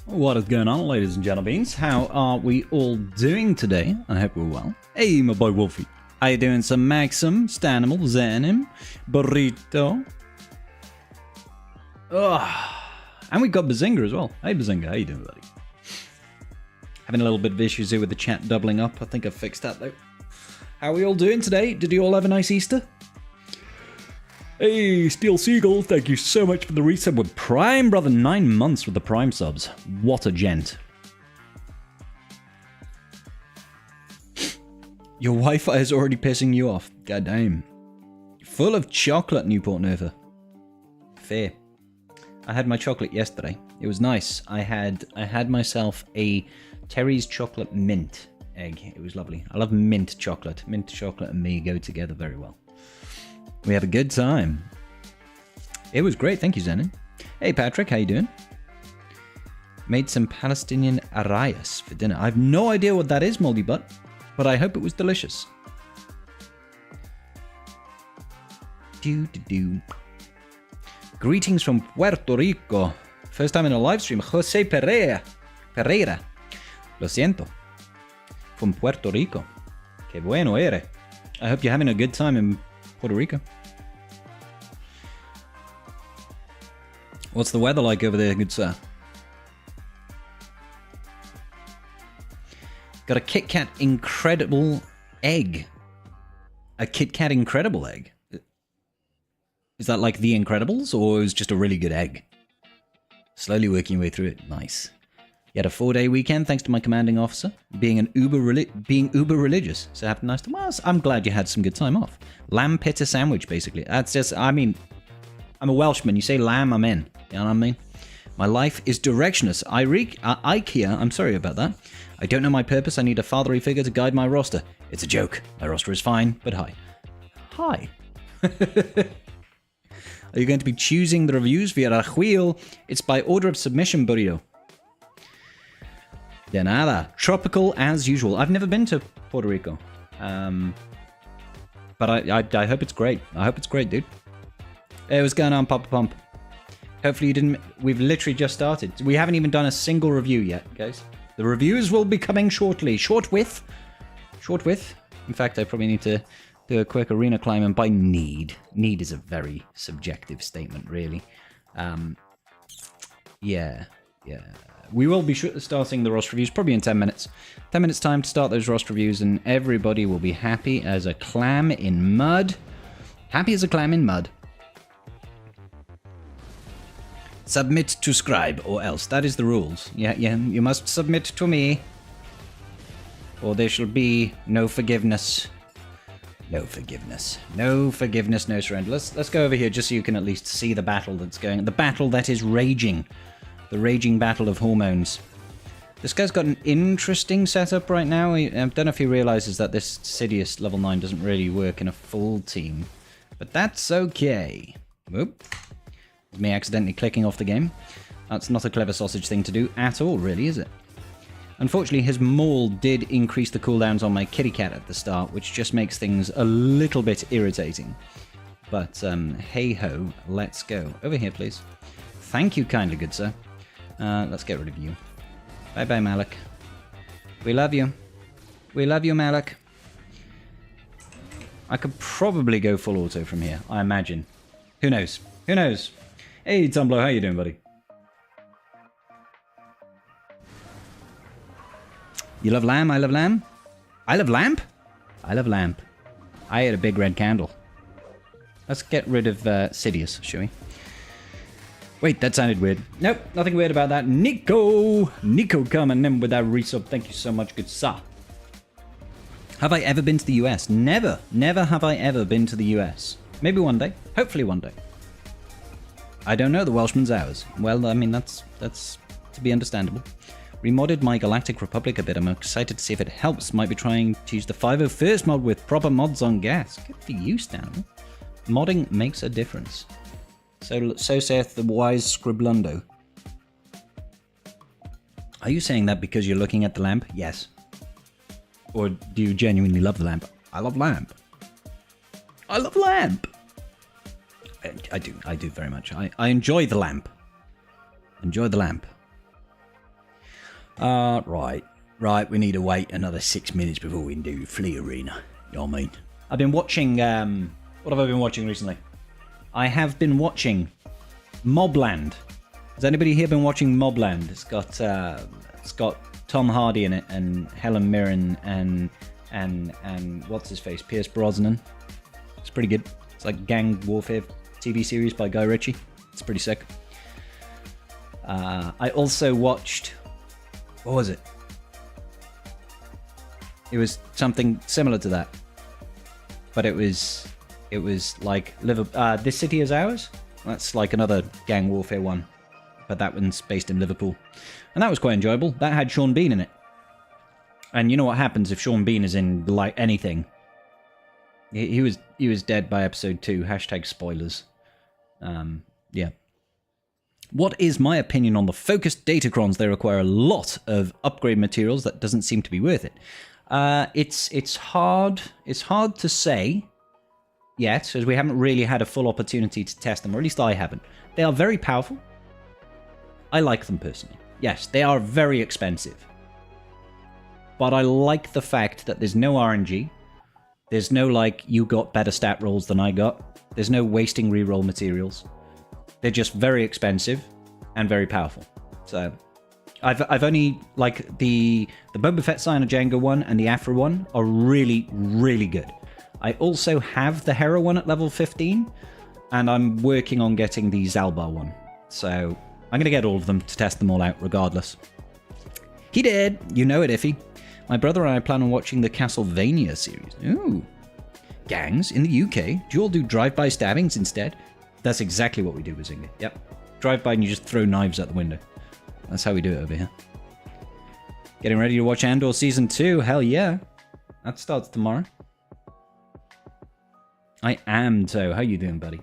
What is going on, ladies and gentlemen? How are we all doing today? I hope we're well. Hey, my boy Wolfie. How you doing, some Maxim, Stanimal, Zanim, Burrito? And we got Bazinga as well. Hey, Bazinga, how you doing, buddy? Having a little bit of issues here with the chat doubling up. I think I've fixed that, though. How are we all doing today? Did you all have a nice Easter? Hey, Steel Seagull, thank you so much for the resub with Prime, brother. 9 months with the Prime subs. What a gent. Your Wi-Fi is already pissing you off. God damn. Full of chocolate, Newport Nova. Fair. I had my chocolate yesterday. It was nice. I had myself a Terry's chocolate mint egg. It was lovely. I love mint chocolate. Mint chocolate and me go together very well. We have a good time. It was great. Thank you, Zenon. Hey, Patrick. How you doing? Made some Palestinian arrayas for dinner. I have no idea what that is, Moldy Butt, but I hope it was delicious. Greetings from Puerto Rico. First time in a live stream. Jose Pereira. Lo siento. From Puerto Rico. Que bueno eres. I hope you're having a good time in Puerto Rico. What's the weather like over there, good sir? Got a Kit Kat Incredible egg. A Kit Kat Incredible egg? Is that like The Incredibles, or is it just a really good egg? Slowly working your way through it. Nice. You had a 4-day weekend thanks to my commanding officer being uber religious. So have a nice time. Well, I'm glad you had some good time off. Lamb pita sandwich, basically. That's just, I mean, I'm a Welshman. You say lamb, I'm in. You know what I mean? My life is directionless. IKEA, I'm sorry about that. I don't know my purpose. I need a fatherly figure to guide my roster. It's a joke. My roster is fine, but hi. Hi. Are you going to be choosing the reviews via a wheel? It's by order of submission, Burrito. De nada. Tropical as usual. I've never been to Puerto Rico. But I hope it's great. I hope it's great, dude. Hey, what's going on, Papa Pump? Hopefully you didn't... We've literally just started. We haven't even done a single review yet, guys. The reviews will be coming shortly. Short with. In fact, I probably need to do a quick arena climb, and by need. Need is a very subjective statement, really. Yeah. We will be starting the Ross reviews probably in 10 minutes. 10 minutes time to start those Ross reviews, and everybody will be happy as a clam in mud. Happy as a clam in mud. Submit to scribe, or else. That is the rules. Yeah, you must submit to me, or there shall be no forgiveness. No forgiveness. No forgiveness, no surrender. Let's go over here just so you can at least see the battle that's going. The battle that is raging. The raging battle of hormones. This guy's got an interesting setup right now. I don't know if he realizes that this Sidious level 9 doesn't really work in a full team. But that's okay. Whoop. Me accidentally clicking off the game. That's not a clever sausage thing to do at all, really, is it? Unfortunately, his maul did increase the cooldowns on my kitty cat at the start, which just makes things a little bit irritating. But, hey-ho, let's go. Over here, please. Thank you kindly, good sir. Let's get rid of you. Bye-bye, Malik. We love you. We love you, Malik. I could probably go full auto from here, I imagine. Who knows? Who knows? Hey, Tumblr, how you doing, buddy? You love lamb? I love lamb? I love lamp? I love lamp. I had a big red candle. Let's get rid of Sidious, shall we? Wait, that sounded weird. Nope, nothing weird about that. Nico coming in with that resub. Thank you so much, good sir. Have I ever been to the US? Never. Never have I ever been to the US. Maybe one day. Hopefully one day. I don't know the Welshman's hours. Well, I mean, that's to be understandable. Remodded my Galactic Republic a bit. I'm excited to see if it helps. Might be trying to use the 501st mod with proper mods on gas. Good for you, Stan. Modding makes a difference. So saith the wise Scriblundo. Are you saying that because you're looking at the lamp? Yes. Or do you genuinely love the lamp? I love lamp. I love lamp. I do very much. I enjoy the lamp. Enjoy the lamp. Right. Right, we need to wait another 6 minutes before we can do Flea Arena. You know what I mean? I've been watching, what have I been watching recently? I have been watching Mobland. Has anybody here been watching Mobland? It's got Tom Hardy in it, and Helen Mirren, and what's his face? Pierce Brosnan. It's pretty good. It's like gang warfare TV series by Guy Ritchie. It's pretty sick. I also watched, what was it? It was something similar to that, but it was like Liverpool. This City Is Ours. That's like another gang warfare one, but that one's based in Liverpool, and that was quite enjoyable. That had Sean Bean in it, and you know what happens if Sean Bean is in like anything? He was dead by episode 2. Hashtag spoilers. Yeah. What is my opinion on the focused datacrons? They require a lot of upgrade materials that doesn't seem to be worth it. It's hard to say yet, as we haven't really had a full opportunity to test them, or at least I haven't. They are very powerful. I like them personally. Yes, they are very expensive. But I like the fact that there's no RNG. There's no, like, you got better stat rolls than I got. There's no wasting reroll materials. They're just very expensive and very powerful. So I've only, like, the Boba Fett Sign of Django one and the Afra one are really, really good. I also have the Hera one at level 15, and I'm working on getting the Zalbar one. So I'm going to get all of them to test them all out regardless. He did! You know it, Iffy. My brother and I plan on watching the Castlevania series. Ooh. Gangs in the UK? Do you all do drive-by stabbings instead? That's exactly what we do, Bazinga. Yep. Drive-by and you just throw knives out the window. That's how we do it over here. Getting ready to watch Andor Season 2? Hell yeah. That starts tomorrow. I am, Toe. How you doing, buddy?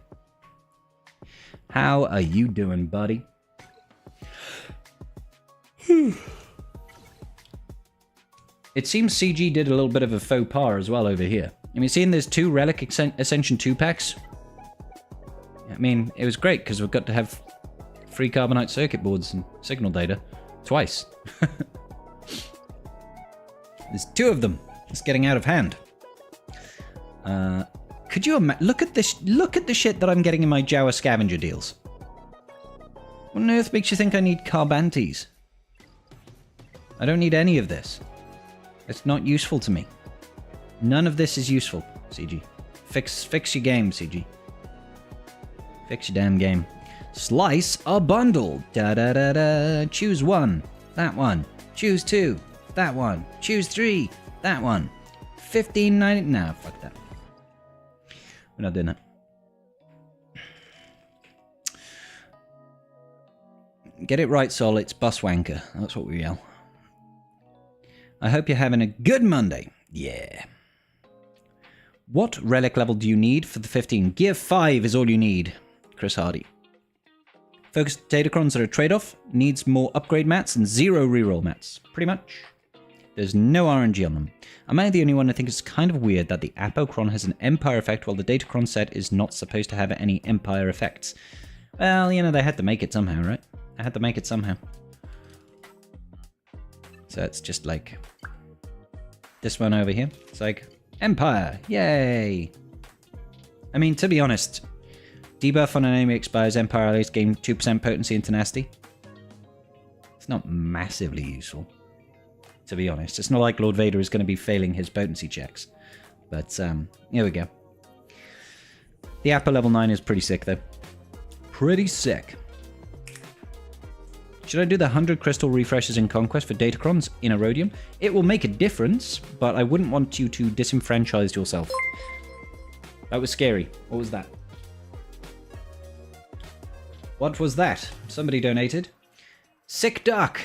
How are you doing, buddy? It seems CG did a little bit of a faux pas as well over here. I mean, seeing there's 2 Relic Ascension 2 packs. I mean, it was great because we've got to have free carbonite circuit boards and signal data twice. There's 2 of them. It's getting out of hand. Could you imagine? Look at this. Look at the shit that I'm getting in my Jawa scavenger deals. What on earth makes you think I need carbantes? I don't need any of this. It's not useful to me. None of this is useful, CG. Fix your game, CG. Fix your damn game. Slice a bundle. Da-da-da-da. Choose 1. That one. Choose 2. That one. Choose 3. That one. $15.90. Nah, fuck that. We're not doing that. Get it right, Sol. It's bus wanker. That's what we yell. I hope you're having a good Monday. Yeah. What relic level do you need for the 15? Gear 5 is all you need. Chris Hardy. Focused datacrons are a trade-off. Needs more upgrade mats and 0 reroll mats. Pretty much. There's no RNG on them. Am I the only one who thinks it's kind of weird that the Apocron has an Empire effect while the datacron set is not supposed to have any Empire effects? Well, you know, they had to make it somehow, right? I had to make it somehow. So it's just like this one over here. It's like Empire, yay! I mean, to be honest, debuff on an enemy expires, Empire allies gain 2% potency and tenacity. It's not massively useful, to be honest. It's not like Lord Vader is going to be failing his potency checks. But here we go. The Apple level 9 is pretty sick, though. Pretty sick. Should I do the 100 crystal refreshes in Conquest for datacrons in Erodium? It will make a difference, but I wouldn't want you to disenfranchise yourself. That was scary. What was that? What was that? Somebody donated. Sick Duck!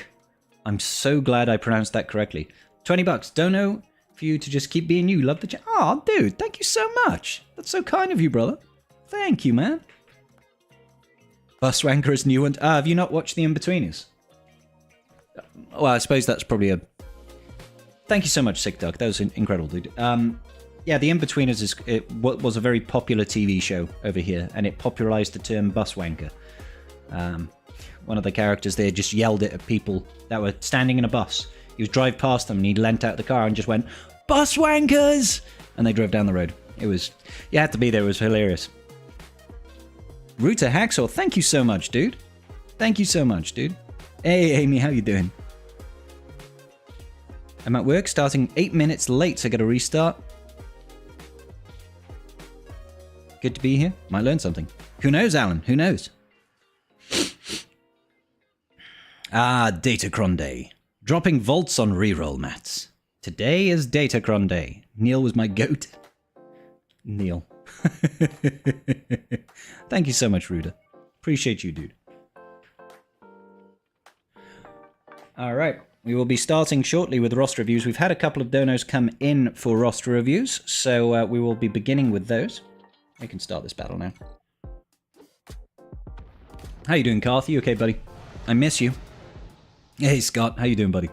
I'm so glad I pronounced that correctly. $20. Dono for you to just keep being you. Love the chat. Aw, dude, thank you so much. That's so kind of you, brother. Thank you, man. Bus Wanker is new and... have you not watched The In-Betweeners? Well, I suppose that's probably a... Thank you so much, Sick Duck. That was incredible, dude. Yeah, The In-Betweeners was a very popular TV show over here, and it popularized the term Bus Wanker. one of the characters there just yelled it at people that were standing in a bus. He was drive past them and he leant out the car and just went, "Bus wankers!" And they drove down the road. It was, you had to be there, it was hilarious. Ruta Hacksaw, thank you so much, dude. Thank you so much, dude. Hey, Amy, how you doing? I'm at work, starting 8 minutes late, so I gotta restart. Good to be here. Might learn something. Who knows, Alan? Who knows? Datacron Day. Dropping vaults on reroll mats. Today is Datacron Day. Neil was my goat. Neil. Thank you so much, Ruda. Appreciate you, dude. Alright, we will be starting shortly with roster reviews. We've had a couple of donos come in for roster reviews, so we will be beginning with those. We can start this battle now. How you doing, Carth? You okay, buddy? I miss you. Hey, Scott. How you doing, buddy?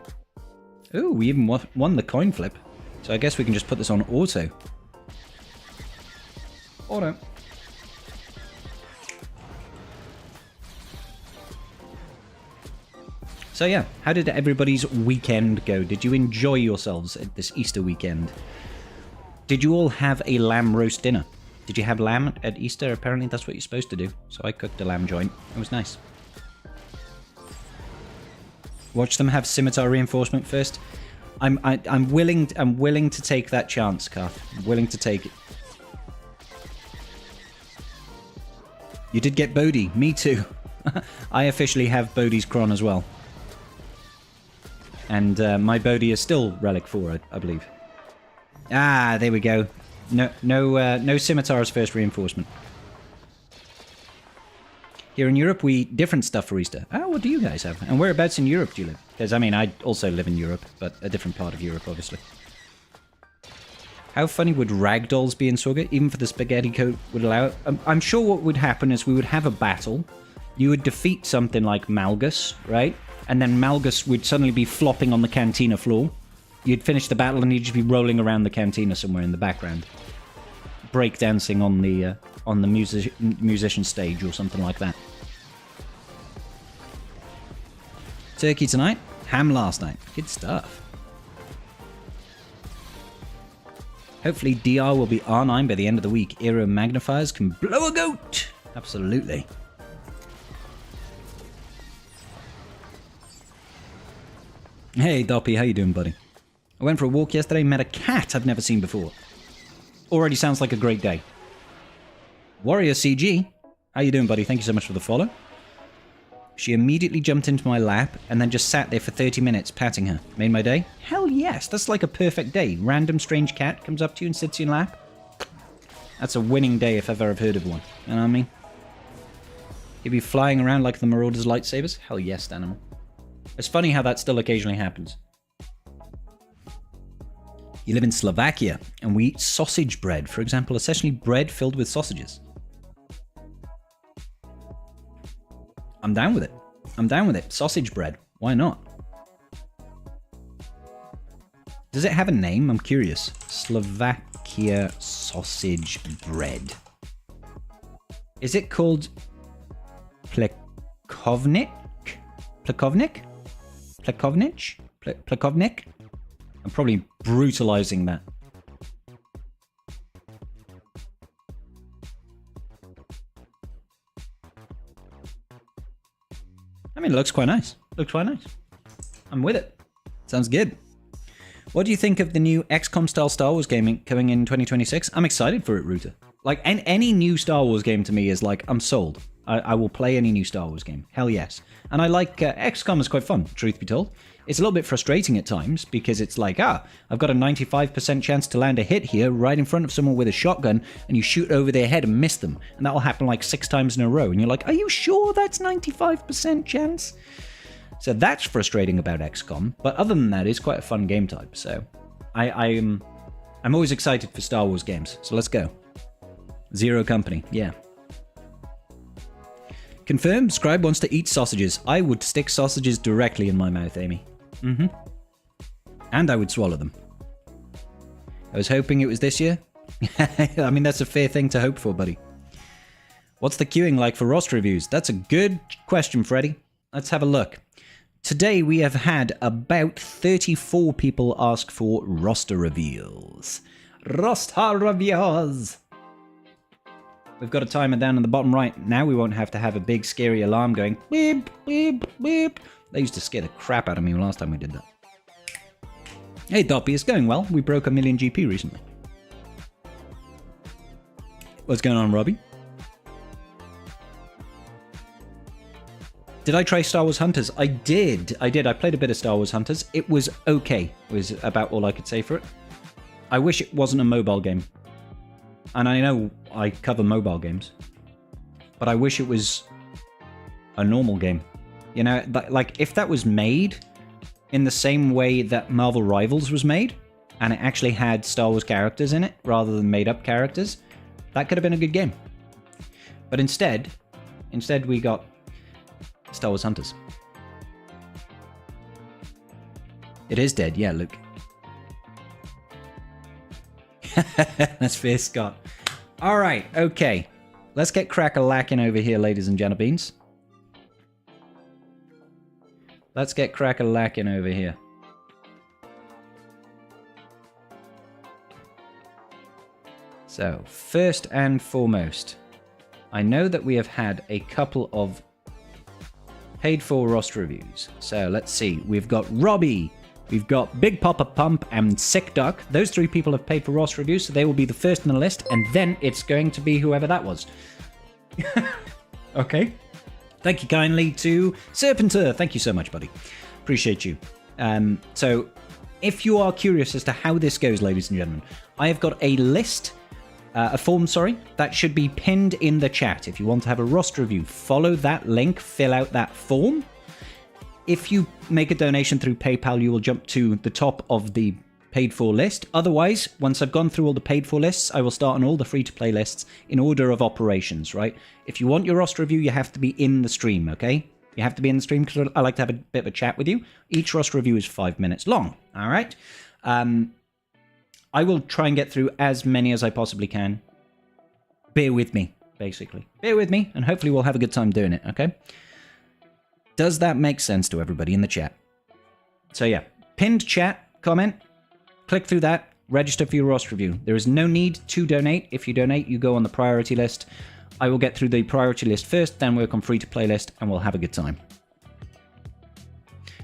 Ooh, we even won the coin flip. So I guess we can just put this on auto. Auto. So yeah, how did everybody's weekend go? Did you enjoy yourselves at this Easter weekend? Did you all have a lamb roast dinner? Did you have lamb at Easter? Apparently that's what you're supposed to do. So I cooked a lamb joint. It was nice. Watch them have scimitar reinforcement first. I'm willing to take that chance, Kath. I'm willing to take it. You did get Bodhi. Me too. I officially have Bodhi's Cron as well. And my Bodhi is still Relic 4, I believe. Ah, there we go. No scimitars first reinforcement. Here in Europe, we different stuff for Easter. Oh, what do you guys have? And whereabouts in Europe do you live? Because, I mean, I also live in Europe, but a different part of Europe, obviously. How funny would ragdolls be in Sorga? Even for the spaghetti coat would allow it. I'm sure what would happen is we would have a battle. You would defeat something like Malgus, right? And then Malgus would suddenly be flopping on the cantina floor. You'd finish the battle and he'd just be rolling around the cantina somewhere in the background. Breakdancing on the musician stage or something like that. Turkey tonight, ham last night. Good stuff. Hopefully DR will be R9 by the end of the week. Aero magnifiers can blow a goat. Absolutely. Hey Doppy, how you doing, buddy? I went for a walk yesterday, met a cat I've never seen before. Already sounds like a great day. Warrior CG, how you doing, buddy? Thank you so much for the follow. She immediately jumped into my lap and then just sat there for 30 minutes patting her. Made my day? Hell yes, that's like a perfect day. Random strange cat comes up to you and sits in your lap. That's a winning day if I've ever heard of one. You know what I mean? You'd be flying around like the Marauders' lightsabers? Hell yes, animal. It's funny how that still occasionally happens. You live in Slovakia, and we eat sausage bread. For example, essentially bread filled with sausages. I'm down with it. I'm down with it. Sausage bread. Why not? Does it have a name? I'm curious. Slovakia sausage bread. Is it called plekovnik? Plekovnik? Plekovnich? Plekovnik? I'm probably brutalizing that. I mean, it looks quite nice. Looks quite nice. I'm with it. Sounds good. What do you think of the new XCOM style Star Wars game coming in 2026? I'm excited for it, Ruta. Like, any new Star Wars game to me is like, I'm sold. I will play any new Star Wars game. Hell yes. And I like XCOM is quite fun, truth be told. It's a little bit frustrating at times because it's like, I've got a 95% chance to land a hit here right in front of someone with a shotgun, and you shoot over their head and miss them. And that will happen like 6 times in a row. And you're like, are you sure that's 95% chance? So that's frustrating about XCOM. But other than that, it's quite a fun game type. So I'm always excited for Star Wars games. So let's go. Zero Company, yeah. Confirm, Scribe wants to eat sausages. I would stick sausages directly in my mouth, Amy. Mm-hmm. And I would swallow them. I was hoping it was this year. I mean, that's a fair thing to hope for, buddy. What's the queuing like for roster reviews? That's a good question, Freddy. let's have a look. Today we have had about 34 people ask for roster reveals. Roster reveals! We've got a timer down in the bottom right. Now we won't have to have a big scary alarm going beep, beep, beep. They used to scare the crap out of me last time we did that. Hey Doppy, it's going well. We broke 1 million GP recently. What's going on, Robbie? Did I try Star Wars Hunters? I did. I played a bit of Star Wars Hunters. It was okay, was about all I could say for it. I wish it wasn't a mobile game. And I know I cover mobile games. But I wish it was a normal game. You know, like if that was made in the same way that Marvel Rivals was made, and it actually had Star Wars characters in it rather than made up characters, that could have been a good game. But instead we got Star Wars Hunters. It is dead, yeah, Luke. That's fair, Scott. Alright, okay. Let's get crack-a-lackin' over here, ladies and gentlemen. Let's get crack-a-lackin' over here. So, first and foremost, I know that we have had a couple of paid-for roster reviews. So, let's see. We've got Robbie, we've got Big Papa Pump, and Sick Duck. Those three people have paid for roster reviews, so they will be the first on the list, and then it's going to be whoever that was. Okay. Thank you kindly to Serpentur. Thank you so much, buddy. Appreciate you. So, if you are curious as to how this goes, ladies and gentlemen, I have got a list, a form, sorry, that should be pinned in the chat. If you want to have a roster review, follow that link, fill out that form. If you make a donation through PayPal, you will jump to the top of the paid-for list. Otherwise, once I've gone through all the paid-for lists, I will start on all the free-to-play lists in order of operations, right? If you want your roster review, you have to be in the stream, okay? You have to be in the stream because I like to have a bit of a chat with you. Each roster review is 5 minutes long, all right? I will try and get through as many as I possibly can. Bear with me, basically. Bear with me, and hopefully we'll have a good time doing it, okay? Does that make sense to everybody in the chat? So yeah, pinned chat, comment, click through that, register for your roster review. There is no need to donate. If you donate, you go on the priority list. I will get through the priority list first, then work on free-to-play list, and we'll have a good time.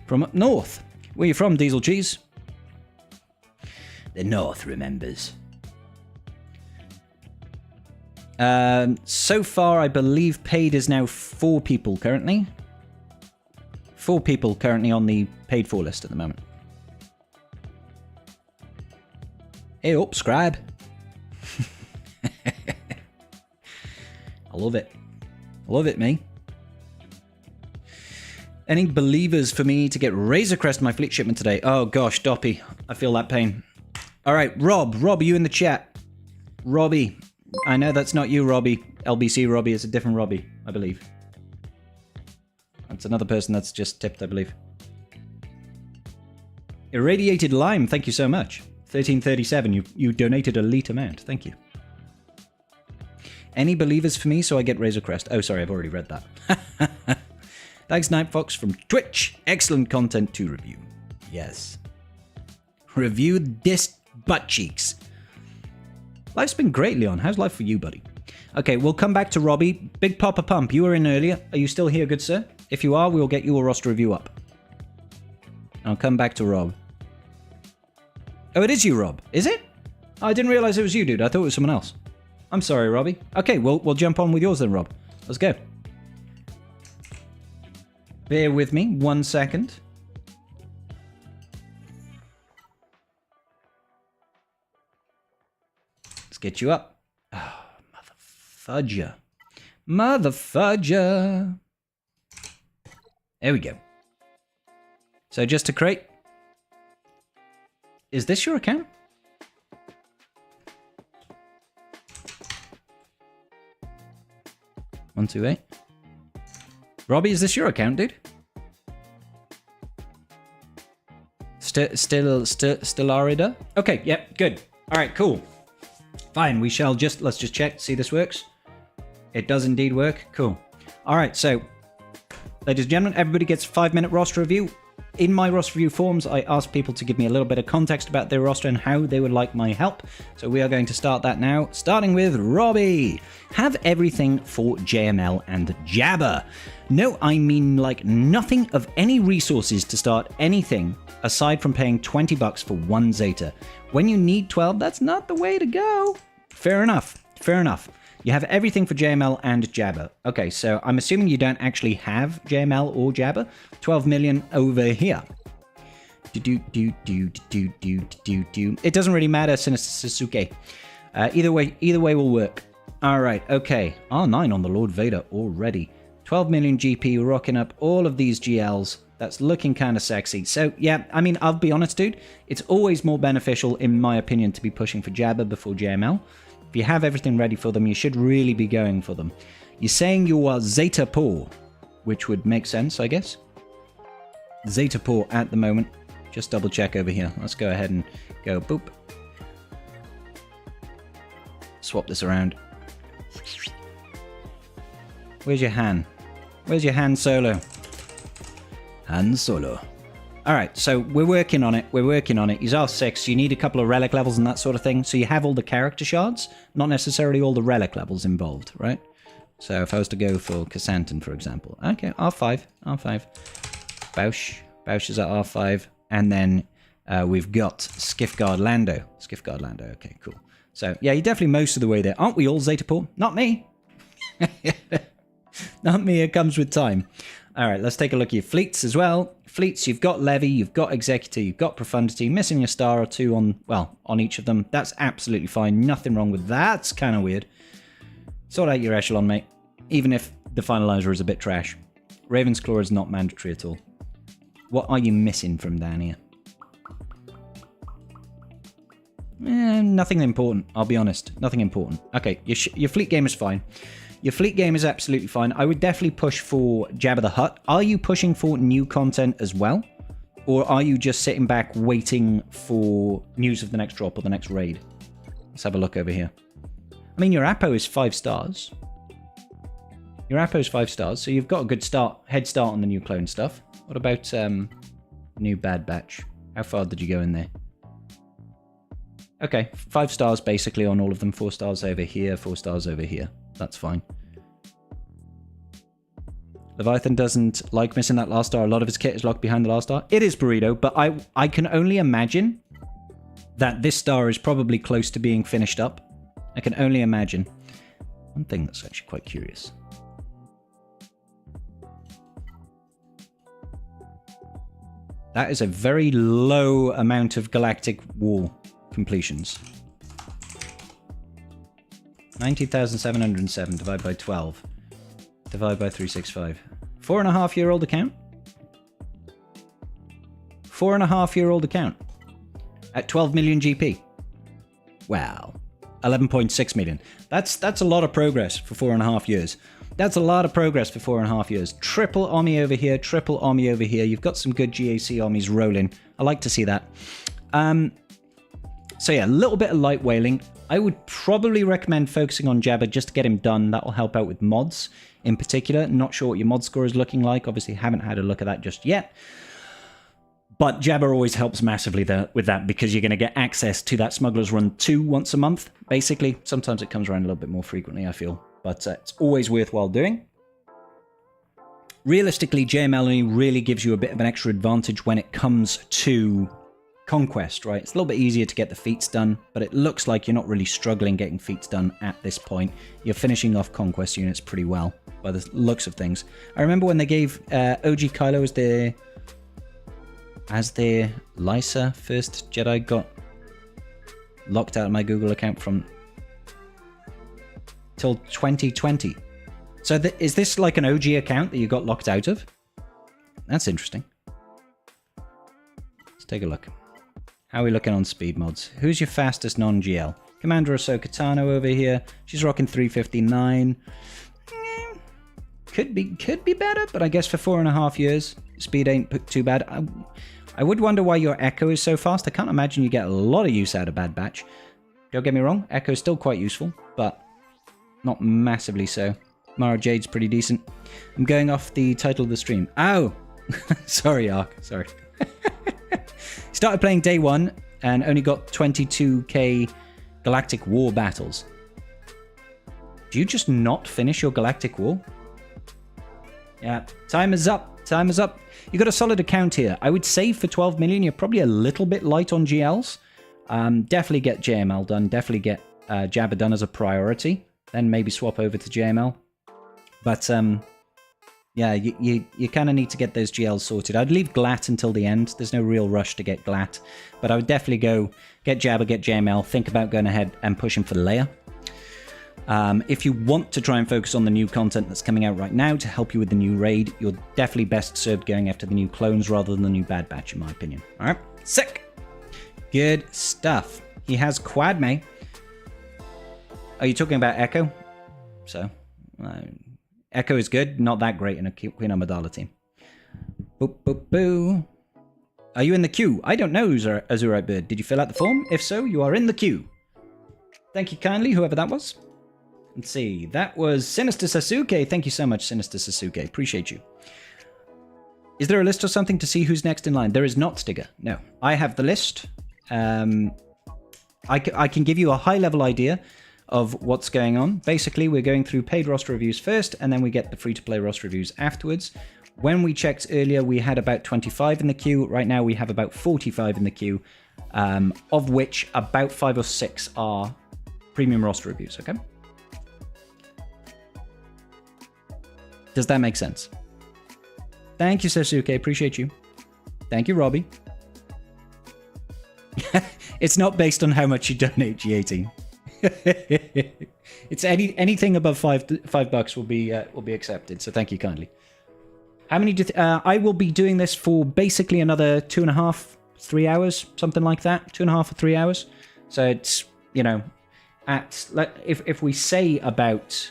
From up north, where you from, Diesel Cheese? The north remembers. So far, I believe paid is now 4 people currently. 4 people currently on the paid for list at the moment. Hey up, scribe. I love it. I love it, me. Any believers for me to get Razor Crest my fleet shipment today? Oh gosh, Doppy. I feel that pain. Alright, Rob, are you in the chat? Robbie. I know that's not you, Robbie. LBC Robbie, it's a different Robbie, I believe. That's another person that's just tipped, I believe. Irradiated Lime, thank you so much. 1337, you donated a elite amount. Thank you. Any believers for me so I get Razor Crest? Oh, sorry, I've already read that. Thanks, Night Fox from Twitch. Excellent content to review. Yes. Review this butt cheeks. Life's been great, Leon. How's life for you, buddy? Okay, we'll come back to Robbie. Big Papa Pump, you were in earlier. Are you still here, good sir? If you are, we'll get you a roster review up. I'll come back to Rob. Oh, it is you, Rob. Is it? Oh, I didn't realize it was you, dude. I thought it was someone else. I'm sorry, Robbie. Okay, we'll jump on with yours then, Rob. Let's go. Bear with me 1 second. Let's get you up. Oh, mother fudger. Mother fudger. There we go. So just to create... Is this your account? One, 2, 8. Robbie, is this your account, dude? Still Arida? Okay, yep, good. Alright, cool. Fine, let's just check, see this works. It does indeed work, cool. Alright, so, Ladies and gentlemen, everybody gets a 5-minute roster review. In my roster review forms, I ask people to give me a little bit of context about their roster and how they would like my help. So we are going to start that now, starting with Robbie. Have everything for JML and Jabba. No, I mean like nothing of any resources to start anything aside from paying $20 for one Zeta. When you need 12, that's not the way to go. Fair enough. Fair enough. You have everything for JML and Jabba. Okay, so I'm assuming you don't actually have JML or Jabba. 12 million over here. It doesn't really matter, Sinister Suzuk. Either way will work. All right, okay. R9 on the Lord Vader already. 12 million GP, rocking up all of these GLs. That's looking kind of sexy. So, yeah, I mean, I'll be honest, dude. It's always more beneficial, in my opinion, to be pushing for Jabba before JML. If you have everything ready for them, you should really be going for them. You're saying you are Zeta poor, which would make sense, I guess. Zeta poor at the moment. Just double check over here. Let's go ahead and go boop. Swap this around. Where's your Han? Where's your Han Solo? Han Solo. Alright, so we're working on it. We're working on it. He's R6. You need a couple of relic levels and that sort of thing. So you have all the character shards, not necessarily all the relic levels involved, right? So if I was to go for Cassanton, for example. Okay, R5. R5. Bausch is at R5. And then we've got Skiffguard Lando. Skiffguard Lando. Okay, cool. So, yeah, you're definitely most of the way there. Aren't we all Zeta poor? Not me. Not me. It comes with time. All right, let's take a look at your fleets as well. Fleets, you've got Levy, you've got Executor, you've got Profundity, missing your star or two on each of them. That's absolutely fine. Nothing wrong with that. That's kind of weird. Sort out your echelon, mate. Even if the finalizer is a bit trash. Raven's Claw is not mandatory at all. What are you missing from down here? Nothing important, I'll be honest. Nothing important. Okay, your fleet game is fine. Your fleet game is absolutely fine. I would definitely push for Jabba the Hutt. Are you pushing for new content as well? Or are you just sitting back waiting for news of the next drop or the next raid? Let's have a look over here. I mean, your Apo is 5 stars. Your Apo is 5 stars, so you've got a good head start on the new clone stuff. What about new Bad Batch? How far did you go in there? Okay, 5 stars basically on all of them. 4 stars over here, 4 stars over here. That's fine. Leviathan doesn't like missing that last star. A lot of his kit is locked behind the last star. It is Burrito, but I can only imagine that this star is probably close to being finished up. I can only imagine. One thing that's actually quite curious. That is a very low amount of Galactic War completions. 19,707 divided by 12. Divide by 365. 4.5-year-old account? 4.5-year-old account. At 12 million GP. Wow. 11.6 million. That's a lot of progress for 4.5 years. That's a lot of progress for 4.5 years. Triple Omni over here, triple Omni over here. You've got some good GAC Omnis rolling. I like to see that. So yeah, a little bit of light whaling. I would probably recommend focusing on Jabba just to get him done. That will help out with mods in particular. Not sure what your mod score is looking like. Obviously, haven't had a look at that just yet. But Jabba always helps massively with that because you're going to get access to that Smuggler's Run 2 once a month, basically. Sometimes it comes around a little bit more frequently, I feel. But it's always worthwhile doing. Realistically, JML only really gives you a bit of an extra advantage when it comes to Conquest, right? It's a little bit easier to get the feats done, but it looks like you're not really struggling getting feats done at this point. You're finishing off Conquest units pretty well by the looks of things. I remember when they gave OG Kylo as their Lysa first Jedi got locked out of my Google account from till 2020. So is this like an OG account that you got locked out of? That's interesting. Let's take a look. How are we looking on speed mods? Who's your fastest non-GL? Commander Ahsoka Tano over here. She's rocking 359. Could be better, but I guess for 4.5 years, speed ain't too bad. I would wonder why your Echo is so fast. I can't imagine you get a lot of use out of Bad Batch. Don't get me wrong, Echo's still quite useful, but not massively so. Mara Jade's pretty decent. I'm going off the title of the stream. Oh! Sorry, Ark. Sorry. Started playing day 1 and only got 22k Galactic War battles. Do you just not finish your Galactic War? Yeah, time is up. Time is up. You got a solid account here. I would say for 12 million, you're probably a little bit light on GLs. Definitely get JML done. Definitely get Jabba done as a priority. Then maybe swap over to JML. But yeah, you kind of need to get those GLs sorted. I'd leave GLAT until the end. There's no real rush to get GLAT. But I would definitely go get Jabba, get JML. Think about going ahead and pushing for Leia. If you want to try and focus on the new content that's coming out right now to help you with the new raid, you're definitely best served going after the new clones rather than the new Bad Batch, in my opinion. All right, sick. Good stuff. He has Quadme. Are you talking about Echo? So, Echo is good, not that great in a Queen Amidala team. Boop, boop, boo. Are you in the queue? I don't know, Azurite Bird. Did you fill out the form? If so, you are in the queue. Thank you kindly, whoever that was. Let's see, that was Sinister Suzuk. Thank you so much, Sinister Suzuk. Appreciate you. Is there a list or something to see who's next in line? There is not, Stigger. No, I have the list. I can give you a high-level idea of what's going on. Basically, we're going through paid roster reviews first, and then we get the free-to-play roster reviews afterwards. When we checked earlier, we had about 25 in the queue. Right now, we have about 45 in the queue, of which about 5 or 6 are premium roster reviews, okay? Does that make sense? Thank you, Sasuke. Appreciate you. Thank you, Robbie. It's not based on how much you donate, G18. It's anything above $5 will be accepted. So thank you kindly. How many? I will be doing this for basically another 2.5, 3 hours, something like that. 2.5 or 3 hours. So it's, you know, if we say about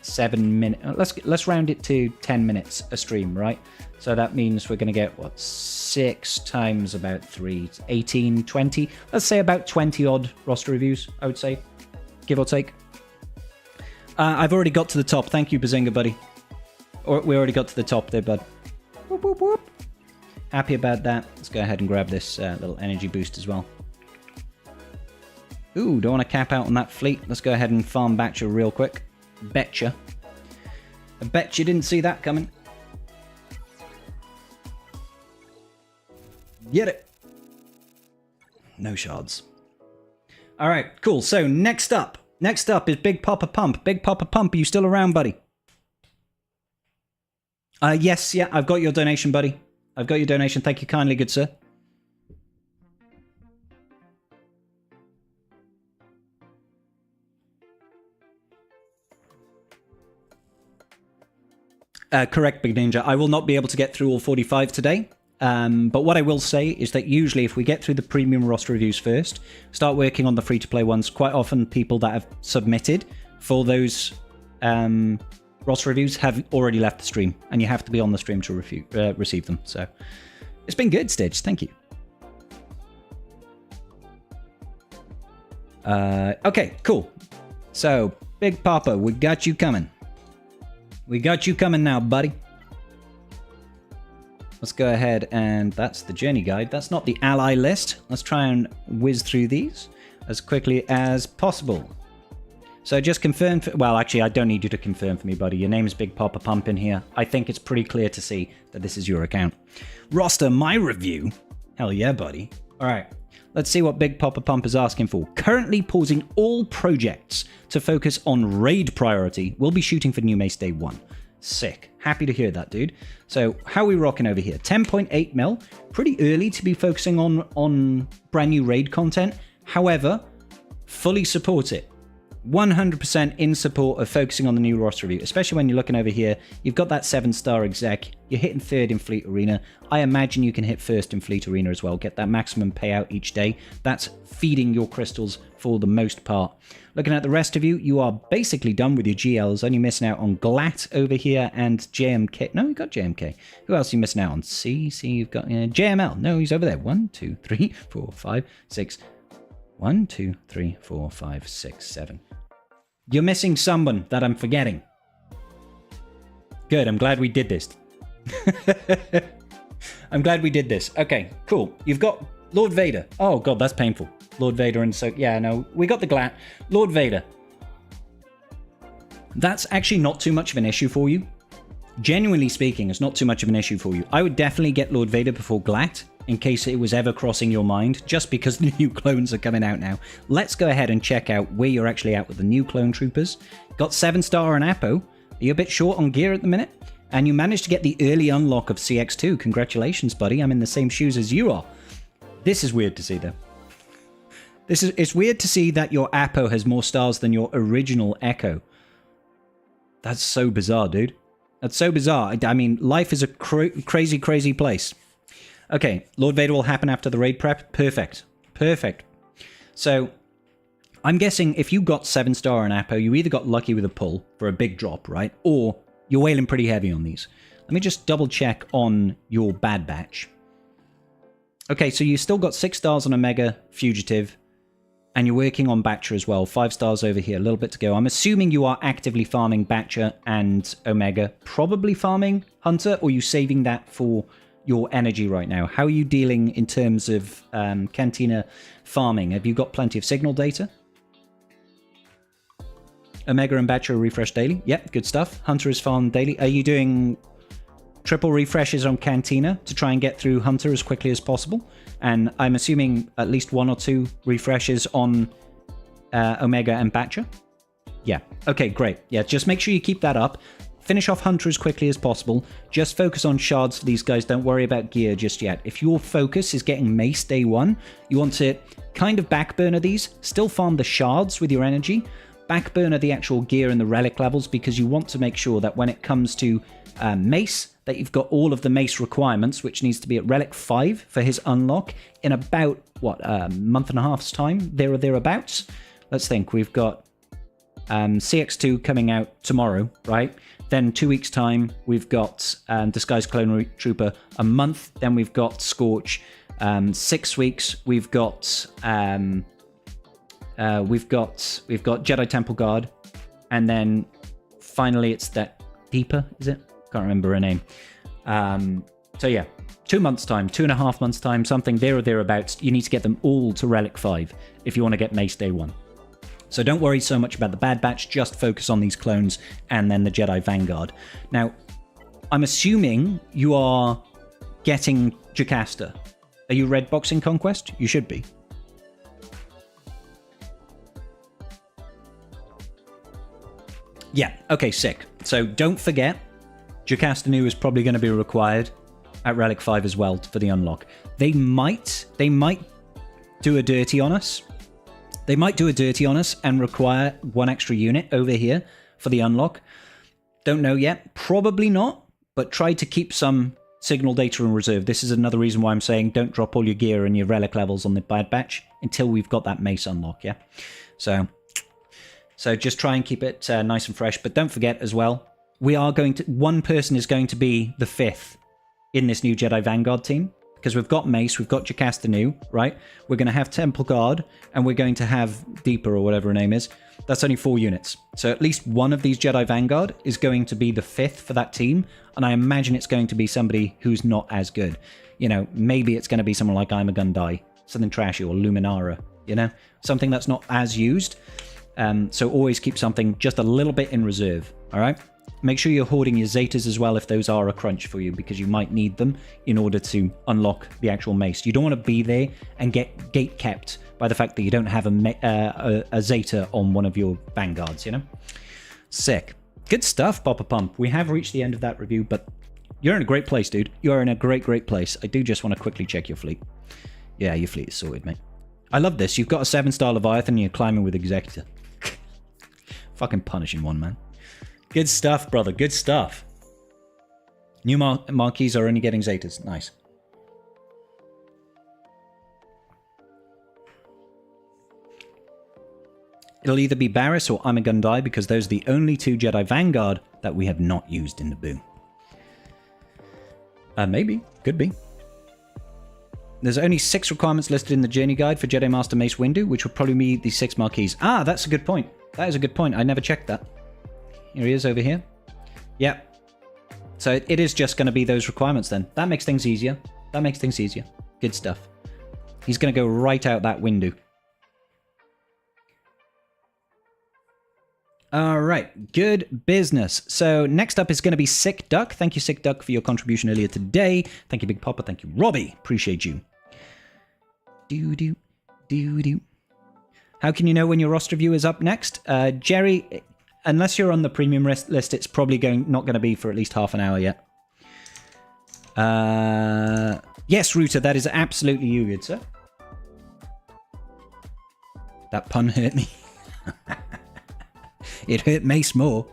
7 minutes, let's round it to 10 minutes a stream, right? So that means we're going to get, what, 6 times about 3, 18, 20. Let's say about 20 odd roster reviews, I would say, give or take. I've already got to the top. Thank you, Bazinga, buddy. We already got to the top there, bud. Whoop, whoop, whoop. Happy about that. Let's go ahead and grab this little energy boost as well. Ooh, don't want to cap out on that fleet. Let's go ahead and farm Batcher real quick. Betcha. I bet you didn't see that coming. Get it. No shards. All right, cool. So next up is Big Papa Pump. Big Papa Pump, are you still around, buddy? Yes, yeah, I've got your donation, buddy. I've got your donation. Thank you kindly, good sir. Correct, Big Ninja. I will not be able to get through all 45 today. But what I will say is that usually if we get through the premium roster reviews first, start working on the free-to-play ones, quite often people that have submitted for those roster reviews have already left the stream, and you have to be on the stream to receive them. So it's been good, Stitch. Thank you. Okay, cool. So, Big Papa, we got you coming. We got you coming now, buddy. Let's go ahead and that's the journey guide. That's not the ally list. Let's try and whiz through these as quickly as possible. So just confirm, well, actually, I don't need you to confirm for me, buddy. Your name is Big Papa Pump in here. I think it's pretty clear to see that this is your account. Roster my review. Hell yeah, buddy. All right. Let's see what Big Papa Pump is asking for. Currently pausing all projects to focus on raid priority. We'll be shooting for New Mace Day 1. Sick. Happy to hear that, dude. So, how are we rocking over here? 10.8 mil. Pretty early to be focusing on brand new raid content. However, fully support it. 100% in support of focusing on the new roster review, especially when you're looking over here. You've got that 7-star exec. You're hitting 3rd in Fleet Arena. I imagine you can hit 1st in Fleet Arena as well. Get that maximum payout each day. That's feeding your crystals for the most part. Looking at the rest of you, you are basically done with your GLs. Only missing out on GLAT over here and JMK. No, you got JMK. Who else are you missing out on? C, you've got JML. No, he's over there. 1, 2, 3, 4, 5, 6. 1, 2, 3, 4, 5, 6, 7. You're missing someone that I'm forgetting. Good, I'm glad we did this. I'm glad we did this. Okay, cool. You've got Lord Vader. Oh god, that's painful. Lord Vader and so... Yeah, no, we got the Glat. Lord Vader. That's actually not too much of an issue for you. Genuinely speaking, it's not too much of an issue for you. I would definitely get Lord Vader before Glat, in case it was ever crossing your mind, just because the new clones are coming out now. Let's go ahead and check out where you're actually at with the new clone troopers. Got 7-star and Apo. You're a bit short on gear at the minute. And you managed to get the early unlock of CX2. Congratulations, buddy. I'm in the same shoes as you are. This is weird to see, though. It's weird to see that your Apo has more stars than your original Echo. That's so bizarre, dude. That's so bizarre. I mean, life is a crazy, crazy place. Okay, Lord Vader will happen after the raid prep. Perfect. Perfect. So, I'm guessing if you got 7-star and Apo, you either got lucky with a pull for a big drop, right? Or you're wailing pretty heavy on these. Let me just double check on your bad batch. Okay, so you still got 6 stars on Omega Fugitive. And you're working on Batcher as well. 5 stars over here, a little bit to go. I'm assuming you are actively farming Batcher and Omega. Probably farming Hunter, or are you saving that for your energy right now? How are you dealing in terms of Cantina farming? Have you got plenty of signal data? Omega and Batcher refresh daily. Yep, good stuff. Hunter is farmed daily. Are you doing triple refreshes on Cantina to try and get through Hunter as quickly as possible? And I'm assuming at least 1 or 2 refreshes on Omega and Batcher. Yeah. Okay, great. Yeah, just make sure you keep that up. Finish off Hunter as quickly as possible. Just focus on shards for these guys. Don't worry about gear just yet. If your focus is getting Mace day 1, you want to kind of backburner these. Still farm the shards with your energy. Backburner the actual gear and the relic levels, because you want to make sure that when it comes to Mace, that you've got all of the Mace requirements, which needs to be at Relic 5 for his unlock in about, what, a month and a half's time, there or thereabouts. Let's think. We've got CX2 coming out tomorrow, right? Then 2 weeks' time, we've got Disguised Clone Trooper a month. Then we've got Scorch. 6 weeks, we've got Jedi Temple Guard, and then finally it's that Deeper, is it? Can't remember her name. So yeah, 2 months' time, 2.5 months' time, something there or thereabouts. You need to get them all to Relic 5 if you want to get Mace Day 1. So don't worry so much about the Bad Batch, just focus on these clones and then the Jedi Vanguard. Now, I'm assuming you are getting Jocasta. Are you red boxing Conquest? You should be. Yeah, okay, sick. So don't forget, Jocasta New is probably going to be required at Relic 5 as well for the unlock. They might do a dirty on us. They might do a dirty on us and require 1 extra unit over here for the unlock. Don't know yet. Probably not, but try to keep some signal data in reserve. This is another reason why I'm saying don't drop all your gear and your relic levels on the Bad Batch until we've got that Mace unlock, yeah? So just try and keep it nice and fresh. But don't forget as well, we are going to... One person is going to be the 5th in this new Jedi Vanguard team. Because we've got Mace, we've got Jocasta New, right? We're going to have Temple Guard, and we're going to have Deeper, or whatever her name is. That's only 4 units. So at least one of these Jedi Vanguard is going to be the 5th for that team. And I imagine it's going to be somebody who's not as good. You know, maybe it's going to be someone like I'm a Gundai. Something trashy, or Luminara, you know? Something that's not as used. So always keep something just a little bit in reserve, all right? Make sure you're hoarding your Zetas as well if those are a crunch for you, because you might need them in order to unlock the actual Mace. You don't want to be there and get gate kept by the fact that you don't have a Zeta on one of your Vanguards, you know? Sick. Good stuff, Papa Pump. We have reached the end of that review, but you're in a great place, dude. You're in a great, great place. I do just want to quickly check your fleet. Yeah, your fleet is sorted, mate. I love this. You've got a 7-star Leviathan and you're climbing with Executor. Fucking punishing one, man. Good stuff, brother. Good stuff. New marquees are only getting Zetas. Nice. It'll either be Barriss or Amagundai, because those are the only 2 Jedi Vanguard that we have not used in Naboo. Maybe. Could be. There's only 6 requirements listed in the journey guide for Jedi Master Mace Windu, which will probably be the 6 marquees. Ah, that's a good point. That is a good point. I never checked that. Here he is over here. Yep. So it is just going to be those requirements then. That makes things easier. That makes things easier. Good stuff. He's going to go right out that window. All right. Good business. So next up is going to be Sick Duck. Thank you, Sick Duck, for your contribution earlier today. Thank you, Big Papa. Thank you, Robbie. Appreciate you. Do-do, do-do. How can you know when your roster view is up next? Jerry, unless you're on the premium list, it's probably not going to be for at least half an hour yet. Yes, Router, that is absolutely you, good sir. That pun hurt me. It hurt Mace more.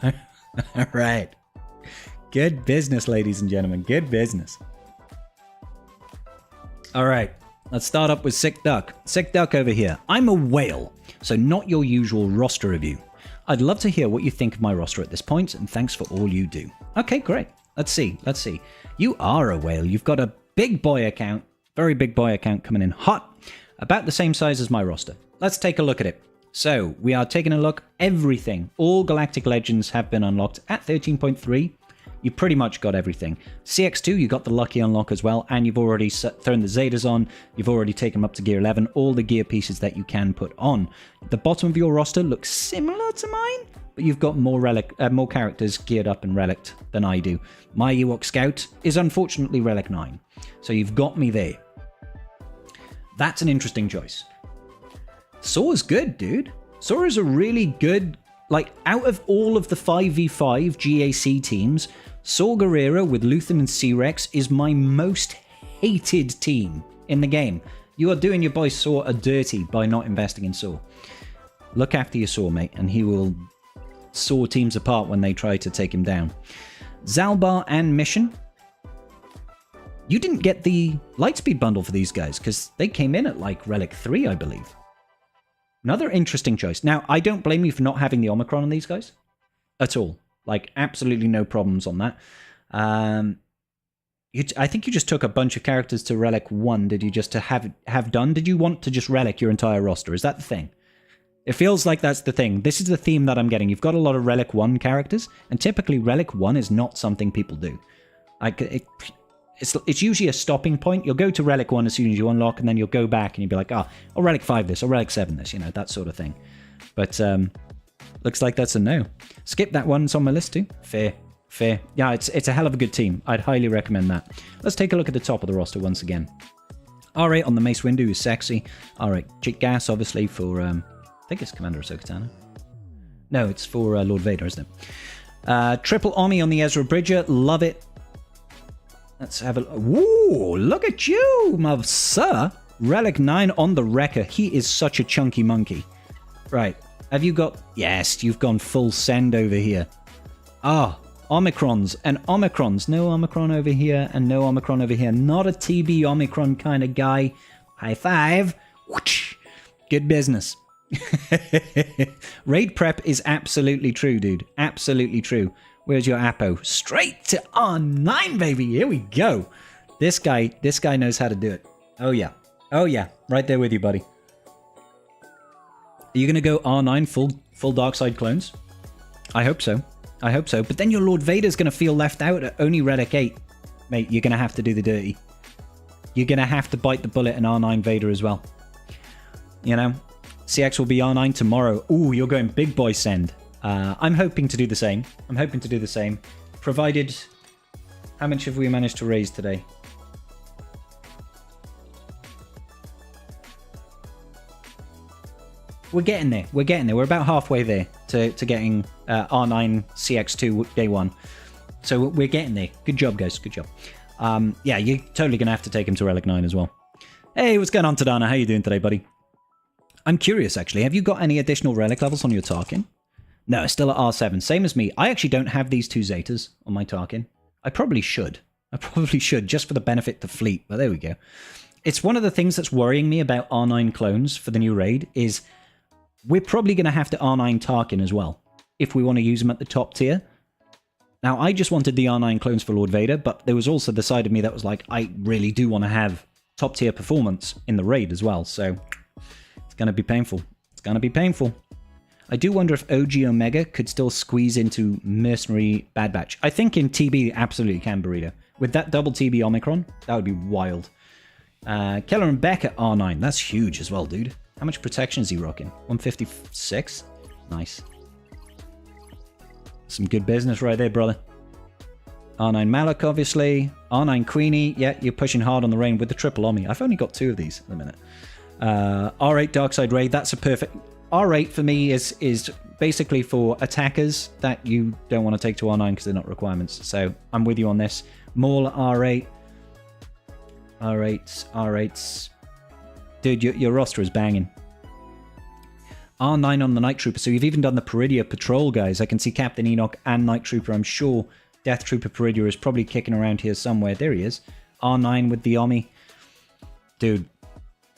All right. Good business, ladies and gentlemen. Good business. All right. Let's start up with Sick Duck. Sick Duck over here. I'm a whale, so not your usual roster review. I'd love to hear what you think of my roster at this point, and thanks for all you do. Okay, great. Let's see. You are a whale. You've got a big boy account, very big boy account coming in hot, about the same size as my roster. Let's take a look at it. So, we are taking a look. Everything, all Galactic Legends have been unlocked at 13.3. You pretty much got everything. CX2, you got the lucky unlock as well, and you've already thrown the Zetas on. You've already taken them up to gear 11, all the gear pieces that you can put on. The bottom of your roster looks similar to mine, but you've got more more characters geared up and relicked than I do. My Ewok Scout is unfortunately Relic 9, so you've got me there. That's an interesting choice. Saw's good, dude. Saw is a really good, like, out of all of the 5v5 GAC teams, Saw Gerrera with Luthen and C-Rex is my most hated team in the game. You are doing your boy Saw a dirty by not investing in Saw. Look after your Saw, mate, and he will saw teams apart when they try to take him down. Zalbar and Mission. You didn't get the Lightspeed bundle for these guys, because they came in at, like, Relic 3, I believe. Another interesting choice. Now, I don't blame you for not having the Omicron on these guys. At all. Like, absolutely no problems on that. I think you just took a bunch of characters to Relic 1, did you, just to have done? Did you want to just Relic your entire roster? Is that the thing? It feels like that's the thing. This is the theme that I'm getting. You've got a lot of Relic 1 characters, and typically Relic 1 is not something people do. It's usually a stopping point. You'll go to Relic 1 as soon as you unlock, and then you'll go back and you'll be like, oh, I'll Relic 5 this, or Relic 7 this, you know, that sort of thing. But looks like that's a no. Skip that one, it's on my list too. Fair. Yeah, it's a hell of a good team. I'd highly recommend that. Let's take a look at the top of the roster once again. R8 on the Mace Windu is sexy. R8 Jit Gas, obviously, for, I think it's Commander Ahsoka Tano. No, it's for Lord Vader, isn't it? Triple Omni on the Ezra Bridger, love it. Let's have a look. Woo, look at you, my sir. Relic 9 on the Wrecker. He is such a chunky monkey. Right. Have you got... Yes, you've gone full send over here. Ah, Omicrons and Omicrons. No Omicron over here and no Omicron over here. Not a TB Omicron kind of guy. High five. Whoosh. Good business. Raid prep is absolutely true, dude. Absolutely true. Where's your Apo? Straight to R9, baby. Here we go. This guy knows how to do it. Oh, yeah. Oh, yeah. Right there with you, buddy. Are you going to go R9 full Dark Side clones? I hope so. I hope so. But then your Lord Vader's going to feel left out at only Relic 8. Mate, you're going to have to do the dirty. You're going to have to bite the bullet and R9 Vader as well. You know? CX will be R9 tomorrow. Ooh, you're going big boy send. I'm hoping to do the same. Provided... How much have we managed to raise today? We're getting there. We're about halfway there to getting R9 CX2 day 1. So we're getting there. Good job, guys. Good job. Yeah, you're totally going to have to take him to Relic 9 as well. Hey, what's going on, Tadana? How you doing today, buddy? I'm curious, actually. Have you got any additional Relic levels on your Tarkin? No, still at R7. Same as me. I actually don't have these 2 Zetas on my Tarkin. I probably should. Just for the benefit to fleet. But there we go. It's one of the things that's worrying me about R9 clones for the new raid is we're probably going to have to R9 Tarkin as well if we want to use them at the top tier. Now, I just wanted the R9 clones for Lord Vader, but there was also the side of me that was like, I really do want to have top-tier performance in the raid as well, so it's going to be painful. It's going to be painful. I do wonder if OG Omega could still squeeze into Mercenary Bad Batch. I think in TB absolutely can, Burrito. With that double TB Omicron, that would be wild. Keller and Beck at R9. That's huge as well, dude. How much protection is he rocking? 156? Nice. Some good business right there, brother. R9 Malak, obviously. R9 Queenie. Yeah, you're pushing hard on the rain with the triple Omni. I've only got 2 of these at the minute. R8 Darkside Raid. That's a perfect... R8 for me is basically for attackers that you don't want to take to R9 because they're not requirements. So I'm with you on this. Maul R8. R8s. Dude, your roster is banging. R9 on the Night Trooper. So you've even done the Peridia Patrol, guys. I can see Captain Enoch and Night Trooper. I'm sure Death Trooper Peridia is probably kicking around here somewhere. There he is. R9 with the Omni. Dude,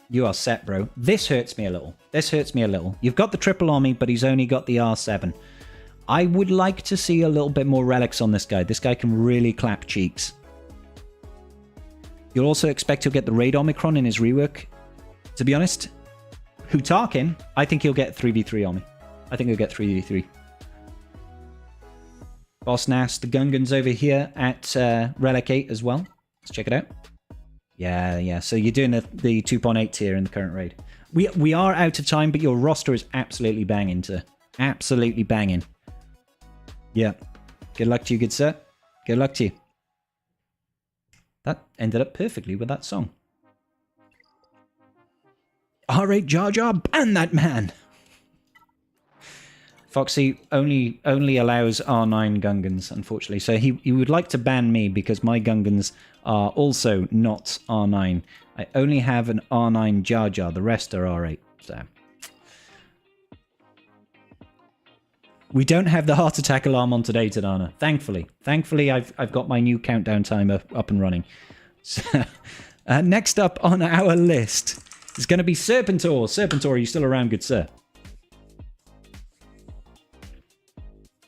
you are set, bro. This hurts me a little. This hurts me a little. You've got the triple Omni, but he's only got the R7. I would like to see a little bit more relics on this guy. This guy can really clap cheeks. You'll also expect he'll get the Raid Omicron in his rework. To be honest, Hutarkin, I think he'll get 3v3 Omni. I think he'll get 3v3. Boss Nass, the Gungans over here at Relic 8 as well. Let's check it out. Yeah. So you're doing the 2.8 tier in the current raid. We are out of time, but your roster is absolutely banging, sir. Absolutely banging. Yeah. Good luck to you, good sir. Good luck to you. That ended up perfectly with that song. R8 Jar Jar, ban that man! Foxy only allows R9 Gungans, unfortunately. So he would like to ban me because my Gungans are also not R9. I only have an R9 Jar Jar. The rest are R8. So we don't have the heart attack alarm on today, Tadana. Thankfully, I've got my new countdown timer up and running. So, next up on our list is going to be Serpentur. Serpentur, are you still around, good sir?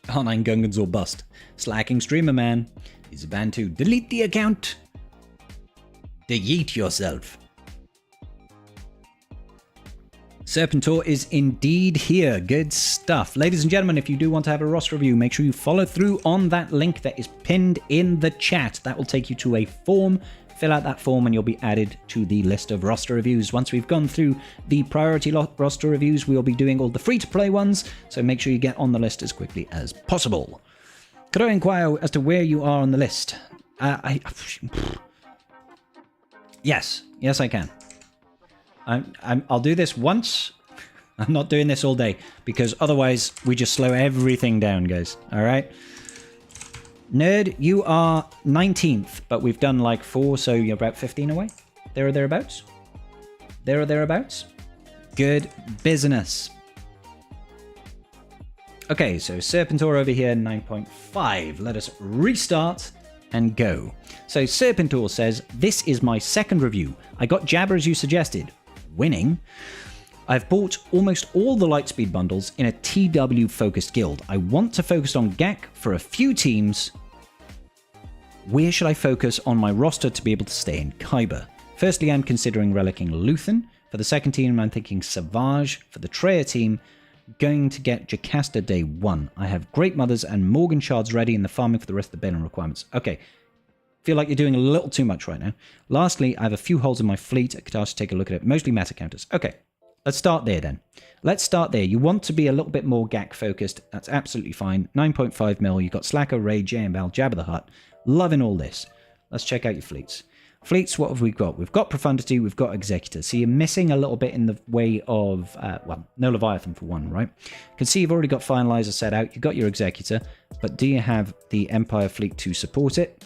R9 Gungans or bust. Slacking streamer man. He's a ban too. Delete the account. Delete yourself. Serpentur is indeed here. Good stuff. Ladies and gentlemen, if you do want to have a roster review, make sure you follow through on that link that is pinned in the chat. That will take you to a form. Fill out that form and you'll be added to the list of roster reviews. Once we've gone through the priority roster reviews, we'll be doing all the free-to-play ones, so make sure you get on the list as quickly as possible. Could I inquire as to where you are on the list? Yes, I can. I'll do this once. I'm not doing this all day, because otherwise we just slow everything down, guys. All right? Nerd, you are 19th, but we've done like 4, so you're about 15 away. There or thereabouts. There or thereabouts. Good business. Okay, so Serpentur over here, 9.5. Let us restart and go. So Serpentur says, this is my second review. I got Jabber as you suggested. Winning. I've bought almost all the Lightspeed bundles in a TW-focused guild. I want to focus on GAC for a few teams. Where should I focus on my roster to be able to stay in Kyber? Firstly, I'm considering relicking Luthen. For the second team, I'm thinking Savage. For the Treya team, going to get Jocasta day 1. I have Great Mothers and Morgan Shards ready in the farming for the rest of the Balin requirements. Okay. Feel like you're doing a little too much right now. Lastly, I have a few holes in my fleet. I could ask you to take a look at it. Mostly meta counters. Okay. Let's start there then. Let's start there. You want to be a little bit more GAC focused. That's absolutely fine. 9.5 mil. You've got Slacker, Ray, JML, Jabba the Hutt. Loving all this. Let's check out your fleets. Fleets, what have we got? We've got Profundity, we've got Executor. So you're missing a little bit in the way of, no Leviathan for one, right? You can see you've already got Finalizer set out. You've got your Executor, but do you have the Empire fleet to support it?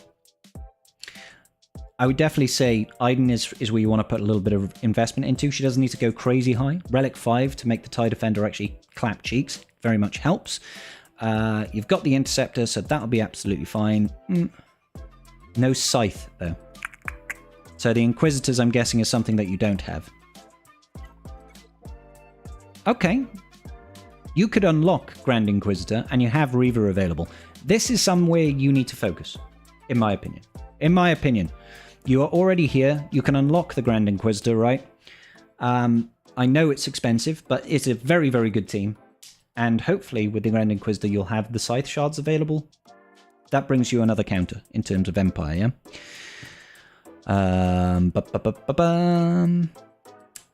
I would definitely say Iden is where you want to put a little bit of investment into. She doesn't need to go crazy high. Relic 5 to make the TIE Defender actually clap cheeks very much helps. You've got the Interceptor, so that'll be absolutely fine. No Scythe, though. So the Inquisitors, I'm guessing, is something that you don't have. Okay. You could unlock Grand Inquisitor, and you have Reaver available. This is somewhere you need to focus, in my opinion. In my opinion, you are already here. You can unlock the Grand Inquisitor, right? I know it's expensive, but it's a very, very good team. And hopefully with the Grand Inquisitor, you'll have the Scythe Shards available. That brings you another counter in terms of Empire, yeah?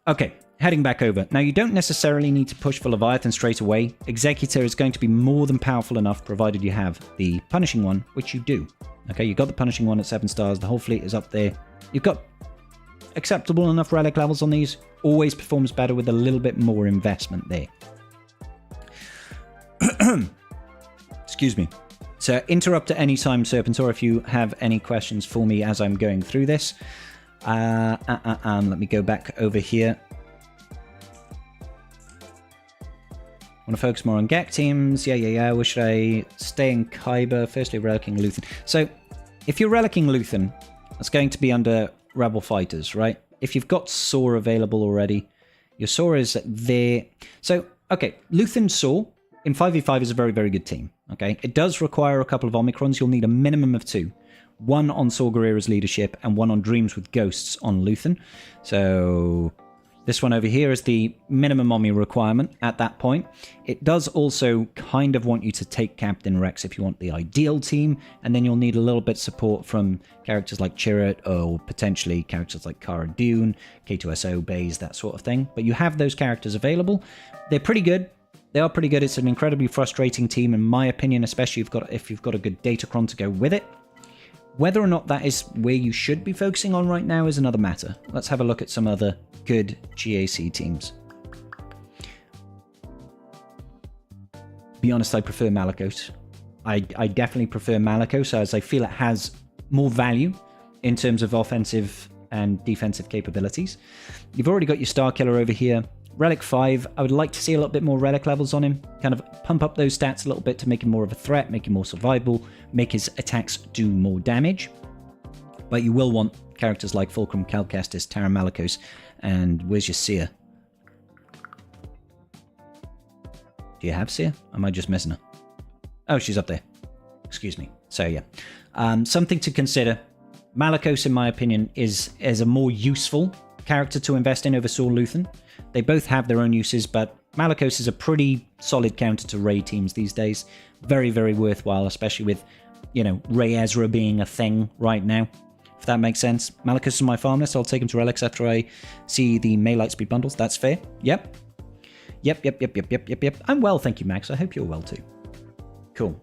Okay, heading back over. Now, you don't necessarily need to push for Leviathan straight away. Executor is going to be more than powerful enough, provided you have the Punishing one, which you do. Okay, you've got the Punishing one at 7 stars. The whole fleet is up there. You've got acceptable enough relic levels on these. Always performs better with a little bit more investment there. Excuse me. So interrupt at any time, Serpentur, if you have any questions for me as I'm going through this. Let me go back over here. Want to focus more on Gek teams? Yeah. Where should I stay in Kyber? Firstly, relicking Luthen. So if you're relicking Luthen, that's going to be under Rebel Fighters, right? If you've got Saw available already, your Saw is there. So, okay, Luthen Saw in 5v5 is a very, very good team. Okay, it does require a couple of Omicrons. You'll need a minimum of 2. One on Saw Gerrera's leadership and one on Dreams with Ghosts on Luthen. So this one over here is the minimum Omni requirement at that point. It does also kind of want you to take Captain Rex if you want the ideal team, and then you'll need a little bit of support from characters like Chirrut or potentially characters like Cara Dune, K2SO, Baze, that sort of thing. But you have those characters available. They're pretty good. They are pretty good. It's an incredibly frustrating team, in my opinion, especially if you've got a good Datacron to go with it. Whether or not that is where you should be focusing on right now is another matter. Let's have a look at some other good GAC teams. Be honest, I prefer Malakos. I definitely prefer Malakos, as I feel it has more value in terms of offensive and defensive capabilities. You've already got your Starkiller over here. Relic 5, I would like to see a little bit more relic levels on him. Kind of pump up those stats a little bit to make him more of a threat, make him more survivable, make his attacks do more damage. But you will want characters like Fulcrum, Cal Kestis, Taron Malakos, and where's your Seer? Do you have Seer? Am I just missing her? Oh, she's up there. Excuse me. So yeah. Something to consider. Malakos, in my opinion, is a more useful character to invest in over Saul Luthen. They both have their own uses, but Malakos is a pretty solid counter to Rey teams these days. Very, very worthwhile, especially with, you know, Rey Ezra being a thing right now, if that makes sense. Malakos is my farm list. I'll take him to relics after I see the May Lightspeed bundles. That's fair. Yep. I'm well, thank you, Max. I hope you're well too. Cool.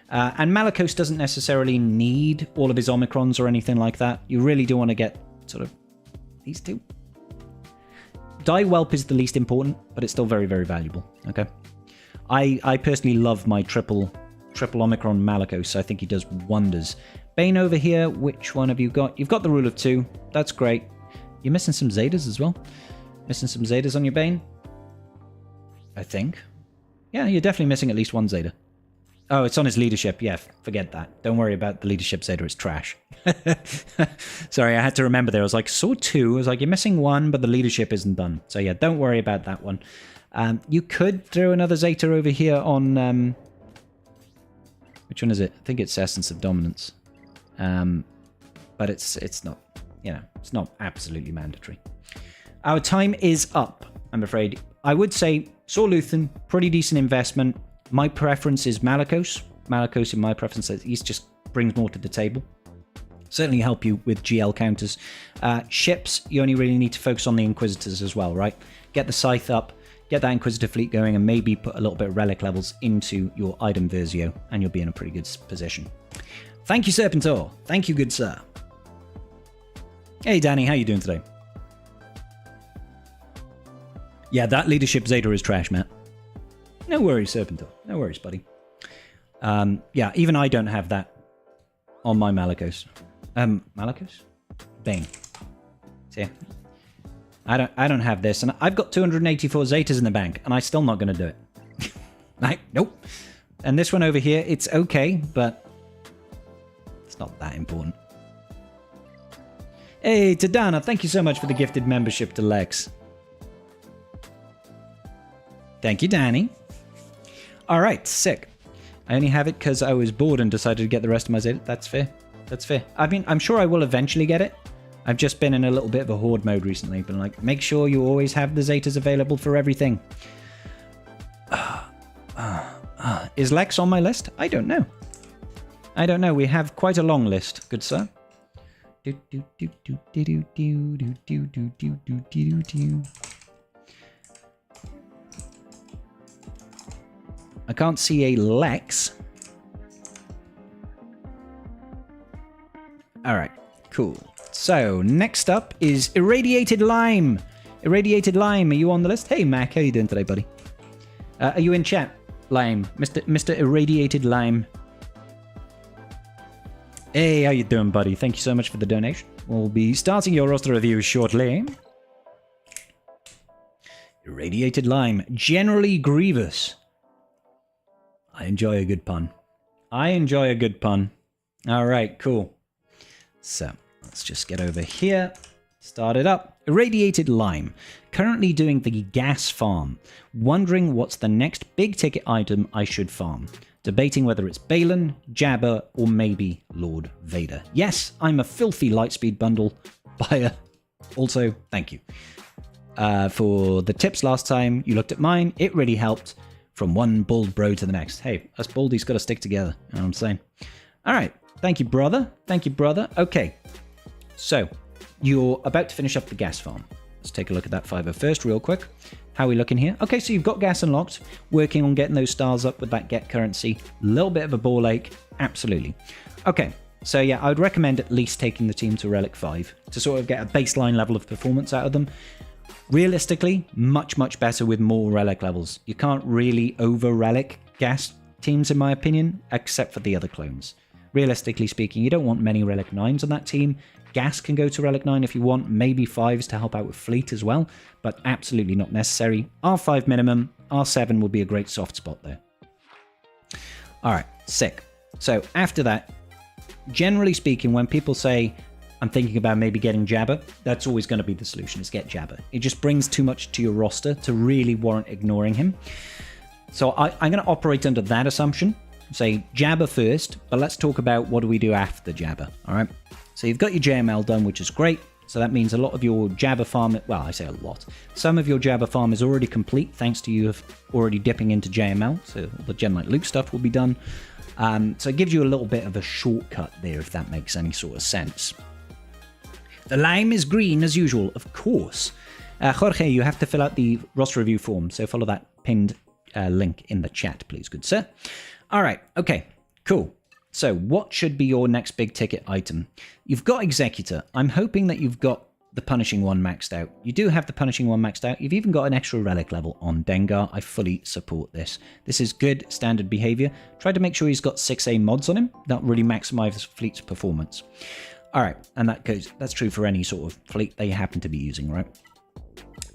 And Malakos doesn't necessarily need all of his Omicrons or anything like that. You really do want to get sort of these two. Die Whelp is the least important, but it's still very, very valuable. Okay. I personally love my triple Omicron Malakos. I think he does wonders. Bane over here, which one have you got? You've got the Rule of 2. That's great. You're missing some Zetas as well. Missing some Zetas on your Bane? I think. Yeah, you're definitely missing at least one Zeta. Oh, it's on his leadership. Yeah, forget that. Don't worry about the leadership Zeta. It's trash. Sorry, I had to remember there. I was like, Saw 2. I was like, you're missing one, but the leadership isn't done. So yeah, don't worry about that one. You could throw another Zeta over here on... which one is it? I think it's Essence of Dominance. But it's not, you know, it's not absolutely mandatory. Our time is up, I'm afraid. I would say Saw Luthen, pretty decent investment. My preference is Malakos. Malakos, in my preference, he just brings more to the table. Certainly help you with GL counters. Ships, you only really need to focus on the Inquisitors as well, right? Get the Scythe up, get that Inquisitor fleet going, and maybe put a little bit of relic levels into your item Versio, and you'll be in a pretty good position. Thank you, Serpentur. Thank you, good sir. Hey, Danny, how you doing today? Yeah, that leadership Zeta is trash, Matt. No worries, Serpentur. No worries, buddy. Yeah, even I don't have that on my Malakos. Malakos? Bane. See? I don't have this, and I've got 284 Zetas in the bank, and I'm still not going to do it. Nope. And this one over here, it's okay, but it's not that important. Hey, Tadana, thank you so much for the gifted membership to Lex. Thank you, Danny. All right, sick. I only have it because I was bored and decided to get the rest of my Zeta. That's fair. That's fair. I mean, I'm sure I will eventually get it. I've just been in a little bit of a horde mode recently. But like, make sure you always have the Zetas available for everything. Is Lex on my list? I don't know. I don't know. We have quite a long list, good sir. I can't see a Lex. Alright, cool. So, next up is Irradiated Lime. Irradiated Lime, are you on the list? Hey, Mac, how you doing today, buddy? Are you in chat, Lime? Mr. Irradiated Lime. Hey, how you doing, buddy? Thank you so much for the donation. We'll be starting your roster review shortly. Irradiated Lime. Generally grievous. I enjoy a good pun. I enjoy a good pun. All right, cool. So, let's just get over here. Start it up. Irradiated Lime. Currently doing the gas farm. Wondering what's the next big ticket item I should farm. Debating whether it's Balin, Jabba, or maybe Lord Vader. Yes, I'm a filthy Lightspeed bundle buyer. Also, thank you. For the tips last time, you looked at mine. It really helped. From one bald bro to the next. Hey, us baldies got to stick together. You know what I'm saying? All right. Thank you, brother. Thank you, brother. Okay. So, you're about to finish up the gas farm. Let's take a look at that 501st real quick. How are we looking here? Okay, so you've got gas unlocked. Working on getting those stars up with that get currency. A little bit of a ball ache. Absolutely. Okay. So, yeah, I would recommend at least taking the team to Relic 5 to sort of get a baseline level of performance out of them. Realistically, much, much better with more Relic levels. You can't really over-Relic gas teams, in my opinion, except for the other clones. Realistically speaking, you don't want many Relic 9s on that team. Gas can go to Relic 9 if you want, maybe 5s to help out with Fleet as well, but absolutely not necessary. R5 minimum, R7 will be a great soft spot there. Alright, sick. So after that, generally speaking, when people say, I'm thinking about maybe getting Jabba, that's always going to be the solution, is get Jabba. It just brings too much to your roster to really warrant ignoring him. So I'm going to operate under that assumption. Say Jabba first, but let's talk about what do we do after Jabba, all right? So you've got your JML done, which is great. So that means a lot of your Jabba farm, well, I say a lot. Some of your Jabba farm is already complete, thanks to you already dipping into JML. So the Gen Knight Luke stuff will be done. So it gives you a little bit of a shortcut there, if that makes any sort of sense. The lime is green as usual, of course. Jorge, you have to fill out the roster review form, so follow that pinned link in the chat, please, good sir. All right, okay, cool. So what should be your next big ticket item? You've got Executor. I'm hoping that you've got the Punishing one maxed out. You do have the Punishing one maxed out. You've even got an extra relic level on Dengar. I fully support this. This is good standard behavior. Try to make sure he's got 6A mods on him. That really maximizes Fleet's performance. All right, and that's true for any sort of fleet that you happen to be using, right?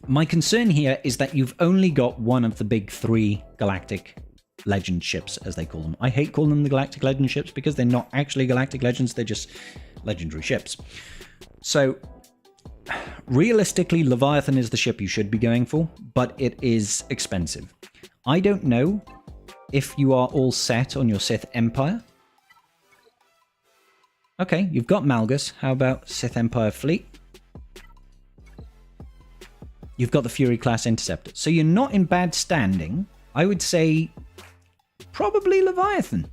My concern here is that you've only got one of the big 3 galactic legend ships, as they call them. I hate calling them the galactic legend ships because they're not actually galactic legends, they're just legendary ships. So, realistically, Leviathan is the ship you should be going for, but it is expensive. I don't know if you are all set on your Sith Empire. Okay, you've got Malgus. How about Sith Empire Fleet? You've got the Fury class Interceptor. So you're not in bad standing. I would say probably Leviathan.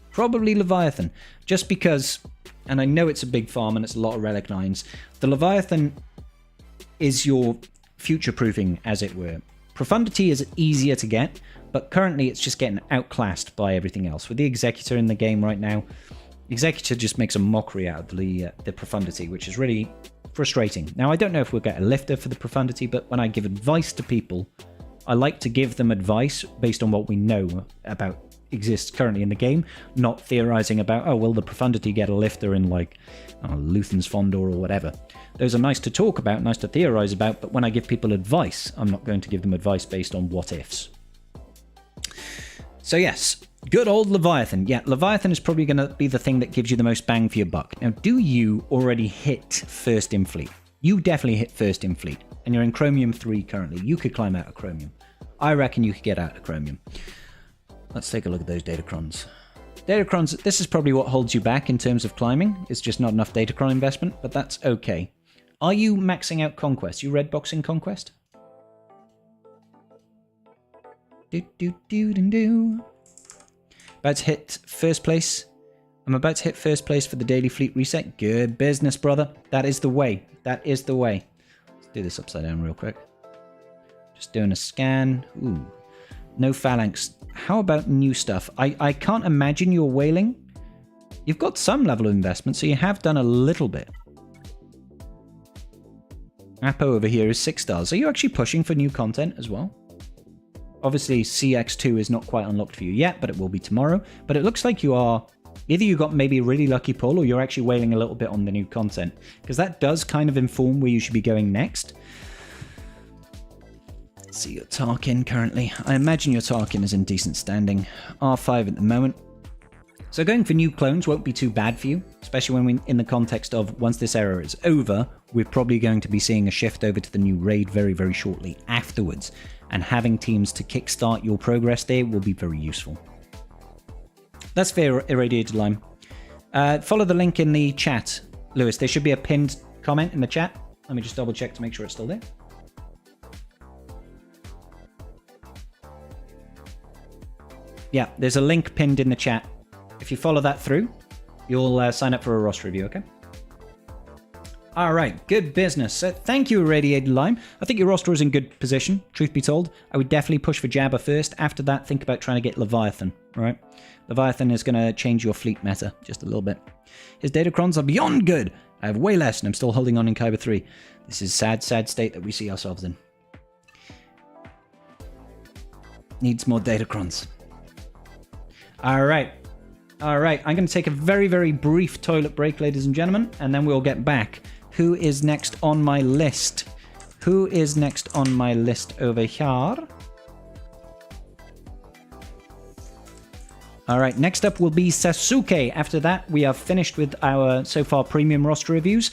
Probably Leviathan. Just because, and I know it's a big farm and it's a lot of Relic 9s, the Leviathan is your future-proofing, as it were. Profundity is easier to get, but currently it's just getting outclassed by everything else. With the Executor in the game right now, Executor just makes a mockery out of the Profundity, which is really frustrating. Now, I don't know if we'll get a lifter for the Profundity, but when I give advice to people, I like to give them advice based on what we know about exists currently in the game, not theorizing about, oh, will the Profundity get a lifter in, like, Luthen's Fondor or whatever. Those are nice to talk about, nice to theorize about, but when I give people advice, I'm not going to give them advice based on what-ifs. So yes, good old Leviathan. Yeah, Leviathan is probably going to be the thing that gives you the most bang for your buck. Now, do you already hit first in fleet? You definitely hit first in fleet, and you're in Chromium 3 currently. You could climb out of Chromium. I reckon you could get out of Chromium. Let's take a look at those Datacrons. Datacrons, this is probably what holds you back in terms of climbing. It's just not enough Datacron investment, but that's okay. Are you maxing out Conquest? You red boxing Conquest? About to hit first place. I'm about to hit first place for the daily fleet reset. Good business, brother. That is the way. That is the way. Let's do this upside down real quick. Just doing a scan. Ooh. No phalanx. How about new stuff? I can't imagine you're whaling. You've got some level of investment, so you have done a little bit. Apo over here is 6 stars. Are you actually pushing for new content as well? Obviously, CX2 is not quite unlocked for you yet, but it will be tomorrow. But it looks like you are... Either you got maybe a really lucky pull, or you're actually whaling a little bit on the new content. Because that does kind of inform where you should be going next. Let's see your Tarkin currently. I imagine your Tarkin is in decent standing. R5 at the moment. So going for new clones won't be too bad for you, especially when in the context of once this era is over, we're probably going to be seeing a shift over to the new raid very, very shortly afterwards. And having teams to kickstart your progress there will be very useful. That's fair, Irradiated Lime. Follow the link in the chat, Lewis. There should be a pinned comment in the chat. Let me just double check to make sure it's still there. Yeah, there's a link pinned in the chat. If you follow that through, you'll sign up for a roster review, okay? All right, good business. So thank you, Irradiated Lime. I think your roster is in good position, truth be told. I would definitely push for Jabba first. After that, think about trying to get Leviathan, all right? Leviathan is going to change your fleet meta just a little bit. His Datacrons are beyond good. I have way less, and I'm still holding on in Kyber 3. This is sad, sad state that we see ourselves in. Needs more Datacrons. All right. All right, I'm going to take a very, very brief toilet break, ladies and gentlemen, and then we'll get back. Who is next on my list? Who is next on my list over here? All right, next up will be Sasuke. After that, we are finished with our so far premium roster reviews.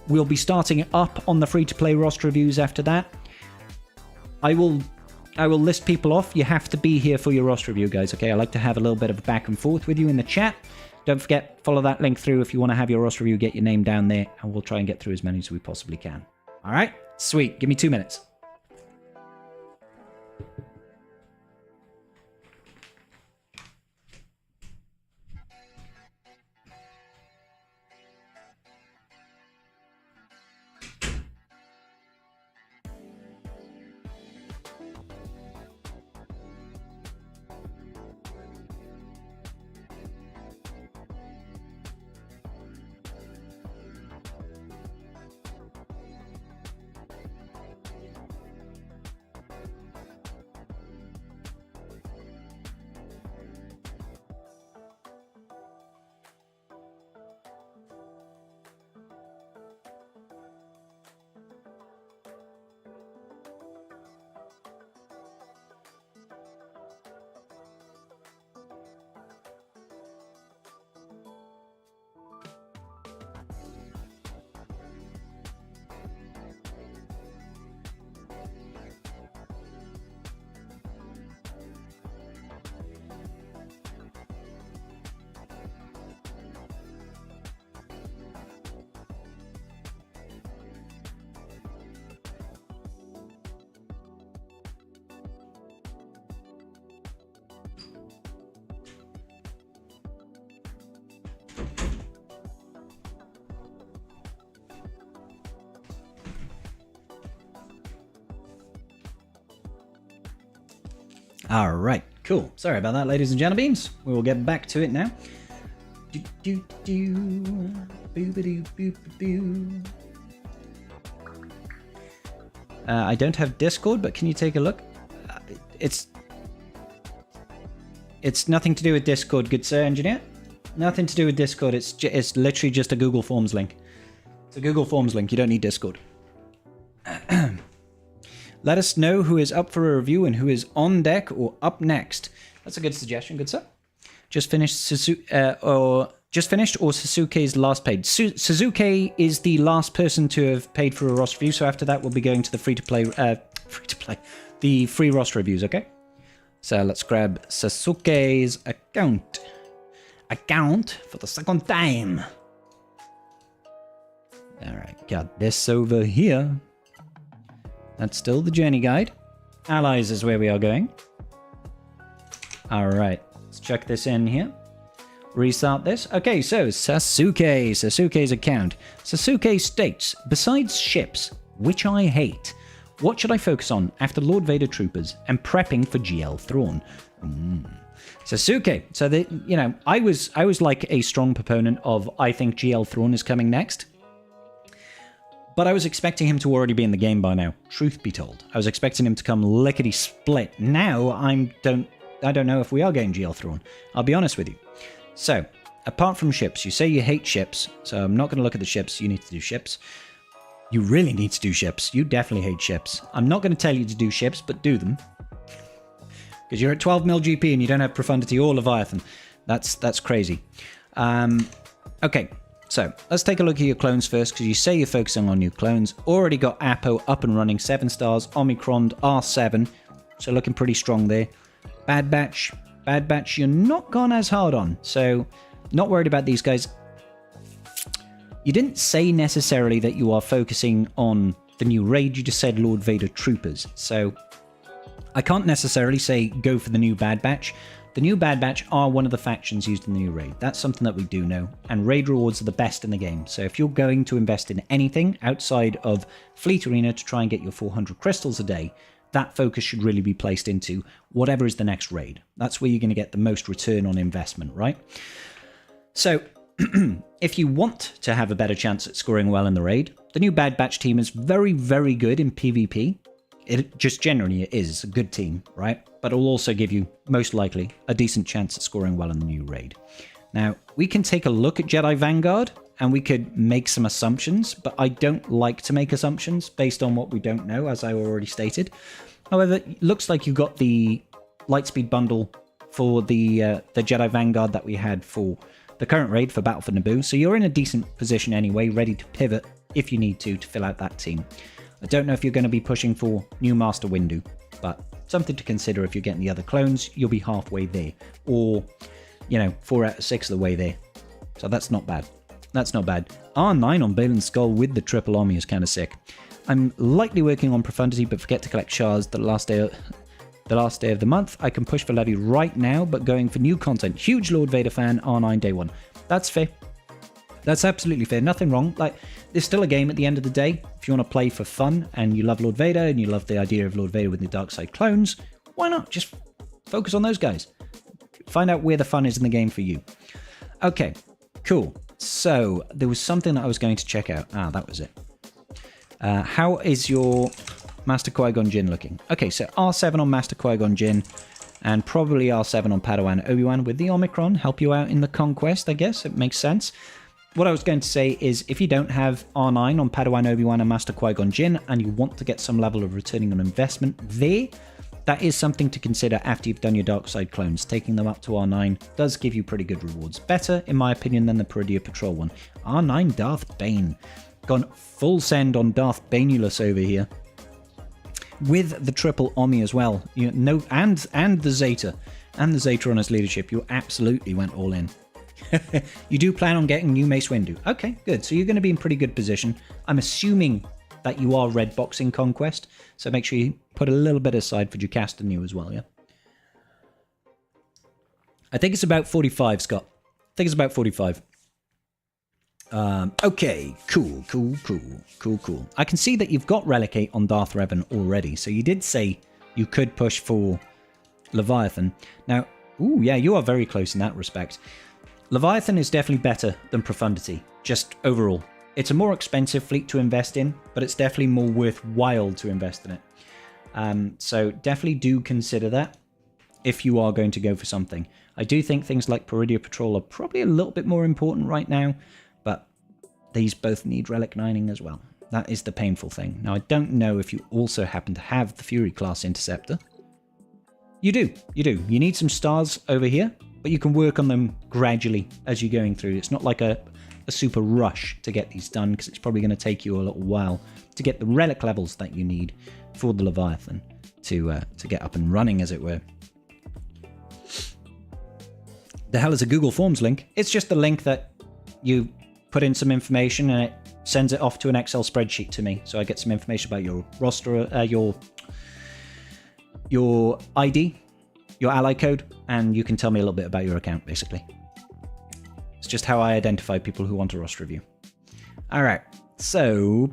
We'll be starting up on the free-to-play roster reviews after that. I will list people off. You have to be here for your roster review, guys, okay? I like to have a little bit of back and forth with you in the chat. Don't forget, follow that link through if you want to have your roster review, get your name down there, and we'll try and get through as many as we possibly can. All right? Sweet. Give me 2 minutes. All right, cool. Sorry about that, ladies and gentlemen. We will get back to it now. I don't have Discord, but can you take a look? It's nothing to do with Discord, good sir, engineer. Nothing to do with Discord. It's literally just a Google Forms link. It's a Google Forms link. You don't need Discord. Let us know who is up for a review and who is on deck or up next. That's a good suggestion, good sir. Just finished or Sasuke's last paid. Sasuke is the last person to have paid for a roster review, so after that we'll be going to the the free roster reviews, okay? So let's grab Sasuke's account. Account for the second time. Alright, got this over here. That's still the journey guide. Allies is where we are going. Alright, let's check this in here. Restart this. Okay, so Sasuke's account. Sasuke states, besides ships, which I hate, what should I focus on after Lord Vader troopers and prepping for GL Thrawn? Sasuke. So I was like a strong proponent of I think GL Thrawn is coming next. But I was expecting him to already be in the game by now. Truth be told, I was expecting him to come lickety split. Now I don't know if we are getting GL Thrawn. I'll be honest with you. So apart from ships, you say you hate ships. So I'm not going to look at the ships. You need to do ships. You really need to do ships. You definitely hate ships. I'm not going to tell you to do ships, but do them. Because you're at 12 mil GP and you don't have Profundity or Leviathan. That's crazy. Okay, so let's take a look at your clones first, because you say you're focusing on new clones. Already got Apo up and running, 7 stars, Omicron R7. So looking pretty strong there. Bad Batch, you're not gone as hard on. So not worried about these guys. You didn't say necessarily that you are focusing on the new raid, you just said Lord Vader troopers. So I can't necessarily say go for the new Bad Batch. The new Bad Batch are one of the factions used in the new raid. That's something that we do know. And raid rewards are the best in the game. So if you're going to invest in anything outside of Fleet Arena to try and get your 400 crystals a day, that focus should really be placed into whatever is the next raid. That's where you're going to get the most return on investment, right? So if you want to have a better chance at scoring well in the raid, the new Bad Batch team is very, very good in PvP. It just generally is a good team, right? But it'll also give you, most likely, a decent chance at scoring well in the new raid. Now, we can take a look at Jedi Vanguard, and we could make some assumptions, but I don't like to make assumptions based on what we don't know, as I already stated. However, it looks like you got the Lightspeed bundle for the Jedi Vanguard that we had for the current raid for Battle for Naboo, so you're in a decent position anyway, ready to pivot if you need to fill out that team. I don't know if you're going to be pushing for new Master Windu, but something to consider. If you're getting the other clones, you'll be halfway there, or 4 out of 6 of the way there. So that's not bad. That's not bad. R9 on Balin's Skull with the triple Omni is kind of sick. I'm lightly working on Profundity, but forget to collect shards the last day of the month. I can push for Levy right now, but going for new content. Huge Lord Vader fan, R9 day 1. That's fair. That's absolutely fair. Nothing wrong. Like, there's still a game at the end of the day. If you want to play for fun and you love Lord Vader and you love the idea of Lord Vader with the dark side clones, why not just focus on those guys? Find out where the fun is in the game for you. Okay, cool. So there was something that I was going to check out. That was it. How is your Master Qui-Gon Jinn looking? Okay, so R7 on Master Qui-Gon Jinn, and probably R7 on Padawan Obi-Wan with the Omicron. Help you out in the conquest, I guess. It makes sense. What I was going to say is, if you don't have R9 on Padawan Obi-Wan and Master Qui-Gon Jinn, and you want to get some level of returning on investment there, that is something to consider after you've done your dark side clones. Taking them up to R9 does give you pretty good rewards. Better, in my opinion, than the Peridia Patrol one. R9 Darth Bane. Gone full send on Darth Baneulus over here. With the triple Omni as well. And the Zeta. And the Zeta on his leadership. You absolutely went all in. You do plan on getting new Mace Windu. Okay, good. So you're going to be in pretty good position. I'm assuming that you are red boxing Conquest, so make sure you put a little bit aside for Jocasta New as well, yeah? I think it's about 45, Scott. I think it's about 45. Okay, cool. I can see that you've got Relic 8 on Darth Revan already, so you did say you could push for Leviathan. Now, ooh, yeah, you are very close in that respect. Leviathan is definitely better than Profundity, just overall. It's a more expensive fleet to invest in, but it's definitely more worthwhile to invest in it. So definitely do consider that if you are going to go for something. I do think things like Peridia Patrol are probably a little bit more important right now, but these both need Relic 9ing as well. That is the painful thing. Now, I don't know if you also happen to have the Fury class Interceptor. You do. You need some stars over here, but you can work on them gradually as you're going through. It's not like a super rush to get these done, because it's probably going to take you a little while to get the relic levels that you need for the Leviathan to get up and running, as it were. The hell is a Google Forms link? It's just the link that you put in some information and it sends it off to an Excel spreadsheet to me. So I get some information about your roster, your ID, your ally code, and you can tell me a little bit about your account, basically. It's just how I identify people who want a roster review. All right, so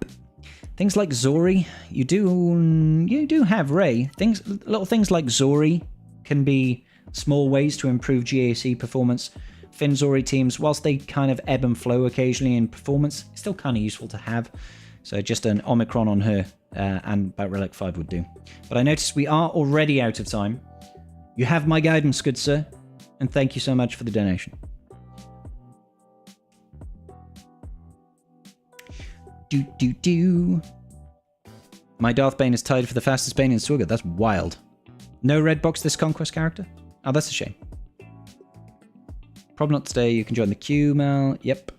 things like Zori, you do have Rey. Little things like Zori can be small ways to improve GAC performance. Finn Zori teams, whilst they kind of ebb and flow occasionally in performance, it's still kind of useful to have. So just an Omicron on her and about Relic 5 would do. But I noticed we are already out of time. You have my guidance, good sir, and thank you so much for the donation. My Darth Bane is tied for the fastest Bane in Swigger. That's wild. No red box this conquest character? Oh, that's a shame. Probably not today. You can join the queue, Mel. Yep.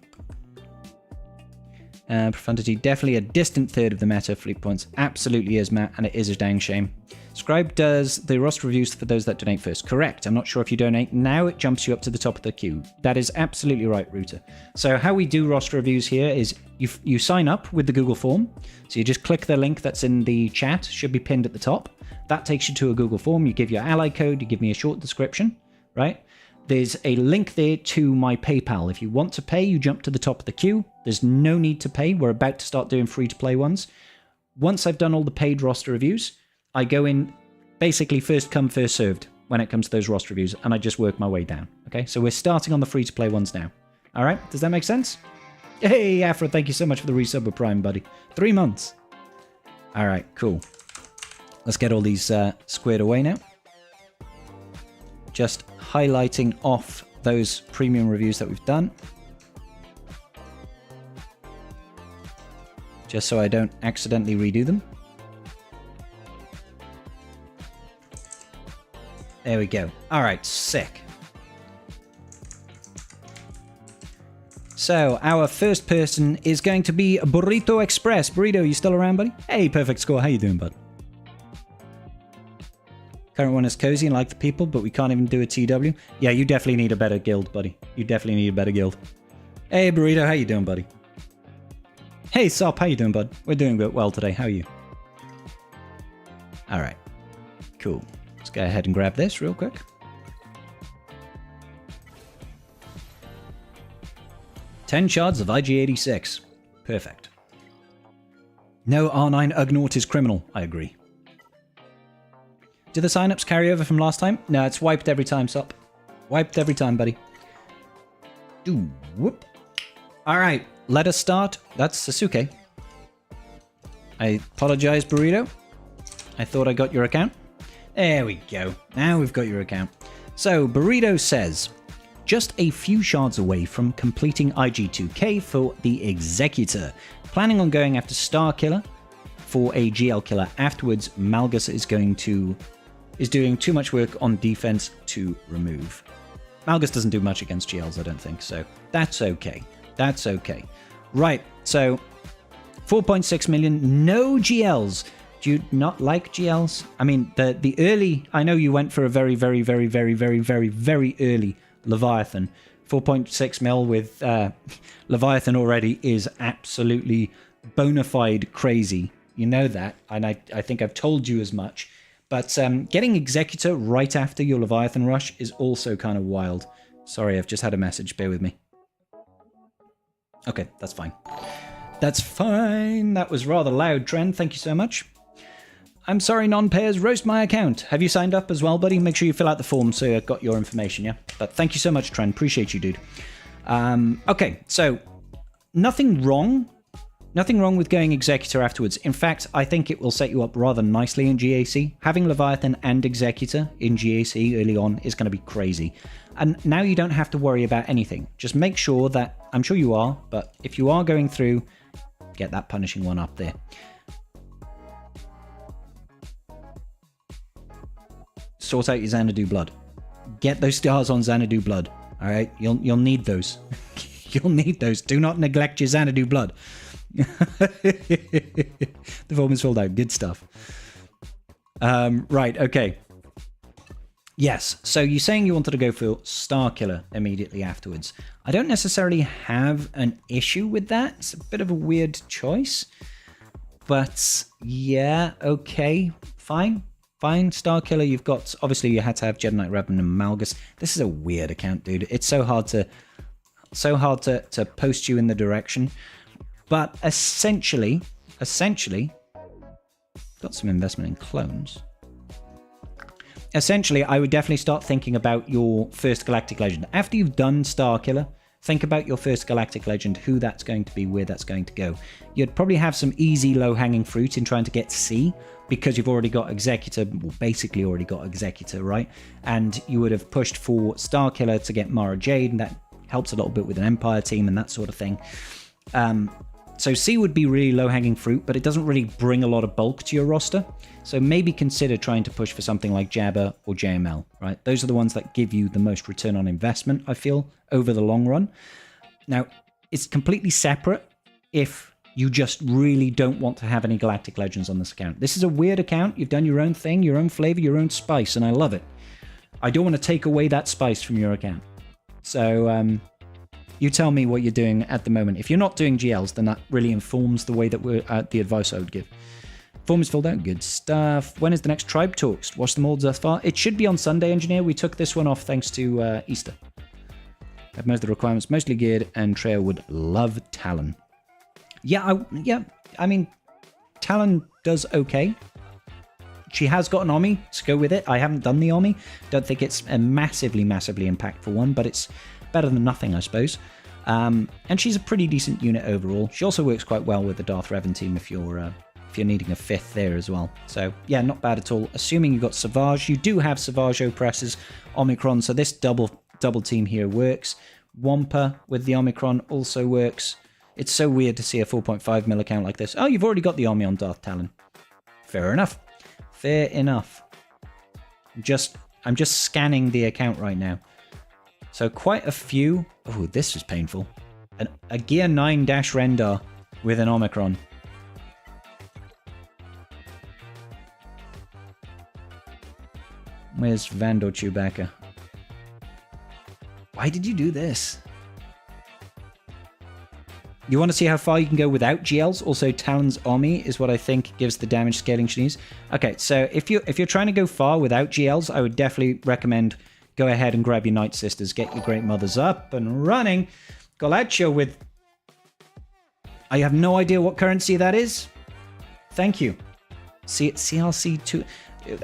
Profundity, definitely a distant third of the meta fleet points. Absolutely is, Matt, and it is a dang shame. Scribe does the roster reviews for those that donate first. Correct. I'm not sure if you donate now, it jumps you up to the top of the queue. That is absolutely right, Router. So how we do roster reviews here is you sign up with the Google form. So you just click the link that's in the chat, should be pinned at the top. That takes you to a Google form. You give your ally code, you give me a short description, right? There's a link there to my PayPal. If you want to pay, you jump to the top of the queue. There's no need to pay. We're about to start doing free-to-play ones. Once I've done all the paid roster reviews, I go in basically first come, first served when it comes to those roster reviews, and I just work my way down. Okay, so we're starting on the free-to-play ones now. All right, does that make sense? Hey, Afro, thank you so much for the resub with Prime, buddy. 3 months. All right, cool. Let's get all these squared away now. Just highlighting off those premium reviews that we've done. Just so I don't accidentally redo them. There we go. All right, sick. So our first person is going to be Burrito Express. Burrito, you still around, buddy? Hey, perfect score. How you doing, bud? Current one is cozy and like the people, but we can't even do a TW. Yeah, you definitely need a better guild, buddy. You definitely need a better guild. Hey, Burrito, how you doing, buddy? Hey, Sop, how you doing, bud? We're doing well today. How are you? All right, cool. Let's go ahead and grab this real quick. Ten shards of IG-86. Perfect. No R9 Ugnaught is criminal. I agree. Do the signups carry over from last time? No, it's wiped every time, Sop. Wiped every time, buddy. Whoop. All right, let us start. That's Sasuke. I apologize, Burrito. I thought I got your account. There we go. Now we've got your account. So, Burrito says, just a few shards away from completing IG2K for the Executor. Planning on going after Star Killer for a GL killer afterwards. Malgus is doing too much work on defense to remove. Malgus doesn't do much against GLs, I don't think, so that's okay. That's okay. Right, so 4.6 million, no GLs. Do you not like GLs? I mean, the early, I know you went for a very, very, very, very, very, very, very early Leviathan. 4.6 mil with Leviathan already is absolutely bona fide crazy. You know that, and I think I've told you as much. But getting Executor right after your Leviathan rush is also kind of wild. Sorry, I've just had a message. Bear with me. Okay, that's fine. That's fine. That was rather loud, Trend. Thank you so much. I'm sorry, non-payers. Roast my account. Have you signed up as well, buddy? Make sure you fill out the form so I've got your information, yeah? But thank you so much, Trend. Appreciate you, dude. Okay, so nothing wrong. Nothing wrong with going Executor afterwards. In fact, I think it will set you up rather nicely in GAC. Having Leviathan and Executor in GAC early on is going to be crazy. And now you don't have to worry about anything. Just make sure that, I'm sure you are, but if you are going through, get that punishing one up there. Sort out your Xanadu blood. Get those stars on Xanadu blood. All right, you'll need those. You'll need those. Do not neglect your Xanadu blood. The form is filled out. Good stuff. Right, okay. Yes, so you're saying you wanted to go for Starkiller immediately afterwards. I don't necessarily have an issue with that. It's a bit of a weird choice. But yeah, okay, fine. Fine, Starkiller, you've got... Obviously, you had to have Jedi Knight Revan and Malgus. This is a weird account, dude. It's so hard to post you in the direction. But essentially, got some investment in clones. Essentially, I would definitely start thinking about your first Galactic Legend. After you've done Starkiller, think about your first Galactic Legend, who that's going to be, where that's going to go. You'd probably have some easy low-hanging fruit in trying to get C, because you've already got Executor, well, basically already got Executor, right? And you would have pushed for Starkiller to get Mara Jade, and that helps a little bit with an Empire team and that sort of thing. So C would be really low-hanging fruit, but it doesn't really bring a lot of bulk to your roster. So maybe consider trying to push for something like Jabba or JML, right? Those are the ones that give you the most return on investment, I feel, over the long run. Now, it's completely separate if you just really don't want to have any Galactic Legends on this account. This is a weird account. You've done your own thing, your own flavor, your own spice, and I love it. I don't want to take away that spice from your account. So, you tell me what you're doing at the moment. If you're not doing GLs, then that really informs the way that we're the advice I would give. Form is filled out. Good stuff. When is the next Tribe Talks? Watch them all thus far. It should be on Sunday, Engineer. We took this one off thanks to Easter. Have most of the requirements mostly geared, and Treya would love Talon. Yeah, I mean, Talon does okay. She has got an Omni to go with it. I haven't done the Omni. Don't think it's a massively impactful one, but it's better than nothing, I suppose. And she's a pretty decent unit overall. She also works quite well with the Darth Revan team if you're needing a fifth there as well. So yeah, not bad at all. Assuming you've got Savage, you do have Savage Oppressors, Omicron, so this double team here works. Wampa with the Omicron also works. It's so weird to see a 4.5 mil account like this. Oh, you've already got the Omni on Darth Talon. Fair enough. Fair enough. I'm just scanning the account right now. So quite a few... Oh, this was painful. A Gear 9 Dash Rendar with an Omicron. Where's Vandor Chewbacca? Why did you do this? You want to see how far you can go without GLs? Also, Talon's Omni is what I think gives the damage scaling she needs. Okay, so if you're trying to go far without GLs, I would definitely recommend go ahead and grab your Night Sisters, get your Great Mothers up and running. Galacho with... I have no idea what currency that is. Thank you. CLC 2...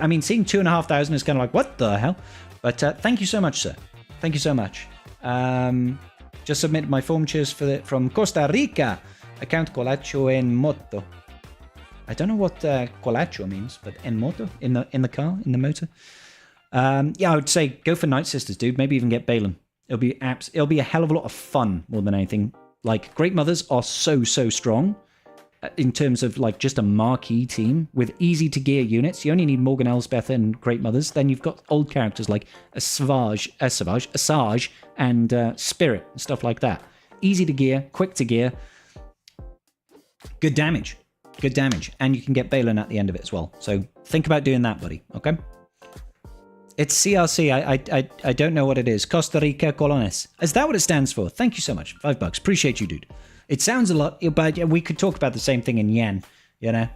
I mean, seeing 2,500 is kind of like, what the hell? But thank you so much, sir. Thank you so much. Just submitted my form cheers from Costa Rica. Account Colacho en moto. I don't know what Colacho means, but en moto? In the car? In the motor? Yeah, I would say go for Night Sisters, dude. Maybe even get Balin. It'll be a hell of a lot of fun more than anything. Like, Great Mothers are so strong in terms of like just a marquee team with easy to gear units. You only need Morgan Elsbeth and Great Mothers. Then you've got old characters like Asajj, and Spirit and stuff like that. Easy to gear, quick to gear, good damage, and you can get Balin at the end of it as well. So think about doing that, buddy. Okay. It's CRC. I don't know what it is. Costa Rica Colones. Is that what it stands for? Thank you so much. $5. Appreciate you, dude. It sounds a lot, but we could talk about the same thing in yen, you know?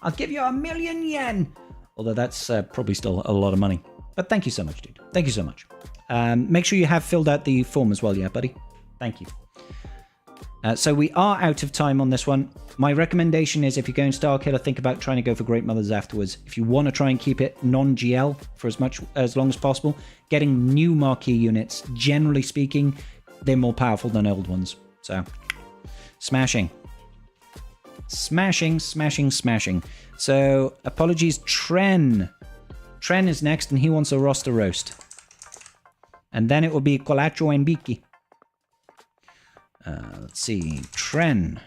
I'll give you 1,000,000 yen. Although that's probably still a lot of money. But thank you so much, dude. Thank you so much. Make sure you have filled out the form as well, yeah, buddy? Thank you. So we are out of time on this one. My recommendation is if you're going Starkiller, think about trying to go for Great Mothers afterwards. If you want to try and keep it non-GL for as long as possible, getting new marquee units, generally speaking, they're more powerful than old ones. So, smashing. So, apologies, Tren. Tren is next, and he wants a roster roast. And then it will be Colacho and Biki. Let's see. Tren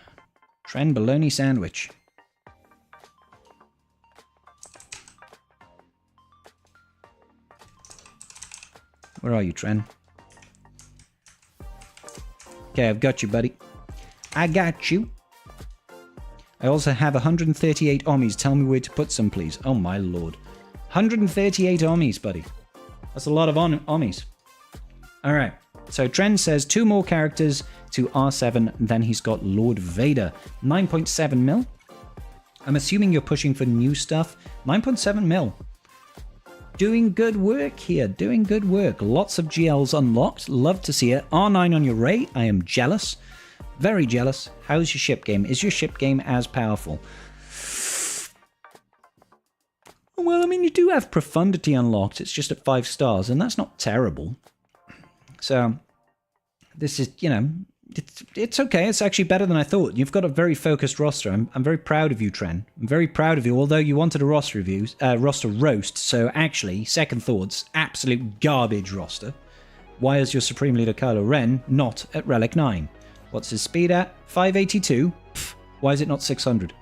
bologna sandwich. Where are you, Tren? Okay, I've got you, buddy. I got you. I also have 138 Omnis. Tell me where to put some, please. Oh, my lord. 138 Omnis, buddy. That's a lot of Omnis. All right. So Trend says 2 more characters to R7, then he's got Lord Vader. 9.7 mil. I'm assuming you're pushing for new stuff. 9.7 mil. Doing good work here. Doing good work. Lots of GLs unlocked. Love to see it. R9 on your rate. I am jealous. Very jealous. How's your ship game? Is your ship game as powerful? Well, I mean, you do have Profundity unlocked. It's just at 5 stars, and that's not terrible. So, this is, you know, it's okay. It's actually better than I thought. You've got a very focused roster. I'm very proud of you, Tren. I'm very proud of you, although you wanted a roster roast. So, actually, second thoughts, absolute garbage roster. Why is your Supreme Leader Kylo Ren not at Relic 9? What's his speed at? 582? Pfft, why is it not 600?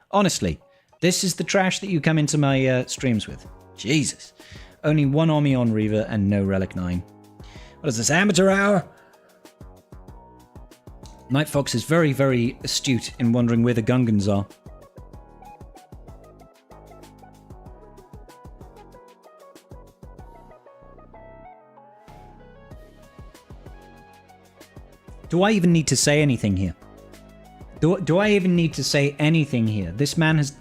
Honestly, this is the trash that you come into my streams with. Jesus. Only 1 Omni on Reaver and no Relic 9. What is this, amateur hour? Night Fox is very, very astute in wondering where the Gungans are. Do I even need to say anything here? Do I even need to say anything here? This man has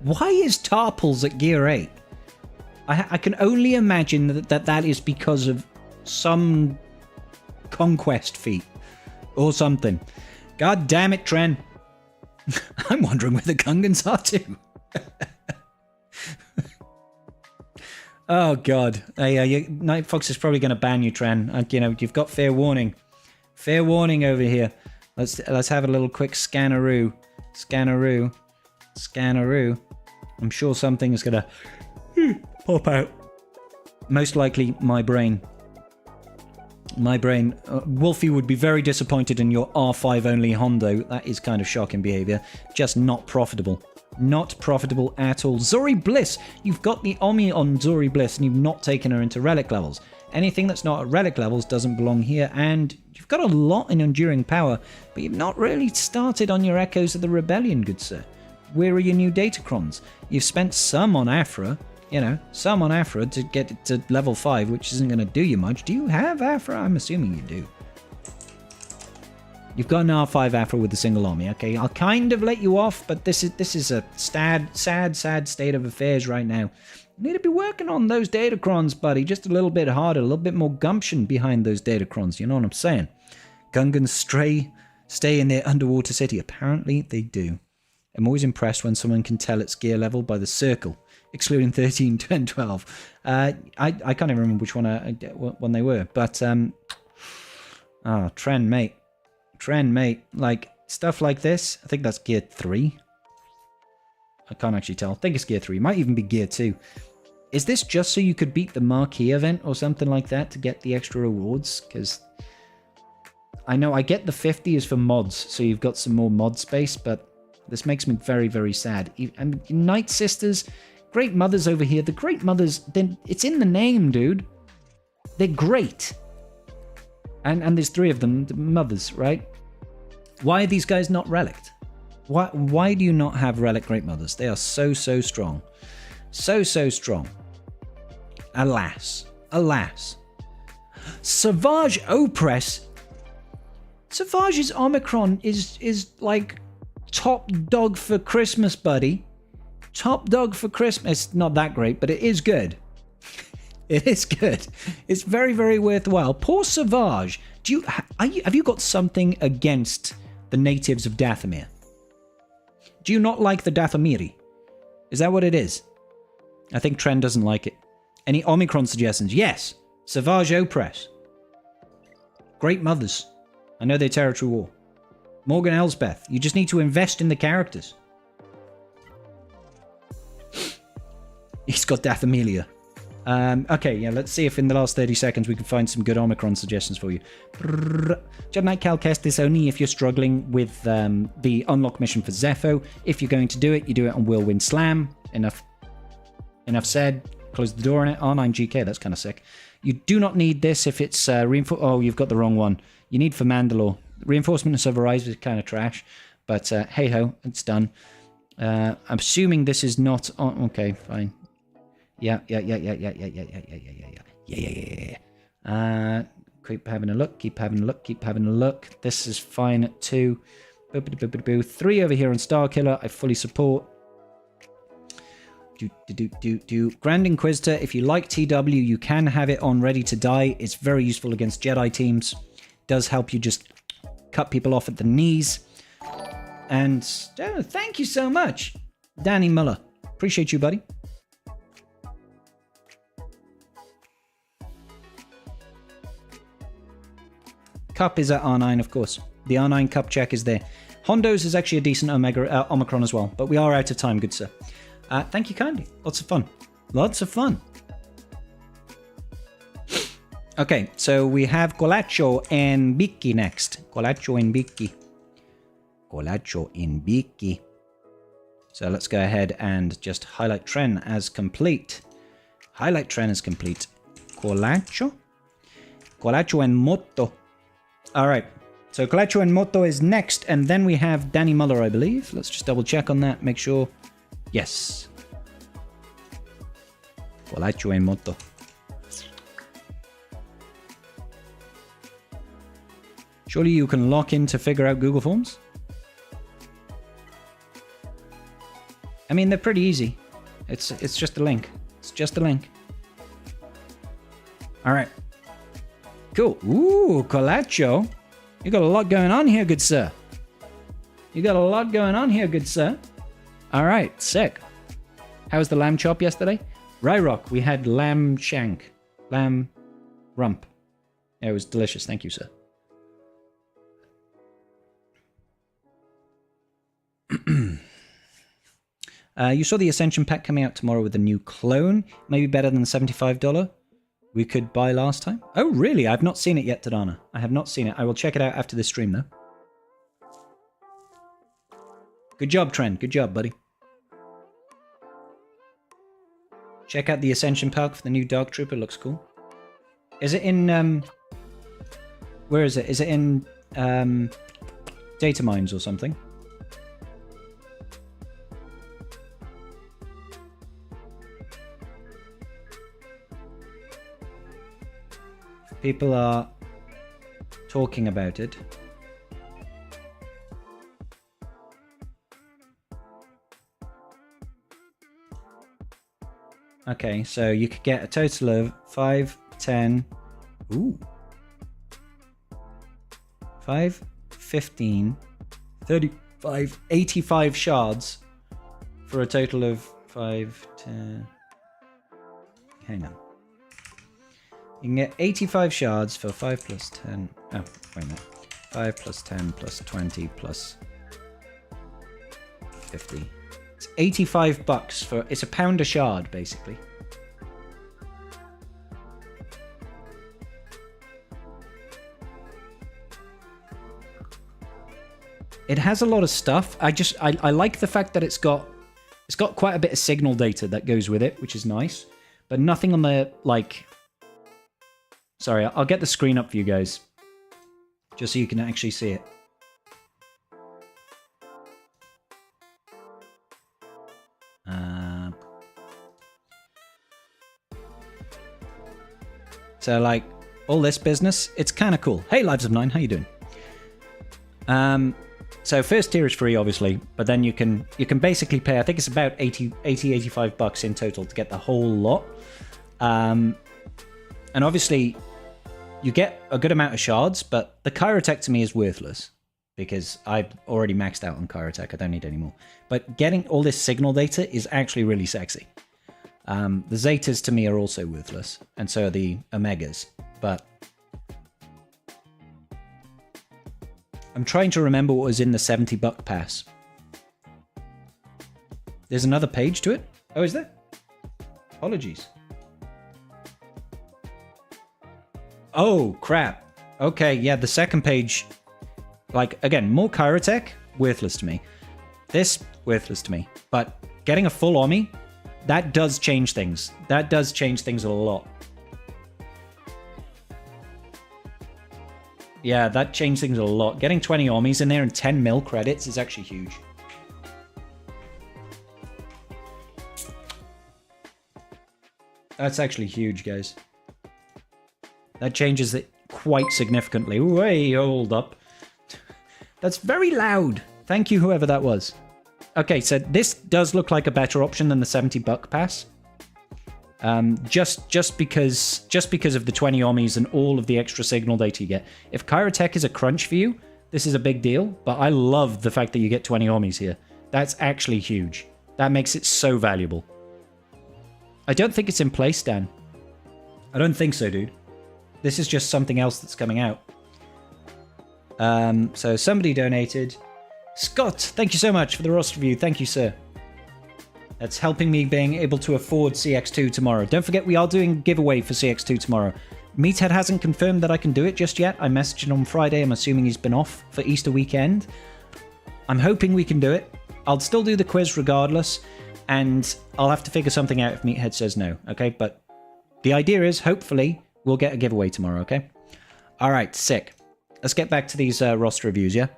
Why is Tarpals at gear 8? I can only imagine that is because of some conquest feat or something. God damn it, Tren. I'm wondering where the Gungans are too. Oh God. Night Fox is probably going to ban you, Tren. You know, you've got fair warning. Fair warning over here. Let's have a little quick scanneroo. Scanneroo. Scanneroo. I'm sure something is going to pop out. Most likely my brain. My brain. Wolfie would be very disappointed in your R5 only Hondo. That is kind of shocking behavior. Just not profitable. Not profitable at all. Zori Bliss. You've got the Omni on Zori Bliss and you've not taken her into relic levels. Anything that's not at relic levels doesn't belong here, and you've got a lot in enduring power, but you've not really started on your Echoes of the Rebellion, good sir. Where are your new Datacrons? You've spent some on Afra, you know, some on Afra to get it to level 5, which isn't going to do you much. Do you have Afra? I'm assuming you do. You've got an R5 Afra with a single army, okay? I'll kind of let you off, but this is a sad state of affairs right now. You need to be working on those Datacrons, buddy. Just a little bit harder, a little bit more gumption behind those Datacrons. You know what I'm saying? Gungans stay in their underwater city. Apparently, they do. I'm always impressed when someone can tell its gear level by the circle, excluding 13, 10, 12. I can't even remember which one they were, but Tren, mate. Like, stuff like this, I think that's gear 3. I can't actually tell. I think it's gear 3. Might even be gear 2. Is this just so you could beat the marquee event or something like that to get the extra rewards? Because I know I get the 50 is for mods, so you've got some more mod space, but this makes me very, very sad. And Night Sisters, Great Mothers over here. The Great Mothers, then it's in the name, dude. They're great. And there's 3 of them, the mothers, right? Why are these guys not relicked? Why do you not have relic Great Mothers? They are so strong. So strong. Alas. Savage Opress. Savage's Omicron is like top dog for Christmas, buddy. Top dog for Christmas. It's not that great, but it is good. It is good. It's very, very worthwhile. Poor Savage. Have you got something against the natives of Dathomir? Do you not like the Dathomiri? Is that what it is? I think Tren doesn't like it. Any Omicron suggestions? Yes. Savage Opress. Great Mothers. I know they're territory war. Morgan Elsbeth. You just need to invest in the characters. He's got Dathomelia. Okay, yeah, let's see if in the last 30 seconds we can find some good Omicron suggestions for you. Jedi Knight Calcast this only if you're struggling with the unlock mission for Zepho. If you're going to do it, you do it on Whirlwind Slam. Enough said. Close the door on it. R9GK, that's kind of sick. You do not need this if it's Oh, you've got the wrong one. You need for Mandalore. Reinforcement of Silver Eyes is kind of trash. But hey-ho, it's done. I'm assuming this is not on. Okay, fine. Yeah. Keep having a look. Keep having a look. Keep having a look. This is fine at 2. 3 over here on Star Killer. I fully support. Grand Inquisitor. If you like TW, you can have it on Ready to Die. It's very useful against Jedi teams. Does help you just cut people off at the knees. And thank you so much, Danny Muller. Appreciate you, buddy. Cup is at R9, of course. The R9 Cup check is there. Hondo's is actually a decent Omicron as well, but we are out of time, good sir. Thank you kindly. Lots of fun. Lots of fun. Okay, so we have Colacho and Biki next. Colacho and Biki. Colacho and Biki. So let's go ahead and just highlight Tren as complete. Highlight Tren as complete. Colacho. Colacho and Moto. All right. So Colacho and Moto is next, and then we have Danny Muller, I believe. Let's just double check on that, make sure. Yes. Colacho and Moto. Surely you can lock in to figure out Google Forms? I mean, they're pretty easy. It's just a link. It's just a link. All right. Cool. Ooh, Colacho. You got a lot going on here, good sir. You got a lot going on here, good sir. All right, sick. How was the lamb chop yesterday? Ryrock, we had lamb shank. Lamb rump. Yeah, it was delicious. Thank you, sir. You saw the Ascension pack coming out tomorrow with a new clone. Maybe better than the $75 we could buy last time. Oh, really? I've not seen it yet, Tadana. I have not seen it. I will check it out after this stream, though. Good job, Trent. Good job, buddy. Check out the Ascension pack for the new Dark Trooper. Looks cool. Is it in... Where is it? Is it in data mines or something? People are talking about it. Okay, so you could get a total of 5, 10... Ooh. 5, 15, 35, 85 shards for a total of 5, 10... Hang on. You can get 85 shards for 5 plus 10... Oh, wait a minute. 5 plus 10 plus 20 plus 50. It's 85 bucks for... It's £1 a shard, basically. It has a lot of stuff. I like the fact that it's got quite a bit of signal data that goes with it, which is nice. But nothing on the, like... Sorry, I'll get the screen up for you guys. Just so you can actually see it. So, like, all this business, it's kind of cool. Hey, Lives of 9, how you doing? So first tier is free, obviously, but then you can basically pay, I think it's about 85 bucks in total to get the whole lot. And obviously, you get a good amount of shards, but the Chirotech to me is worthless because I've already maxed out on Chirotech. I don't need any more. But getting all this signal data is actually really sexy. The Zetas to me are also worthless, and so are the Omegas. But I'm trying to remember what was in the $70 pass. There's another page to it? Oh, is there? Apologies. Oh, crap. Okay, yeah, the second page... Like, again, more Chirotech, worthless to me. This, worthless to me. But getting a full Omni, that does change things. That does change things a lot. Yeah, that changed things a lot. Getting 20 Omnis in there and 10 mil credits is actually huge. That's actually huge, guys. That changes it quite significantly. Way, hold up. That's very loud. Thank you, whoever that was. Okay, so this does look like a better option than the $70 pass. Just because of the 20 Omnis and all of the extra signal data you get. If Kyrotech is a crunch for you, this is a big deal, but I love the fact that you get 20 Omnis here. That's actually huge. That makes it so valuable. I don't think it's in place, Dan. I don't think so, dude. This is just something else that's coming out. So somebody donated. Scott, thank you so much for the roster review. Thank you, sir. That's helping me being able to afford CX2 tomorrow. Don't forget, we are doing a giveaway for CX2 tomorrow. Meathead hasn't confirmed that I can do it just yet. I messaged him on Friday. I'm assuming he's been off for Easter weekend. I'm hoping we can do it. I'll still do the quiz regardless, and I'll have to figure something out if Meathead says no, okay? But the idea is, hopefully, we'll get a giveaway tomorrow, okay? All right, sick. Let's get back to these roster reviews, yeah?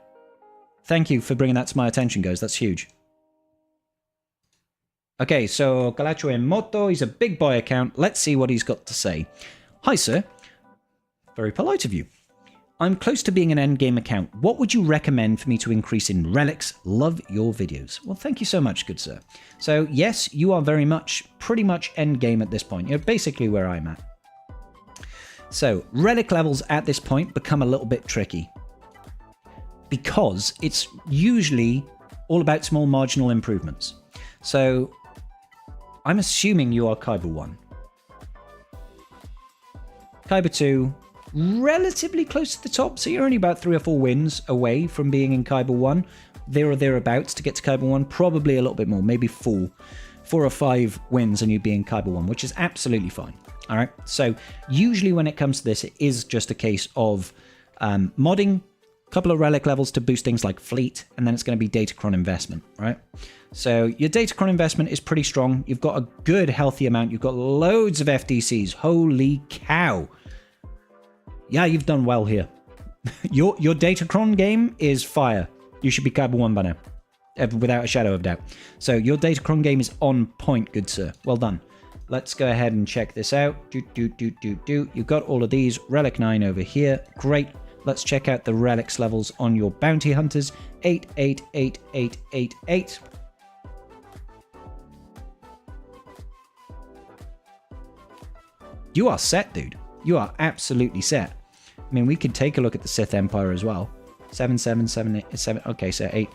Thank you for bringing that to my attention, guys. That's huge. Okay, so Calacho Emoto, he's a big boy account. Let's see what he's got to say. Hi, sir. Very polite of you. I'm close to being an endgame account. What would you recommend for me to increase in relics? Love your videos. Well, thank you so much, good sir. So, yes, you are pretty much endgame at this point. You're basically where I'm at. So, relic levels at this point become a little bit tricky. Because it's usually all about small marginal improvements. So, I'm assuming you are Kyber 1. Kyber 2, relatively close to the top, so you're only about 3 or 4 wins away from being in Kyber 1. There or thereabouts to get to Kyber 1, probably a little bit more, maybe 4 or 5 wins and you'd be in Kyber 1, which is absolutely fine. All right, so usually when it comes to this, it is just a case of modding a couple of relic levels to boost things like fleet, and then it's going to be Datacron investment, right? So your Datacron investment is pretty strong. You've got a good, healthy amount. You've got loads of FDCs. Holy cow. Yeah, you've done well here. Your Datacron game is fire. You should be Kyber 1 by now, without a shadow of doubt. So your Datacron game is on point, good sir. Well done. Let's go ahead and check this out. You've got all of these. Relic 9 over here. Great. Let's check out the relics levels on your bounty hunters. 8, 8, 8, 8, 8, 8. You are set, dude. You are absolutely set. I mean, we could take a look at the Sith Empire as well. 7, 7, 7, 8, 7. Okay, so 8.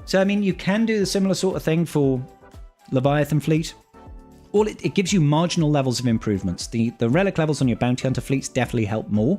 So, I mean, you can do the similar sort of thing for Leviathan fleet. It gives you marginal levels of improvements. The relic levels on your bounty hunter fleets definitely help more.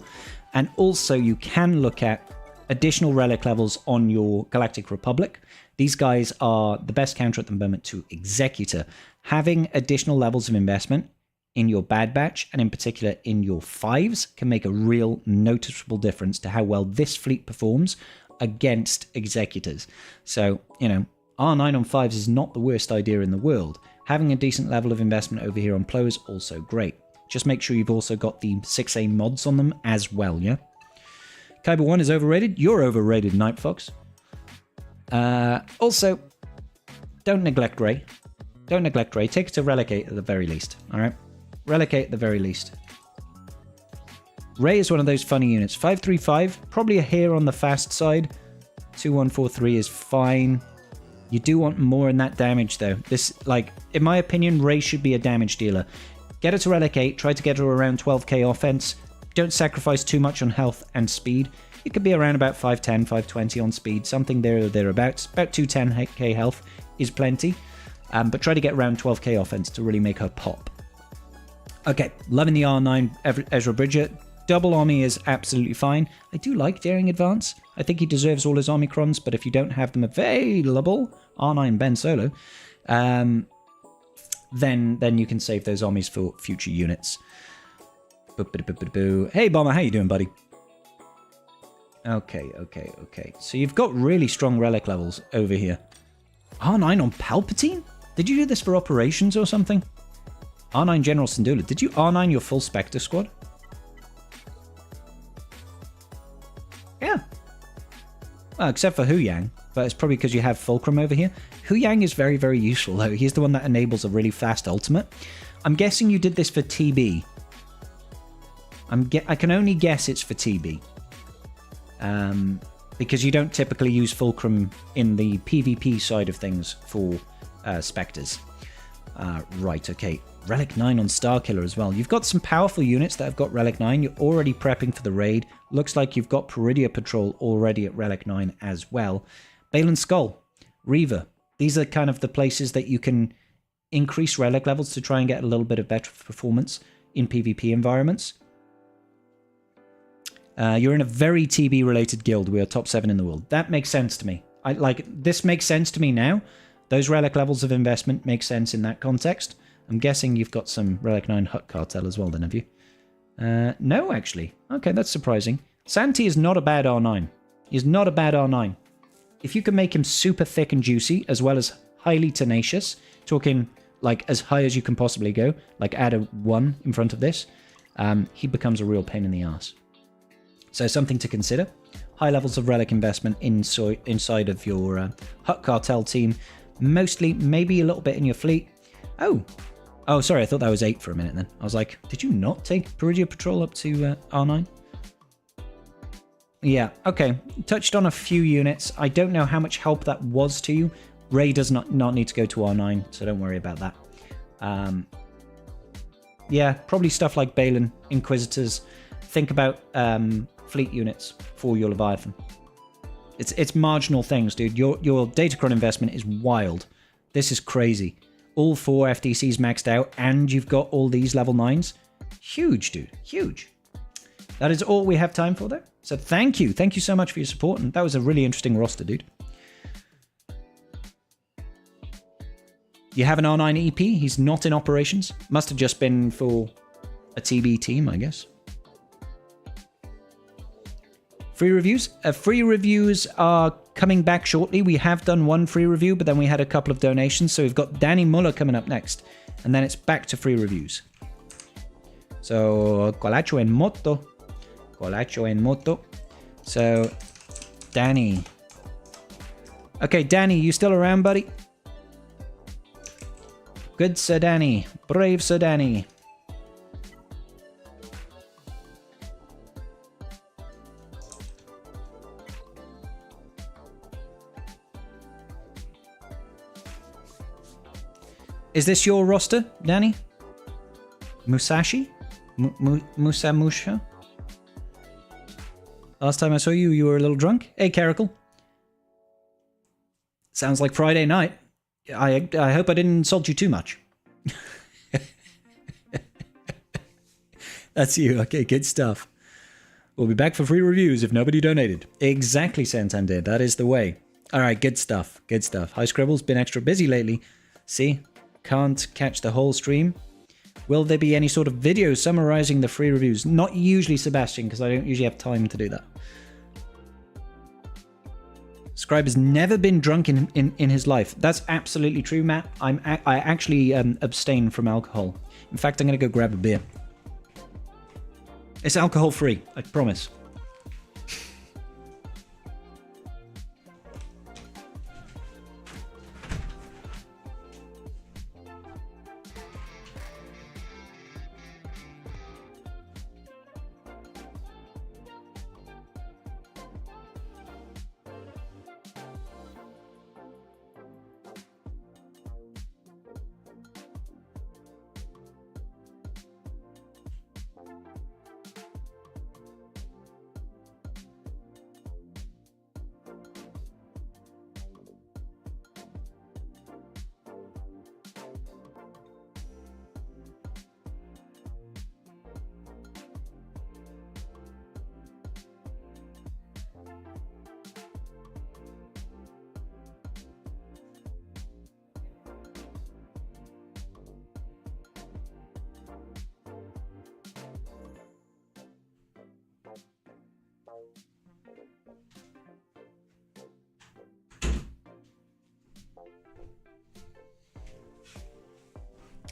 And also you can look at additional relic levels on your Galactic Republic. These guys are the best counter at the moment to Executor. Having additional levels of investment in your Bad Batch, and in particular in your 5s, can make a real noticeable difference to how well this fleet performs against Executors. So, you know, R9 on 5s is not the worst idea in the world. Having a decent level of investment over here on Plo is also great. Just make sure you've also got the 6A mods on them as well, yeah? Kyber 1 is overrated. You're overrated, Night Fox. Also, don't neglect Ray. Don't neglect Ray. Take it to Relic 8 at the very least, alright? Relic 8 at the very least. Ray is one of those funny units. 535, probably a hair on the fast side. 2143 is fine. You do want more in that damage, though. This, like, in my opinion, Ray should be a damage dealer. Get her to Relic 8, try to get her around 12k offense. Don't sacrifice too much on health and speed. It could be around about 510, 520 on speed, something there or thereabouts. About 210k health is plenty. But try to get around 12k offense to really make her pop. Okay, loving the R9 Ezra Bridger. Double Omni is absolutely fine. I do like Daring Advance. I think he deserves all his Omicrons, but if you don't have them available, R9 Ben Solo, then you can save those Omnis for future units. Hey Bomber, how you doing, buddy? Okay. So you've got really strong relic levels over here. R9 on Palpatine? Did you do this for operations or something? R9 General Syndulla. Did you R9 your full Spectre squad? Yeah. Well, except for Hu Yang, but it's probably because you have Fulcrum over here. Hu Yang is very, very useful, though. He's the one that enables a really fast ultimate. I'm guessing you did this for TB. I can only guess it's for TB. Because you don't typically use Fulcrum in the PvP side of things for Spectres. Right, okay. Relic 9 on Starkiller as well. You've got some powerful units that have got Relic 9. You're already prepping for the raid. Looks like you've got Peridia Patrol already at Relic 9 as well. Balen Skull, Reaver. These are kind of the places that you can increase Relic levels to try and get a little bit of better performance in PvP environments. You're in a very TB-related guild. We are top 7 in the world. That makes sense to me. This makes sense to me now. Those Relic levels of investment make sense in that context. I'm guessing you've got some Relic 9 Hut Cartel as well, then, have you? No, actually. Okay, that's surprising. Santi is not a bad R9. He's not a bad R9. If you can make him super thick and juicy, as well as highly tenacious, talking like as high as you can possibly go, like add a 1 in front of this, he becomes a real pain in the ass. So something to consider. High levels of Relic investment inside of your Hut Cartel team. Mostly, maybe a little bit in your fleet. Oh, sorry, I thought that was 8 for a minute then. I was like, did you not take Peridia Patrol up to R9? Yeah, okay. Touched on a few units. I don't know how much help that was to you. Ray does not need to go to R9, so don't worry about that. Yeah, probably stuff like Balen, Inquisitors. Think about fleet units for your Leviathan. It's marginal things, dude. Your Datacron investment is wild. This is crazy. All 4 FDCs maxed out, and you've got all these level 9s. Huge, dude. Huge. That is all we have time for, though. So thank you. Thank you so much for your support, and that was a really interesting roster, dude. You have an R9 EP. He's not in operations. Must have just been for a TB team, I guess. Free reviews? Free reviews are coming back shortly. We have done one free review, but then we had a couple of donations. So we've got Danny Muller coming up next. And then it's back to free reviews. So, Colacho en moto. Colacho en moto. So, Danny. Okay, Danny, you still around, buddy? Good Sir Danny. Brave Sir Danny. Is this your roster, Danny? Musashi? Musamusha? Last time I saw you, you were a little drunk. Hey, Caracal. Sounds like Friday night. I hope I didn't insult you too much. That's you. Okay, good stuff. We'll be back for free reviews if nobody donated. Exactly, Santander. That is the way. All right, good stuff. Good stuff. High Scribble's been extra busy lately. See? Can't catch the whole stream. Will there be any sort of video summarizing the free reviews? Not usually, Sebastian, because I don't usually have time to do that. Scribe has never been drunk in his life. That's absolutely true, Matt. I actually abstain from alcohol. In fact, I'm going to go grab a beer. It's alcohol free, I promise.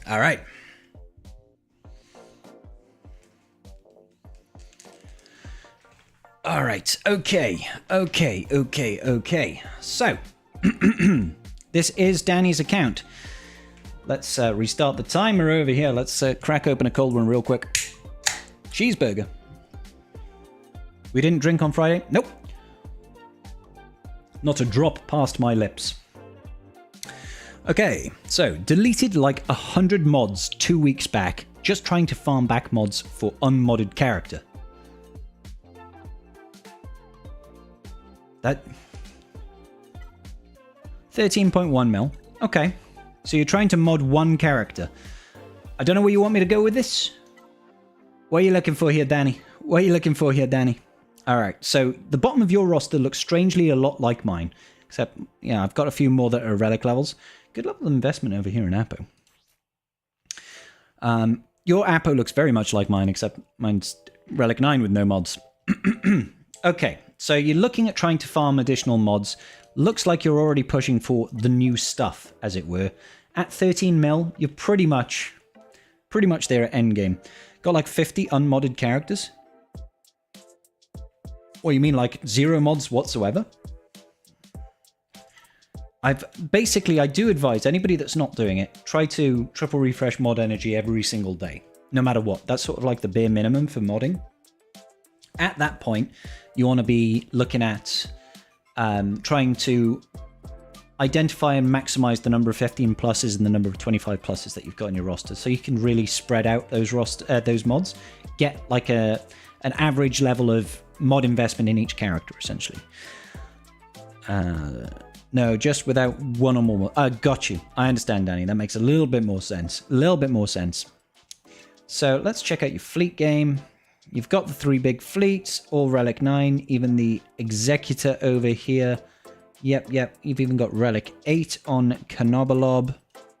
All right. All right. Okay. So, this is Danny's account. Let's restart the timer over here. Let's crack open a cold one real quick. Cheeseburger. We didn't drink on Friday? Nope. Not a drop past my lips. Okay, so deleted like 100 mods 2 weeks back, just trying to farm back mods for unmodded character. That 13.1 mil. Okay, so you're trying to mod one character. I don't know where you want me to go with this. What are you looking for here, Danny? What are you looking for here, Danny? All right, so the bottom of your roster looks strangely a lot like mine, except, yeah, I've got a few more that are relic levels. Good level of investment over here in Apo. Your Apo looks very much like mine, except mine's Relic 9 with no mods. Okay, so you're looking at trying to farm additional mods. Looks like you're already pushing for the new stuff, as it were. At 13 mil, you're pretty much there at endgame. Got like 50 unmodded characters. What, you mean like 0 mods whatsoever? I do advise anybody that's not doing it, try to triple refresh mod energy every single day, no matter what. That's sort of like the bare minimum for modding. At that point, you want to be looking at trying to identify and maximize the number of 15 pluses and the number of 25 pluses that you've got in your roster, so you can really spread out those mods, get like an average level of mod investment in each character, essentially. No, just without one or more. Got you. I understand, Danny. That makes a little bit more sense. A little bit more sense. So let's check out your fleet game. You've got the 3 big fleets, all Relic 9, even the Executor over here. Yep. You've even got Relic 8 on Kanobalob.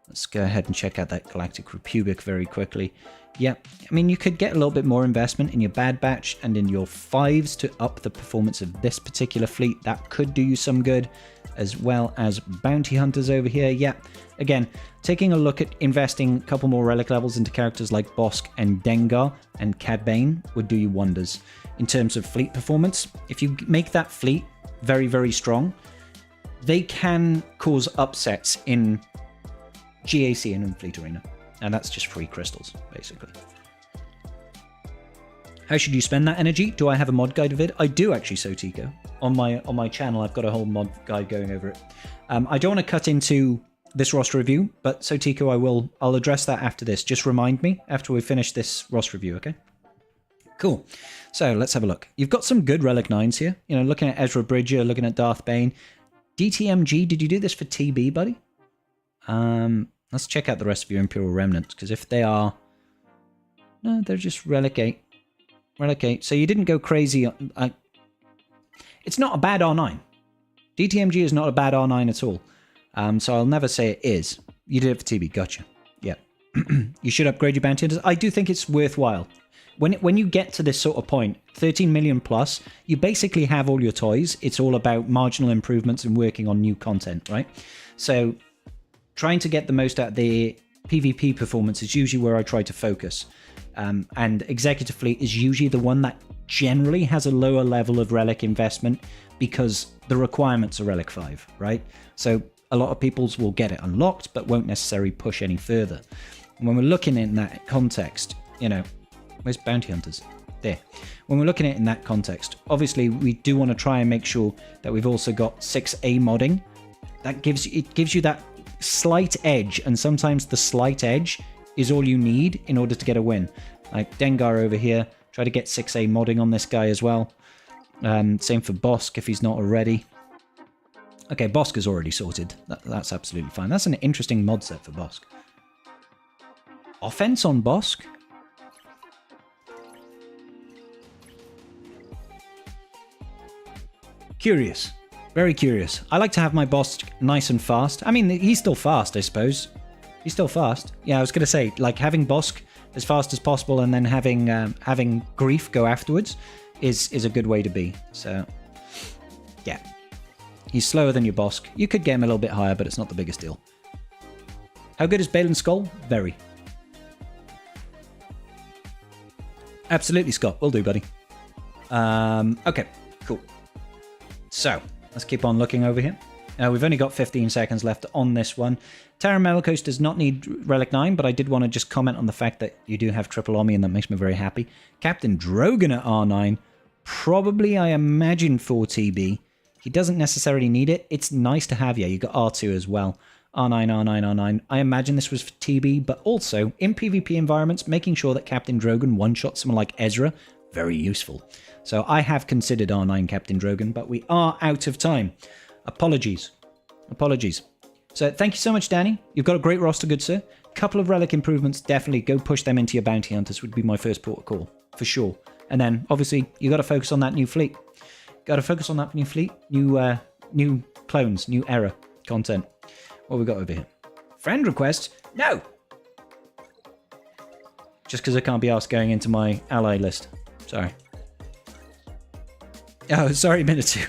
Let's go ahead and check out that Galactic Republic very quickly. Yep. I mean, you could get a little bit more investment in your Bad Batch and in your 5s to up the performance of this particular fleet. That could do you some good, as well as Bounty Hunters over here. Yep. Again, taking a look at investing a couple more relic levels into characters like Bosk and Dengar and Cad Bane would do you wonders. In terms of fleet performance, if you make that fleet very, very strong, they can cause upsets in GAC and in Fleet Arena. And that's just free crystals, basically. How should you spend that energy? Do I have a mod guide of it? I do actually, Sotico. On my channel, I've got a whole mod guide going over it. I don't want to cut into this roster review, but Sotico, I'll address that after this. Just remind me after we finish this roster review, okay? Cool. So let's have a look. You've got some good Relic 9s here. You know, looking at Ezra Bridger, looking at Darth Bane. DTMG, did you do this for TB, buddy? Let's check out the rest of your Imperial Remnants, because if they are... No, they're just Relic 8. Relic 8. So you didn't go crazy. It's not a bad R9. DTMG is not a bad R9 at all. So I'll never say it is. You did it for TB. Gotcha. Yeah. You should upgrade your bounty hunters. I do think it's worthwhile. When you get to this sort of point, 13 million plus, you basically have all your toys. It's all about marginal improvements and working on new content, right? So trying to get the most out of the PvP performance is usually where I try to focus. And Executive Fleet is usually the one that generally has a lower level of Relic investment because the requirements are Relic 5, right? So a lot of people's will get it unlocked, but won't necessarily push any further. And when we're looking in that context, you know, where's Bounty Hunters? There. When we're looking at it in that context, obviously we do want to try and make sure that we've also got 6A modding. That gives you that slight edge, and sometimes the slight edge is all you need in order to get a win. Like Dengar over here, try to get 6A modding on this guy as well. Same for Bosk if he's not already. Okay, Bosk is already sorted. That's absolutely fine. That's an interesting mod set for Bosk. Offense on Bosk? Curious. Very curious. I like to have my Bosk nice and fast. I mean, he's still fast, I suppose. He's still fast. Yeah, I was going to say, like, having Bosk as fast as possible and then having Grief go afterwards is a good way to be. So, yeah. He's slower than your Bosk. You could get him a little bit higher, but it's not the biggest deal. How good is Balin's Skull? Very. Absolutely, Scott. Will do, buddy. Okay, cool. So, let's keep on looking over here. We've only got 15 seconds left on this one. Terra Melikos does not need Relic 9, but I did want to just comment on the fact that you do have triple Omni, and that makes me very happy. Captain Drogon at R9, probably, I imagine, for TB. He doesn't necessarily need it. It's nice to have, yeah, you got R2 as well. R9, R9, R9. I imagine this was for TB, but also, in PvP environments, making sure that Captain Drogon one-shots someone like Ezra, very useful. So I have considered R9 Captain Drogon, but we are out of time. Apologies. So thank you so much, Danny. You've got a great roster, good sir. Couple of relic improvements, definitely go push them into your bounty hunters would be my first port of call, for sure. And then, obviously, you got to focus on that new fleet. New clones, new era content. What we got over here? Friend request? No! Just because I can't be asked going into my ally list. Sorry. Oh, sorry, Minotaur.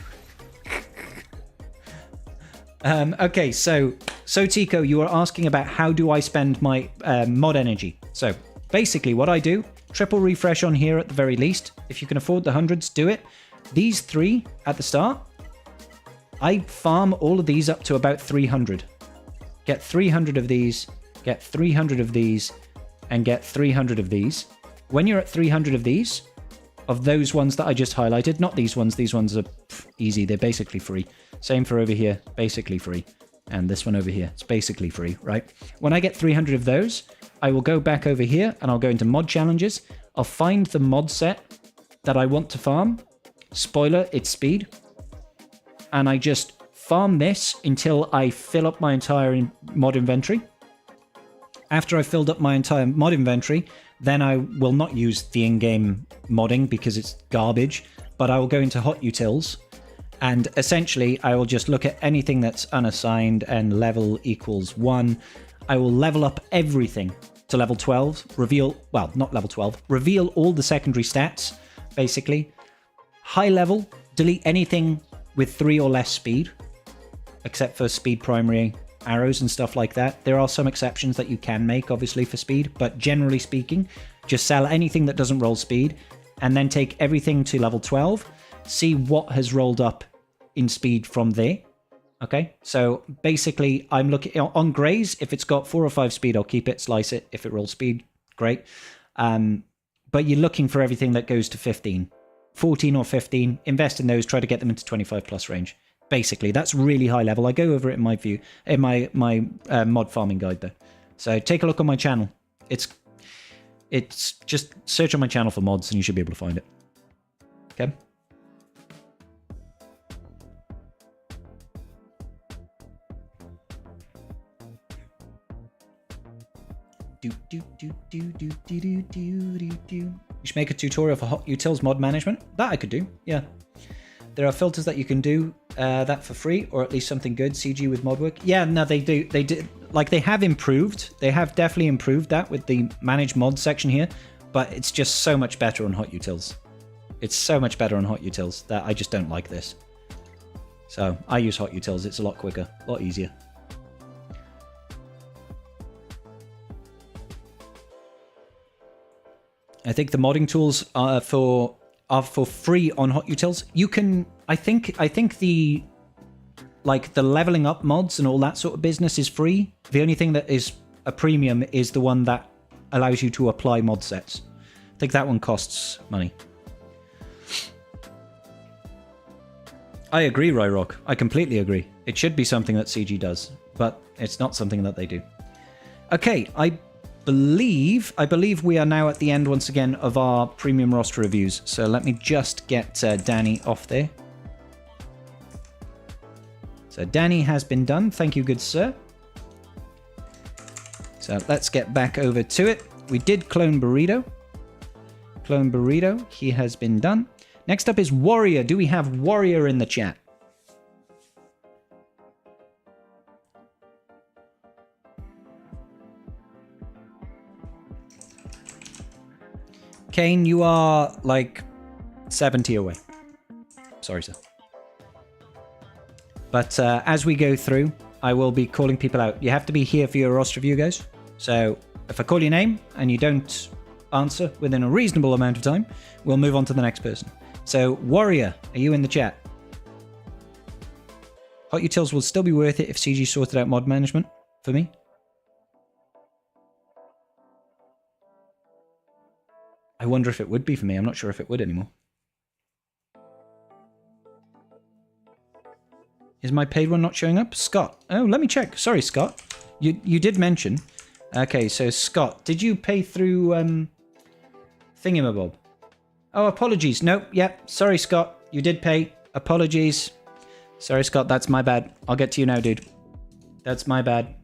Okay, so Tico, you are asking about how do I spend my mod energy. So basically what I do, triple refresh on here at the very least. If you can afford the hundreds, do it. These 3 at the start, I farm all of these up to about 300. Get 300 of these, get 300 of these, and get 300 of these. When you're at 300 of these, of those ones that I just highlighted, not these ones are easy, they're basically free. Same for over here, basically free. And this one over here, it's basically free, right? When I get 300 of those, I will go back over here and I'll go into mod challenges. I'll find the mod set that I want to farm. Spoiler, it's speed. And I just farm this until I fill up my entire mod inventory. After I've filled up my entire mod inventory, then I will not use the in-game modding because it's garbage, but I will go into hot utils. And essentially, I will just look at anything that's unassigned and level equals 1. I will level up everything to level 12, reveal all the secondary stats, basically. High level, delete anything with 3 or less speed, except for speed primary arrows and stuff like that. There are some exceptions that you can make, obviously, for speed, but generally speaking, just sell anything that doesn't roll speed, and then take everything to level 12, see what has rolled up in speed from there. Okay, so basically I'm looking on Greys. If it's got 4 or 5 speed, I'll keep it, slice it. If it rolls speed, great. But you're looking for everything that goes to 15, 14 or 15. Invest in those. Try to get them into 25 plus range. Basically, that's really high level. I go over it in my view, in my mod farming guide though. So take a look on my channel. It's just search on my channel for mods and you should be able to find it. Okay. You should make a tutorial for hot utils mod management. That I could do, yeah. There are filters that you can do that for free, or at least something good. CG with mod work. Yeah, no, they do. They do. Like, they have improved. They have definitely improved that with the manage mod section here, but it's just so much better on hot utils. It's so much better on hot utils that I just don't like this. So I use hot utils. It's a lot quicker, a lot easier. I think the modding tools are for free on hot utils. You can, I think the leveling up mods and all that sort of business is free. The only thing that is a premium is the one that allows you to apply mod sets. I think that one costs money. I agree, Ryrock. I completely agree. It should be something that CG does, but it's not something that they do. Okay, I believe we are now at the end once again of our premium roster reviews. So let me just get Danny off there. So Danny has been done. Thank you, good sir. So let's get back over to it. We did clone Burrito. Clone Burrito. He has been done. Next up is Warrior. Do we have Warrior in the chat? Kane, you are like 70 away. Sorry, sir. But as we go through, I will be calling people out. You have to be here for your roster review, guys. So if I call your name and you don't answer within a reasonable amount of time, we'll move on to the next person. So Warrior, are you in the chat? Hot Utils will still be worth it if CG sorted out mod management for me. I wonder if it would be for me. I'm not sure if it would anymore. Is my paid one not showing up? Scott. Oh, let me check. Sorry, Scott. You did mention. Okay, so Scott, did you pay through Thingamabob? Oh, apologies. Nope. Yep. Sorry, Scott. You did pay. Apologies. Sorry, Scott. That's my bad. I'll get to you now, dude. That's my bad.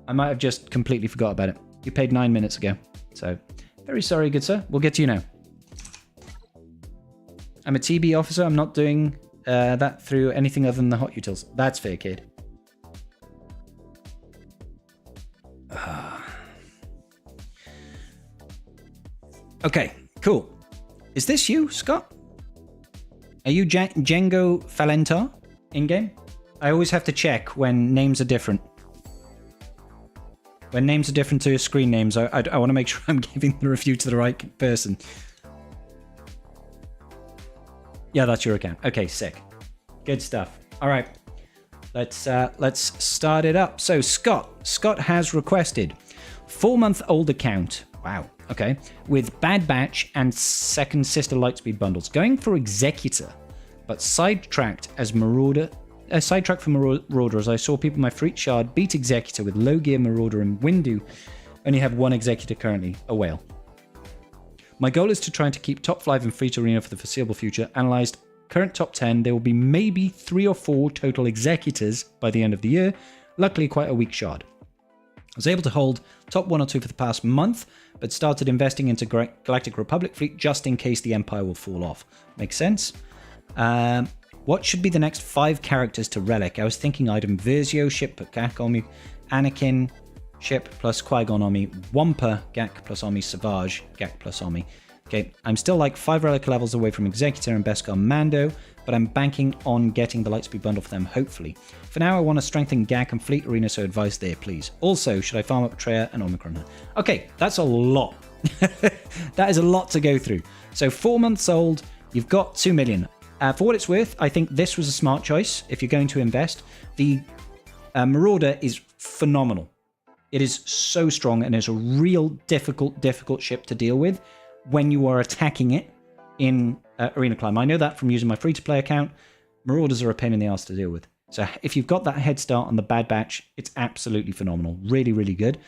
I might have just completely forgot about it. You paid 9 minutes ago. So, very sorry, good sir. We'll get to you now. I'm a TB officer. I'm not doing that through anything other than the hot utils. That's fair, kid. Okay, cool. Is this you, Scott? Are you Django Falentar in-game? I always have to check when names are different. When names are different to screen names, I want to make sure I'm giving the review to the right person. Yeah, that's your account. Okay, sick. Good stuff. All right. Let's start it up. So Scott has requested 4-month-old account. Wow. Okay. With Bad Batch and Second Sister Lightspeed bundles. Going for Executor, but sidetracked as Marauder. Sidetracked for Marauder as I saw people in my Freak Shard beat Executor with low gear Marauder and Windu. Only have one Executor currently, a whale. My goal is to try to keep top 5 in Free to Arena for the foreseeable future. Analyzed current top 10, there will be maybe 3 or 4 total Executors by the end of the year. Luckily, quite a weak shard. I was able to hold top 1 or 2 for the past month, but started investing into Galactic Republic fleet just in case the Empire will fall off. Makes sense? What should be the next 5 characters to Relic? I was thinking item Versio, ship but Gak on me, Anakin, ship plus Qui-Gon on me, Wampa, Gak plus on me, Savage, Gak plus on me. Okay, I'm still like 5 Relic levels away from Executor and Beskar Mando, but I'm banking on getting the Lightspeed bundle for them, hopefully. For now, I want to strengthen Gak and Fleet Arena, so advice there, please. Also, should I farm up Traya and Omicron? Okay, that's a lot. That is a lot to go through. So 4 months old, you've got 2 million. For what it's worth, I think this was a smart choice if you're going to invest. The Marauder is phenomenal. It is so strong and it's a real difficult ship to deal with when you are attacking it in Arena Climb. I know that from using my free-to-play account. Marauders are a pain in the ass to deal with. So if you've got that head start on the Bad Batch, it's absolutely phenomenal. Really, really good.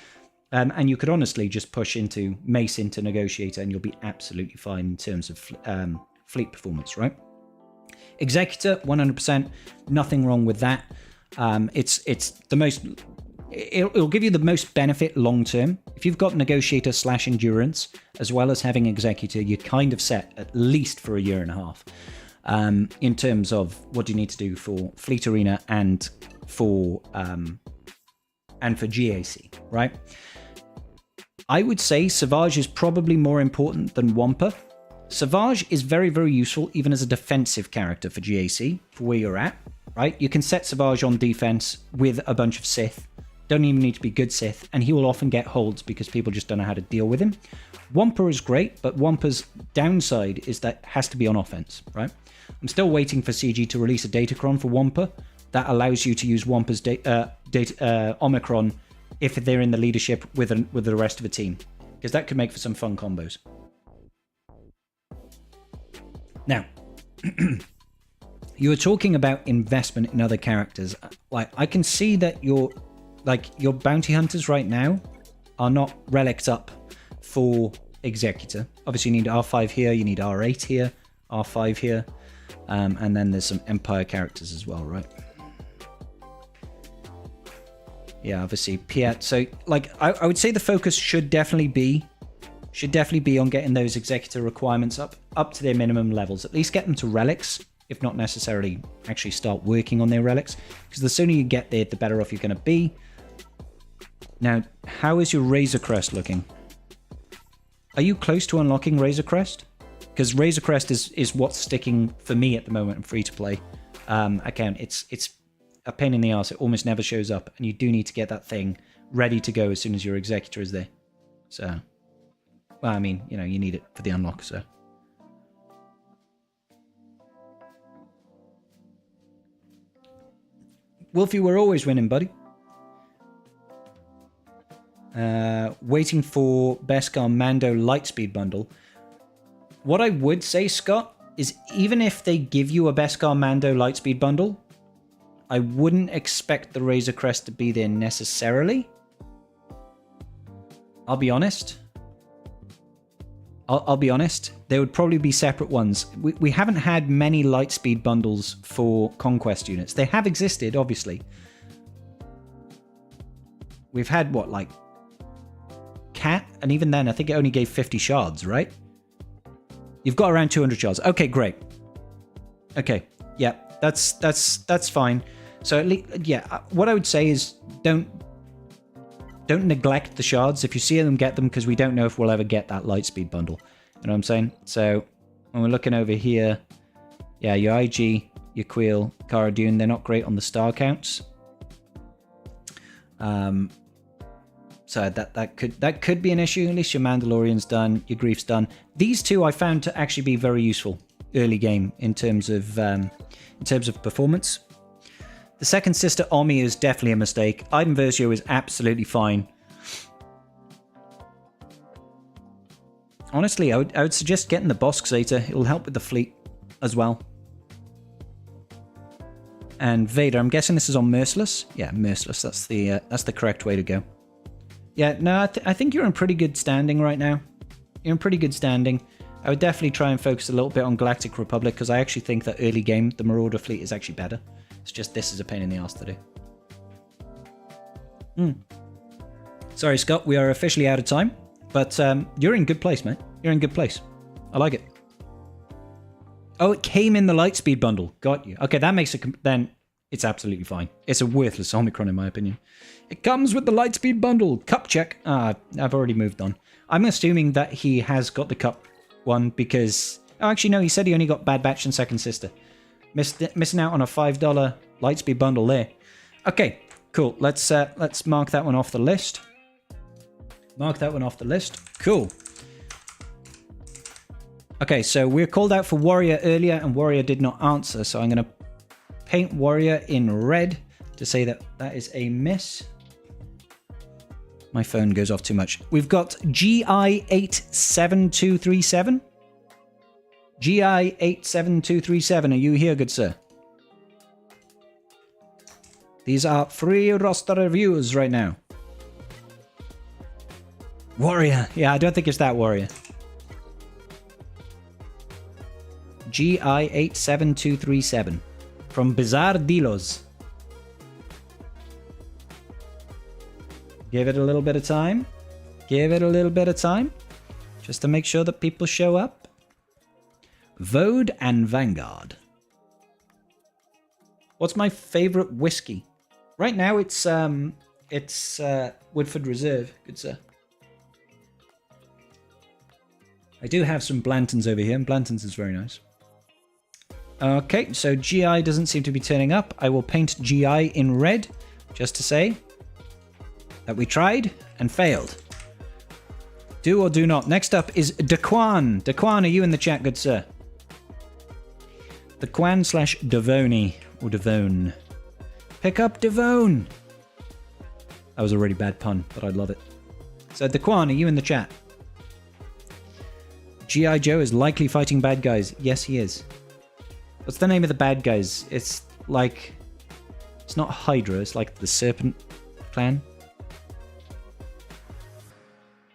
And you could honestly just push into Mace into Negotiator and you'll be absolutely fine in terms of fleet performance, right? Executor, 100%, nothing wrong with that. It's the most... It'll give you the most benefit long term. If you've got Negotiator / Endurance, as well as having Executor, you're kind of set at least for a year and a half. In terms of what do you need to do for Fleet Arena and for GAC, right? I would say Savage is probably more important than Wampa. Savage is very, very useful even as a defensive character for GAC, for where you're at, right? You can set Savage on defense with a bunch of Sith. Don't even need to be good Sith, and he will often get holds because people just don't know how to deal with him. Wampa is great, but Wampa's downside is that it has to be on offense, right? I'm still waiting for CG to release a Datacron for Wampa that allows you to use Wampa's Omicron if they're in the leadership with the rest of the team, because that could make for some fun combos. Now, you were talking about investment in other characters. Like, I can see that your bounty hunters right now are not relics up for Executor. Obviously, you need R5 here, you need R8 here, R5 here, and then there's some Empire characters as well, right? Yeah, obviously, Piet. So, like, I would say the focus should definitely be on getting those Executor requirements up to their minimum levels. At least get them to relics, if not necessarily actually start working on their relics. Because the sooner you get there, the better off you're going to be. Now, how is your Razor Crest looking? Are you close to unlocking Razor Crest? Because Razor Crest is what's sticking for me at the moment in free-to-play account. It's a pain in the arse. It almost never shows up. And you do need to get that thing ready to go as soon as your Executor is there. So, well, I mean, you need it for the unlock, so. Wolfie, we're always winning, buddy. Waiting for Beskar Mando Lightspeed bundle. What I would say, Scott, is even if they give you a Beskar Mando Lightspeed bundle, I wouldn't expect the Razor Crest to be there necessarily. I'll be honest. I'll be honest. There would probably be separate ones. We haven't had many Lightspeed bundles for Conquest units. They have existed, obviously. We've had, what, like... Cat? And even then, I think it only gave 50 shards, right? You've got around 200 shards. Okay, great. Okay, yeah, that's fine. So at least, yeah, what I would say is don't neglect the shards. If you see them, get them, because we don't know if we'll ever get that Lightspeed bundle. You know what I'm saying? So when we're looking over here, yeah, your IG, your Queel, Cara Dune, they're not great on the star counts. So that could be an issue. At least your Mandalorian's done, your Grief's done. These two I found to actually be very useful early game in terms of performance. The second Sister Omi is definitely a mistake. Iden Versio is absolutely fine. Honestly, I would suggest getting the Bosk Zeta. It'll help with the fleet as well. And Vader, I'm guessing this is on Merciless. Yeah, Merciless. That's the correct way to go. Yeah, no, I think you're in pretty good standing right now. You're in pretty good standing. I would definitely try and focus a little bit on Galactic Republic, because I actually think that early game, the Marauder fleet is actually better. It's just this is a pain in the ass to do. Sorry, Scott, we are officially out of time. But you're in good place, mate. You're in good place. I like it. Oh, it came in the Lightspeed bundle. Got you. Okay, that makes it... Then it's absolutely fine. It's a worthless Omicron, in my opinion. It comes with the Lightspeed bundle. Cup check. I've already moved on. I'm assuming that he has got the Cup one because... Oh, actually, no. He said he only got Bad Batch and Second Sister. Missing out on a $5 Lightspeed bundle there. Okay, cool. Let's mark that one off the list. Mark that one off the list. Cool. Okay, so we're called out for Warrior earlier, and Warrior did not answer, so I'm going to paint Warrior in red to say that that is a miss. My phone goes off too much. We've got GI87237. GI87237, are you here, good sir? These are free roster reviews right now. Warrior. Yeah, I don't think it's that Warrior. GI87237 from Bizarre Dealos. Give it a little bit of time. Give it a little bit of time. Just to make sure that people show up. Vode and Vanguard. What's my favorite whiskey? Right now it's Woodford Reserve, good sir. I do have some Blantons over here, and Blantons is very nice. Okay, so GI doesn't seem to be turning up. I will paint GI in red, just to say that we tried and failed. Do or do not. Next up is Daquan. Daquan, are you in the chat, good sir? Daquan / Devoni, or Devone. Pick up Devone. That was a really bad pun, but I love it. So Daquan, are you in the chat? G.I. Joe is likely fighting bad guys. Yes, he is. What's the name of the bad guys? It's like... It's not Hydra, it's like the Serpent clan.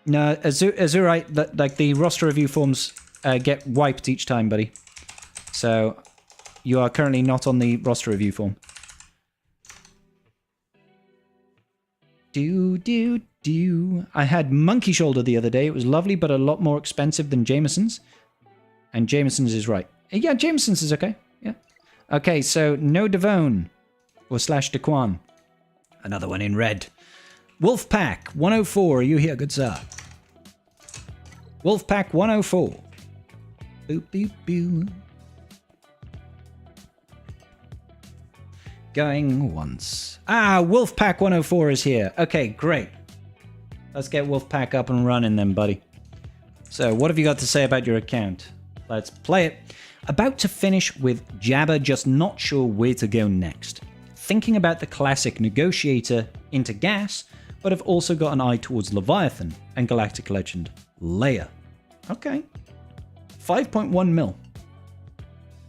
No, Azurite, like the roster review forms get wiped each time, buddy. So, you are currently not on the roster review form. I had Monkey Shoulder the other day. It was lovely, but a lot more expensive than Jameson's. And Jameson's is right. Yeah, Jameson's is okay. Yeah. Okay, so no Devone. Or / Daquan. Another one in red. Wolfpack 104. Are you here, good sir? Wolfpack 104. Boop, boop, boop. Going once. Ah, Wolfpack 104 is here. Okay, great. Let's get Wolfpack up and running then, buddy. So, what have you got to say about your account? Let's play it. About to finish with Jabba, just not sure where to go next. thinking about the classic negotiator into gas, but have also got an eye towards Leviathan and Galactic Legend Leia. Okay. 5.1 mil.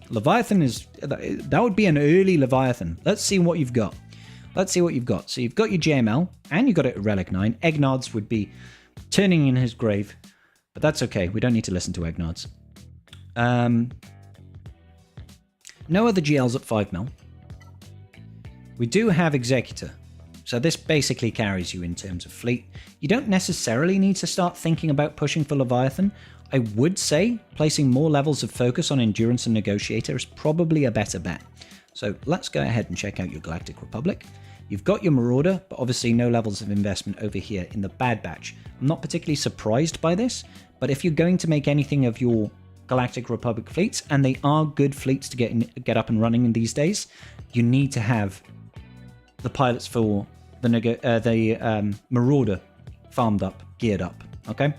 Leviathan is... that would be an early Leviathan. Let's see what you've got. Let's see what you've got. So you've got your JML, and you've got it at Relic 9. Eggnods would be turning in his grave, but that's okay. We don't need to listen to Eggnods. No other GLs at 5 mil. We do have Executor. So this basically carries you in terms of fleet. You don't necessarily need to start thinking about pushing for Leviathan. I would say placing more levels of focus on Endurance and Negotiator is probably a better bet. So let's go ahead and check out your Galactic Republic. You've got your Marauder, but obviously no levels of investment over here in the Bad Batch. I'm not particularly surprised by this, but if you're going to make anything of your Galactic Republic fleets, and they are good fleets to get up and running in these days, you need to have the pilots for the Marauder farmed up, geared up, okay?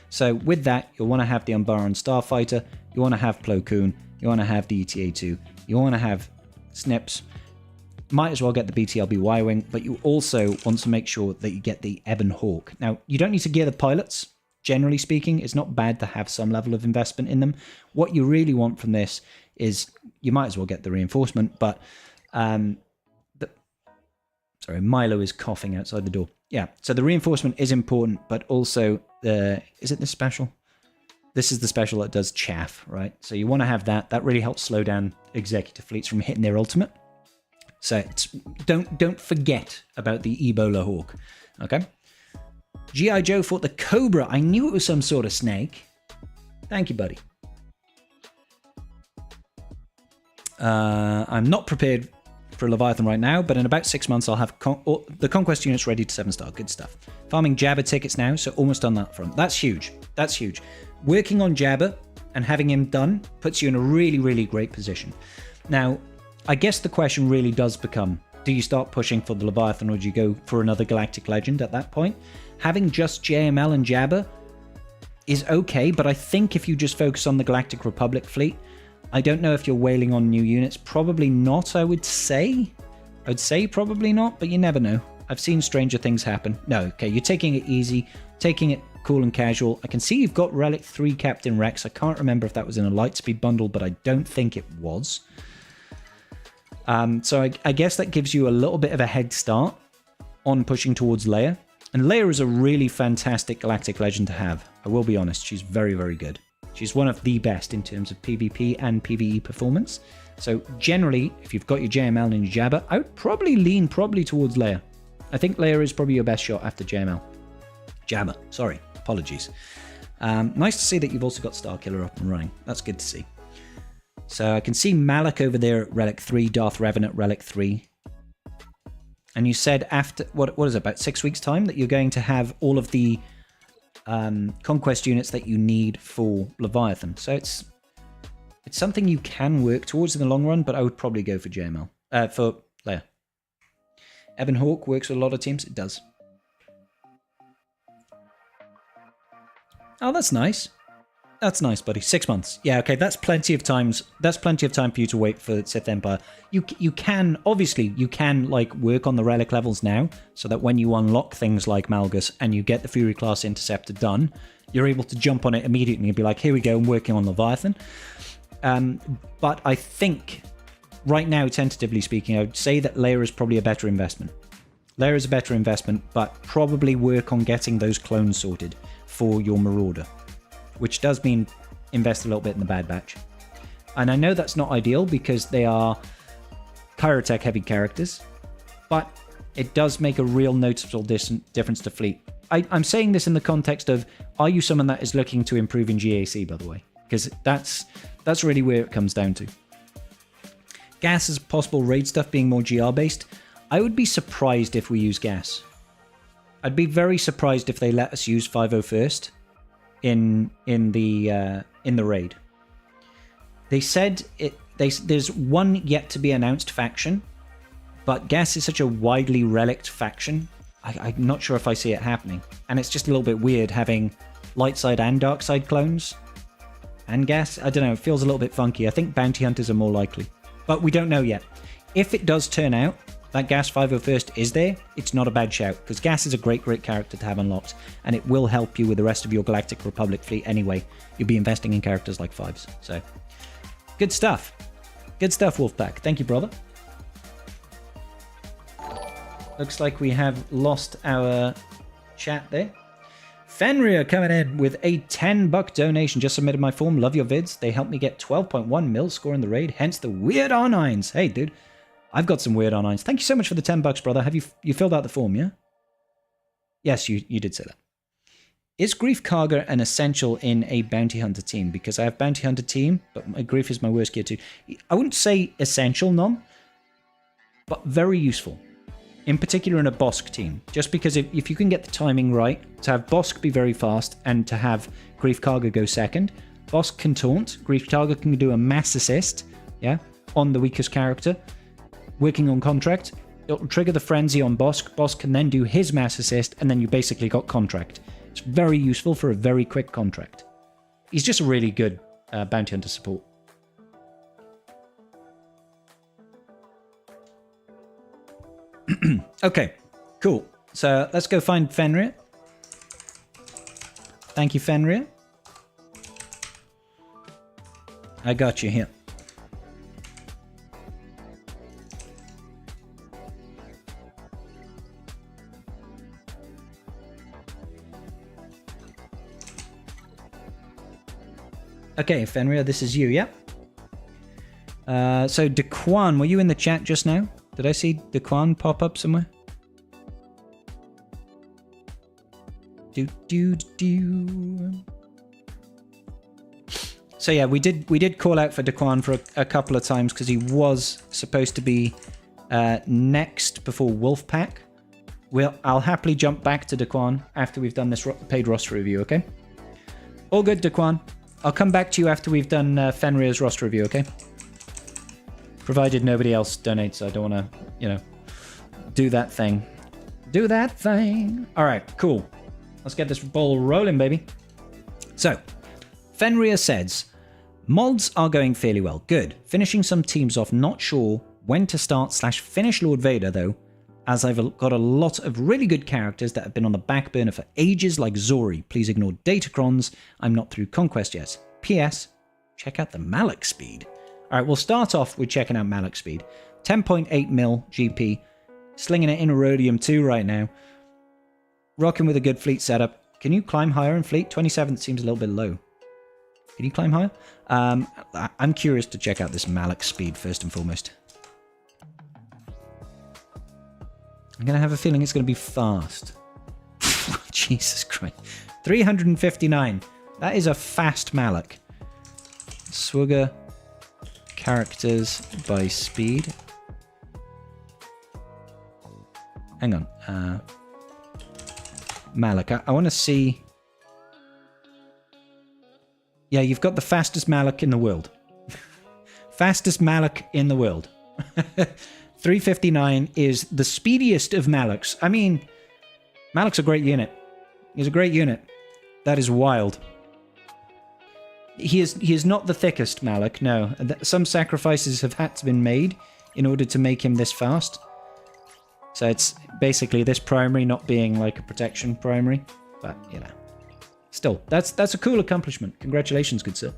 So with that, you'll want to have the Umbaran Starfighter, you want to have Plo Koon, you want to have the ETA-2, you want to have Snips, might as well get the BTLB Y-Wing, but you also want to make sure that you get the Ebon Hawk. Now, you don't need to gear the pilots. Generally speaking, it's not bad to have some level of investment in them. What you really want from this is, you might as well get the reinforcement, but sorry, Milo is coughing outside the door. Yeah, so the reinforcement is important, but also, is it the special? This is the special that does chaff, right? So you want to have that. That really helps slow down executive fleets from hitting their ultimate. So don't forget about the Ebola Hawk, okay? G.I. Joe fought the Cobra. I knew it was some sort of snake. Thank you, buddy. I'm not prepared for Leviathan right now, but in about 6 months I'll have the Conquest units ready to 7-star. Good stuff. Farming Jabba tickets now, so almost on that front. That's huge. That's huge. Working on Jabba and having him done puts you in a really, really great position. Now, I guess the question really does become, do you start pushing for the Leviathan or do you go for another Galactic Legend at that point? Having just JML and Jabba is okay, but I think if you just focus on the Galactic Republic fleet, I don't know if you're wailing on new units. Probably not, I would say. I'd say probably not, but you never know. I've seen stranger things happen. No, okay, you're taking it easy, taking it cool and casual. I can see you've got Relic 3 Captain Rex. I can't remember if that was in a Lightspeed bundle, but I don't think it was. So I guess that gives you a little bit of a head start on pushing towards Leia. And Leia is a really fantastic Galactic Legend to have. I will be honest, she's very, very good. She's one of the best in terms of PvP and PvE performance. So generally, if you've got your JML and your Jabba, I would probably lean towards Leia. I think Leia is probably your best shot after JML. Jabba, sorry, apologies. Nice to see that you've also got Starkiller up and running. That's good to see. So I can see Malak over there at Relic 3, Darth Revan at Relic 3. And you said after, what is it, about 6 weeks' time that you're going to have all of the Conquest units that you need for Leviathan. So it's something you can work towards in the long run, but I would probably go for JML, for Leia. Ebon Hawk works with a lot of teams. It does. Oh, that's nice. That's nice, buddy. 6 months. Yeah, okay, that's plenty of times. That's plenty of time for you to wait for Sith Empire. You can, obviously, you can, like, work on the relic levels now, so that when you unlock things like Malgus and you get the Fury Class Interceptor done, you're able to jump on it immediately and be like, here we go, I'm working on Leviathan. But I think, right now, tentatively speaking, I would say that Leia is probably a better investment. Leia is a better investment, but probably work on getting those clones sorted for your Marauder, which does mean invest a little bit in the Bad Batch. And I know that's not ideal because they are Kyrotech heavy characters, but it does make a real noticeable difference to fleet. I'm saying this in the context of, are you someone that is looking to improve in GAC, by the way? Because that's really where it comes down to. Gas as possible raid stuff being more GR based. I would be surprised if we use gas. I'd be very surprised if they let us use 501st in the raid. They said there's one yet to be announced faction, but gas is such a widely relict faction. I'm not sure if I see it happening, and it's just a little bit weird having light side and dark side clones and gas. I don't know, it feels a little bit funky. I think bounty hunters are more likely, but we don't know yet. If it does turn out that Gas 501st is there, it's not a bad shout, because Gas is a great character to have unlocked, and it will help you with the rest of your Galactic Republic fleet anyway. You'll be investing in characters like 5s. So, good stuff. Good stuff, Wolfpack. Thank you, brother. Looks like we have lost our chat there. Fenrir coming in with a $10 donation. Just submitted my form. Love your vids. They helped me get 12.1 mil score in the raid. Hence the weird R9s. Hey, dude. I've got some weird R9s. Thank you so much for the $10, brother. Have you filled out the form, yeah? Yes, you did say that. Is Grief Karga an essential in a Bounty Hunter team? Because I have Bounty Hunter team, but my Grief is my worst gear too. I wouldn't say essential, none. But very useful. In particular in a Bosk team. Just because if you can get the timing right, to have Bosk be very fast, and to have Grief Karga go second. Bosk can taunt. Grief Karga can do a mass assist, yeah, on the weakest character. Working on contract, it'll trigger the frenzy on Bosk. Bosk can then do his mass assist, and then you basically got contract. It's very useful for a very quick contract. He's just a really good Bounty Hunter support. Okay, cool. So let's go find Fenrir. Thank you, Fenrir. I got you here. Okay, Fenrir, this is you, yep. So, Daquan, were you in the chat just now? Did I see Daquan pop up somewhere? So yeah, we did call out for Daquan for a couple of times because he was supposed to be next before Wolfpack. I'll happily jump back to Daquan after we've done this paid roster review, okay? All good, Daquan. I'll come back to you after we've done Fenrir's roster review, okay? Provided nobody else donates, I don't want to, do that thing. Do that thing. All right, cool. Let's get this ball rolling, baby. So, Fenrir says, mods are going fairly well. Good. Finishing some teams off. Not sure when to start / finish Lord Vader, though, as I've got a lot of really good characters that have been on the back burner for ages, like Zori. Please ignore Datacrons. I'm not through Conquest yet. P.S. Check out the Malak speed. All right, we'll start off with checking out Malak speed. 10.8 mil GP. Slinging it in Rhodium 2 right now. Rocking with a good fleet setup. Can you climb higher in fleet? 27th seems a little bit low. Can you climb higher? I'm curious to check out this Malak speed first and foremost. I'm going to have a feeling it's going to be fast. Jesus Christ. 359. That is a fast Malak. Swugger. Characters by speed. Hang on. Malak. I want to see... Yeah, you've got the fastest Malak in the world. Fastest Malak in the world. 359 is the speediest of Malaks. I mean, Malak's a great unit. He's a great unit. That is wild. He is not the thickest Malak, no. Some sacrifices have had to be made in order to make him this fast. So it's basically this primary not being like a protection primary. But, still, that's a cool accomplishment. Congratulations, good sir.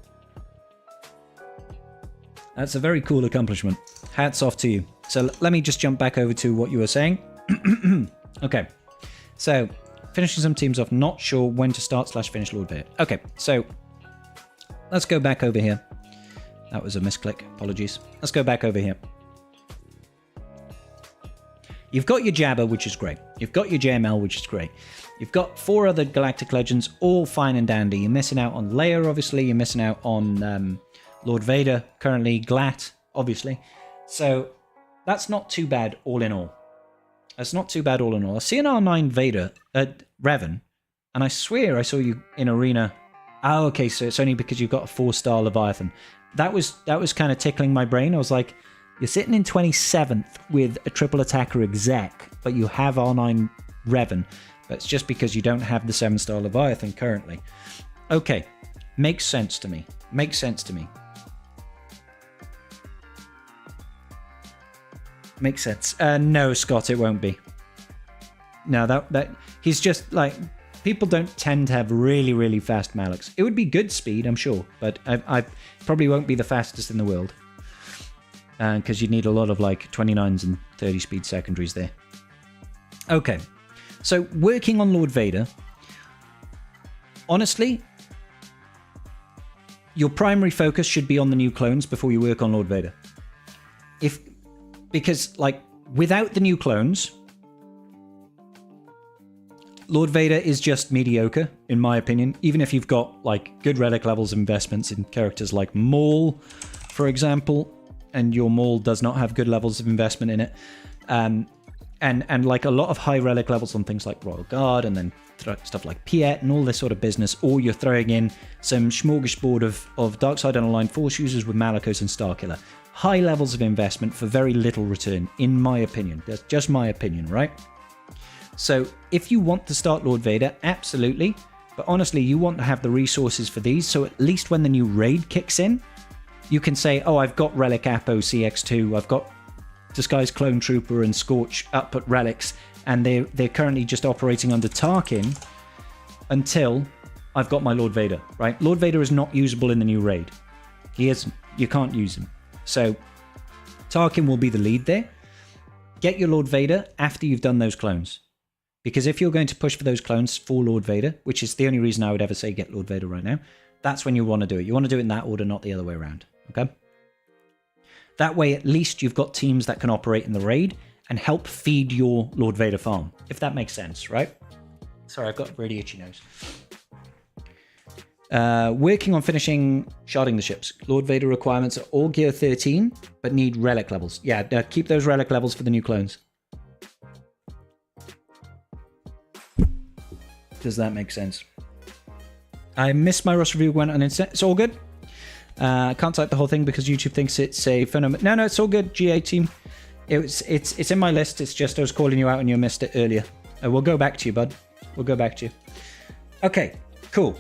That's a very cool accomplishment. Hats off to you. So let me just jump back over to what you were saying. Okay. So, finishing some teams off. Not sure when to start / finish Lord Vader. Okay, so... let's go back over here. That was a misclick. Apologies. Let's go back over here. You've got your Jabba, which is great. You've got your JML, which is great. You've got 4 other Galactic Legends, all fine and dandy. You're missing out on Leia, obviously. You're missing out on Lord Vader, currently Glat, obviously. So that's not too bad all in all. That's not too bad all in all. I see an R9 Vader, Revan, and I swear I saw you in Arena. Oh, okay, so it's only because you've got a 4-star Leviathan. That was kind of tickling my brain. I was like, you're sitting in 27th with a triple attacker exec, but you have R9 Revan. But it's just because you don't have the 7-star Leviathan currently. Okay, makes sense to me. Makes sense to me. Makes sense. No, Scott, it won't be. No, that he's just like, people don't tend to have really, really fast Malaks. It would be good speed, I'm sure, but I probably won't be the fastest in the world. Because you'd need a lot of like 29s and 30 speed secondaries there. Okay, so working on Lord Vader, honestly, your primary focus should be on the new clones before you work on Lord Vader. Because like without the new clones, Lord Vader is just mediocre, in my opinion. Even if you've got like good relic levels of investments in characters like Maul, for example, and your Maul does not have good levels of investment in it, and like a lot of high relic levels on things like Royal Guard, and then stuff like Piet and all this sort of business, or you're throwing in some smorgasbord of Darkside Unaligned Force users with Malakos and Starkiller. High levels of investment for very little return, in my opinion. That's just my opinion, right? So if you want to start Lord Vader, absolutely. But honestly, you want to have the resources for these, so at least when the new raid kicks in, you can say, oh, I've got Relic Apo CX2, I've got Disguised Clone Trooper and Scorch up at Relics, and they're currently just operating under Tarkin until I've got my Lord Vader, right? Lord Vader is not usable in the new raid. He isn't. You can't use him. So Tarkin will be the lead there. Get your Lord Vader after you've done those clones. Because if you're going to push for those clones for Lord Vader, which is the only reason I would ever say get Lord Vader right now, that's when you want to do it. You want to do it in that order, not the other way around. Okay? That way, at least you've got teams that can operate in the raid and help feed your Lord Vader farm, if that makes sense, right? Sorry, I've got a really itchy nose. Working on finishing sharding the ships. Lord Vader requirements are all gear 13, but need relic levels. Yeah, keep those relic levels for the new clones. Does that make sense? I missed my Rust review, went on internet. It's all good. I can't type the whole thing because YouTube thinks it's a phenomenon. No, it's all good, GA team. It's in my list. It's just I was calling you out and you missed it earlier. We'll go back to you, bud. We'll go back to you. Okay, cool.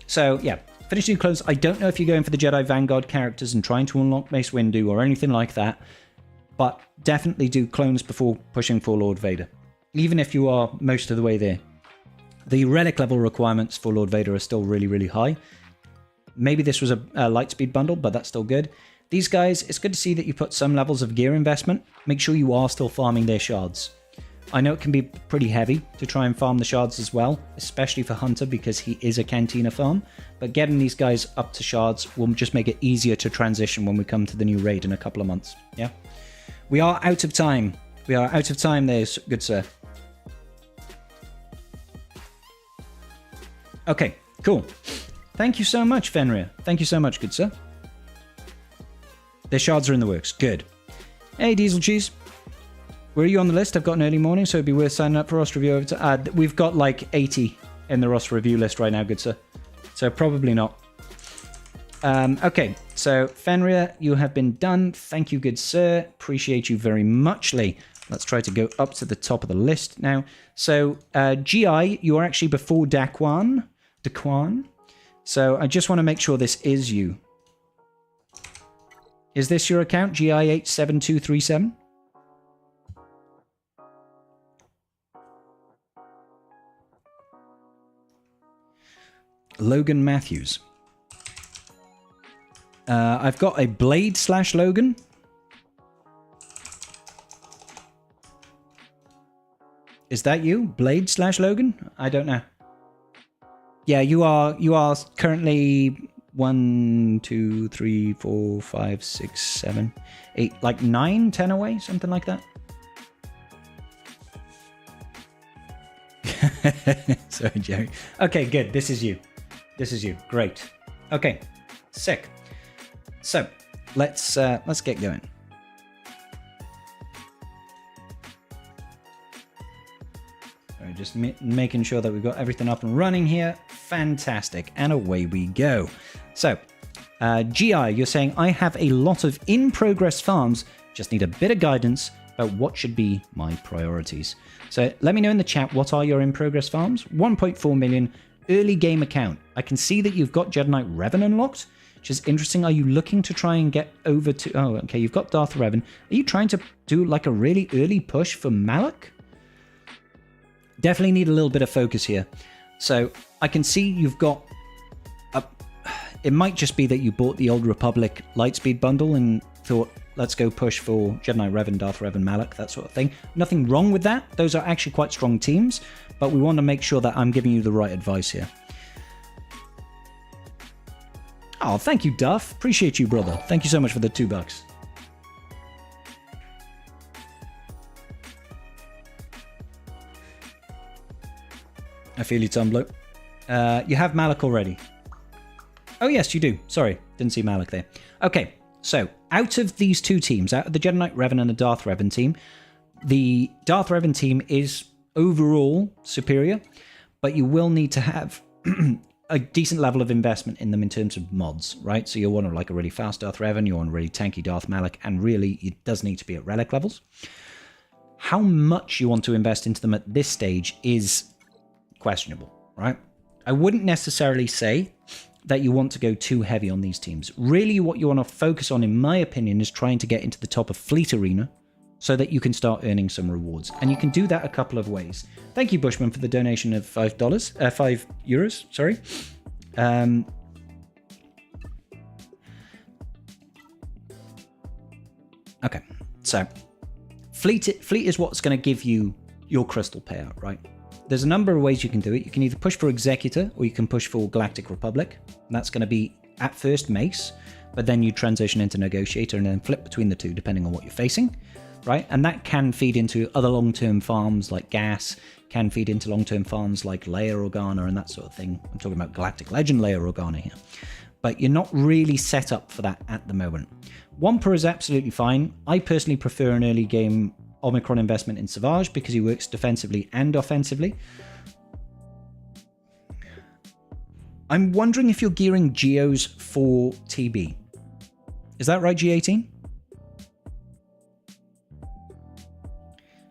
So, yeah, finish new clones. I don't know if you're going for the Jedi Vanguard characters and trying to unlock Mace Windu or anything like that, but definitely do clones before pushing for Lord Vader, even if you are most of the way there. The relic level requirements for Lord Vader are still really, really high. Maybe this was a Lightspeed bundle, but that's still good. These guys, it's good to see that you put some levels of gear investment. Make sure you are still farming their shards. I know it can be pretty heavy to try and farm the shards as well, especially for Hunter because he is a Cantina farm. But getting these guys up to shards will just make it easier to transition when we come to the new raid in a couple of months. Yeah, we are out of time. We are out of time there, good sir. Okay, cool. Thank you so much, Fenrir. Thank you so much, good sir. Their shards are in the works. Good. Hey, Diesel Cheese. Were you on the list? I've got an early morning, so it'd be worth signing up for Ross Review. We've got like 80 in the Ross Review list right now, good sir. So probably not. Okay, so Fenrir, you have been done. Thank you, good sir. Appreciate you very muchly. Let's try to go up to the top of the list now. So GI, you are actually before Daquan. So I just want to make sure this is you. Is this your account, GI87237? Logan Matthews. I've got a Blade/Logan. Is that you? Blade/Logan? I don't know. Yeah, you are currently 1, 2, 3, 4, 5, 6, 7, 8, like 9, 10 away, something like that. Sorry, Jerry. Okay, good. This is you. This is you. Great. Okay, sick. So let's get going. Sorry, just making sure that we've got everything up and running here. Fantastic. And away we go. So, GI, you're saying, I have a lot of in-progress farms, just need a bit of guidance about what should be my priorities. So let me know in the chat, what are your in-progress farms? 1.4 million, early game account. I can see that you've got Jedi Knight Revan unlocked. which is interesting. Are you looking to try and get over to... Oh, okay, you've got Darth Revan. Are you trying to do like a really early push for Malak? Definitely need a little bit of focus here. So I can see you've got... It might just be that you bought the Old Republic Lightspeed bundle and thought, let's go push for Jedi Revan, Darth Revan, Malak, that sort of thing. Nothing wrong with that. Those are actually quite strong teams, but we want to make sure that I'm giving you the right advice here. Oh, thank you, Duff. Appreciate you, brother. Thank you so much for the $2. I feel you, Tumblr. You have Malak already. Oh, yes, you do. Sorry, didn't see Malak there. Okay, so out of these two teams, out of the Jedi Knight Revan and the Darth Revan team, the Darth Revan team is overall superior, but you will need to have a decent level of investment in them in terms of mods, right? So you'll want like a really fast Darth Revan, you want a really tanky Darth Malak, and really it does need to be at relic levels. How much you want to invest into them at this stage is questionable, right? I wouldn't necessarily say that you want to go too heavy on these teams. Really what you want to focus on, in my opinion, is trying to get into the top of Fleet Arena so that you can start earning some rewards. And you can do that a couple of ways. Thank you, Bushman, for the donation of €5, sorry. Okay, so Fleet is what's going to give you your crystal payout, right? There's a number of ways you can do it. You can either push for Executor or you can push for Galactic Republic. And that's going to be at first Mace, but then you transition into Negotiator and then flip between the two depending on what you're facing, right? And that can feed into other long-term farms like Gas, can feed into long-term farms like Leia Organa and that sort of thing. I'm talking about Galactic Legend Leia Organa here. But you're not really set up for that at the moment. Wampa is absolutely fine. I personally prefer an early game Omicron investment in Savage because he works defensively and offensively. I'm wondering if you're gearing Geos for TB. Is that right, G18?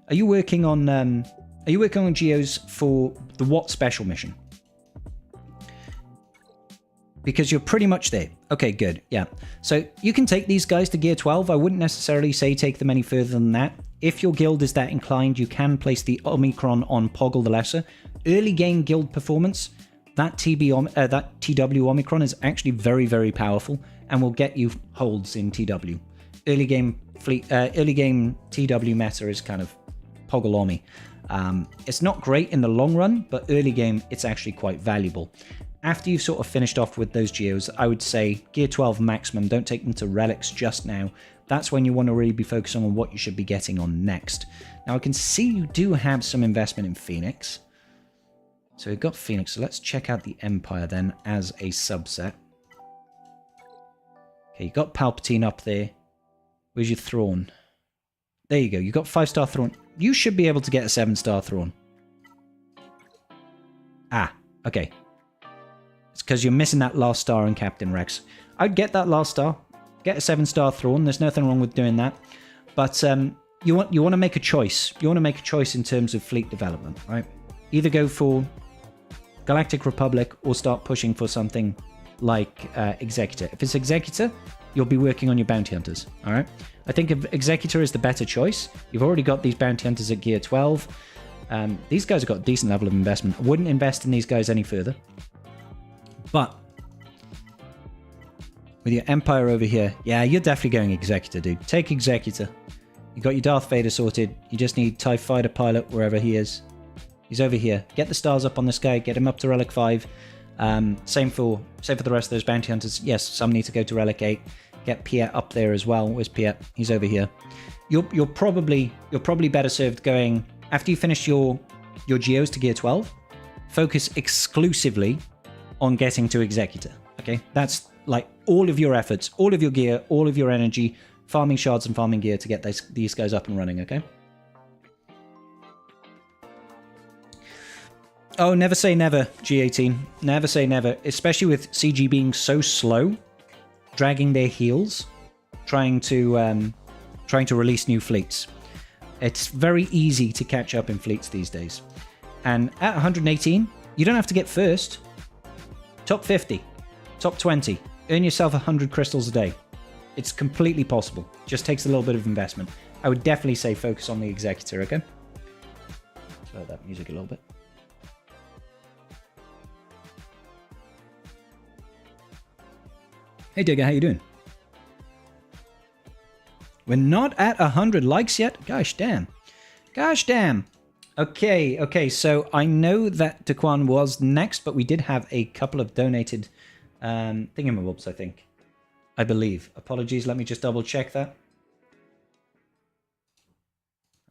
Are you working on Geos for the what special mission? Because you're pretty much there. Okay, good. Yeah. So you can take these guys to gear 12. I wouldn't necessarily say take them any further than that. If your guild is that inclined, you can place the Omicron on Poggle the Lesser. Early game guild performance, that TW Omicron is actually very, very powerful and will get you holds in TW. Early game TW meta is kind of Poggle Omi. It's not great in the long run, but early game it's actually quite valuable. After you've sort of finished off with those Geos, I would say Gear 12 maximum, don't take them to Relics just now. That's when you want to really be focusing on what you should be getting on next. Now I can see you do have some investment in Phoenix. So we've got Phoenix, so let's check out the Empire then as a subset. Okay, you got Palpatine up there. Where's your Thrawn? There you go, you got 5-star Thrawn. You should be able to get a 7-star Thrawn. Ah, okay. It's because you're missing that last star in Captain Rex. I'd get that last star. Get a 7-star Thrawn. There's nothing wrong with doing that. But you want to make a choice. You want to make a choice in terms of fleet development, right? Either go for Galactic Republic or start pushing for something like Executor. If it's Executor, you'll be working on your bounty hunters, all right? I think Executor is the better choice. You've already got these bounty hunters at gear 12. These guys have got a decent level of investment. I wouldn't invest in these guys any further. But with your Empire over here, yeah, you're definitely going Executor, dude. Take Executor. You got your Darth Vader sorted. You just need TIE Fighter Pilot wherever he is. He's over here. Get the stars up on this guy. Get him up to Relic 5. Same for the rest of those bounty hunters. Yes, some need to go to Relic 8. Get Piet up there as well. Where's Piet? He's over here. You're probably better served going after you finish your Geos to gear 12. Focus exclusively on getting to Executor. Okay, that's like all of your efforts, all of your gear, all of your energy, farming shards and farming gear to get these guys up and running. Okay. Oh, never say never, G18. Never say never, especially with CG being so slow, dragging their heels, trying to release new fleets. It's very easy to catch up in fleets these days. And at 118, you don't have to get first. Top 50, top 20, Earn yourself 100 crystals a day. It's completely possible. Just takes a little bit of investment. I would definitely say focus on the Executor, okay? Slow that music a little bit. Hey Digger, how you doing? We're not at 100 likes yet? Gosh damn. Gosh damn. Okay, so I know that Daquan was next, but we did have a couple of donated thingamabobs, I think. I believe. Apologies, let me just double check that.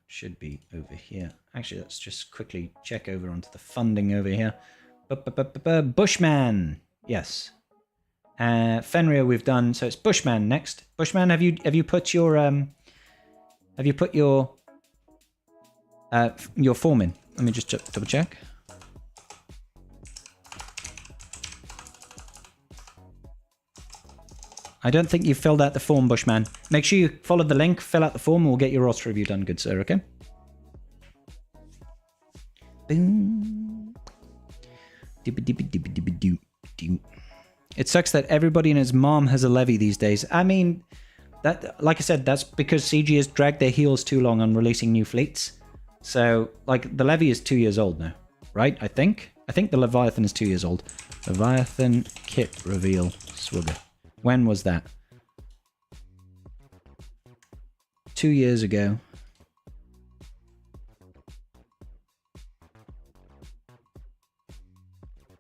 Should be over here. Actually, let's just quickly check over onto the funding over here. Bushman! Yes. Fenrir we've done, so it's Bushman next. Bushman, have you put your form in? Let me just double check. I don't think you filled out the form, Bushman. Make sure you follow the link, fill out the form, and we'll get your roster review done, good sir, okay? Boom. It sucks that everybody and his mom has a levy these days. I mean, that, like I said, that's because CG has dragged their heels too long on releasing new fleets. So, like, the levy is 2 years old now, right? I think the Leviathan is 2 years old. Leviathan kit reveal swigger. When was that? 2 years ago.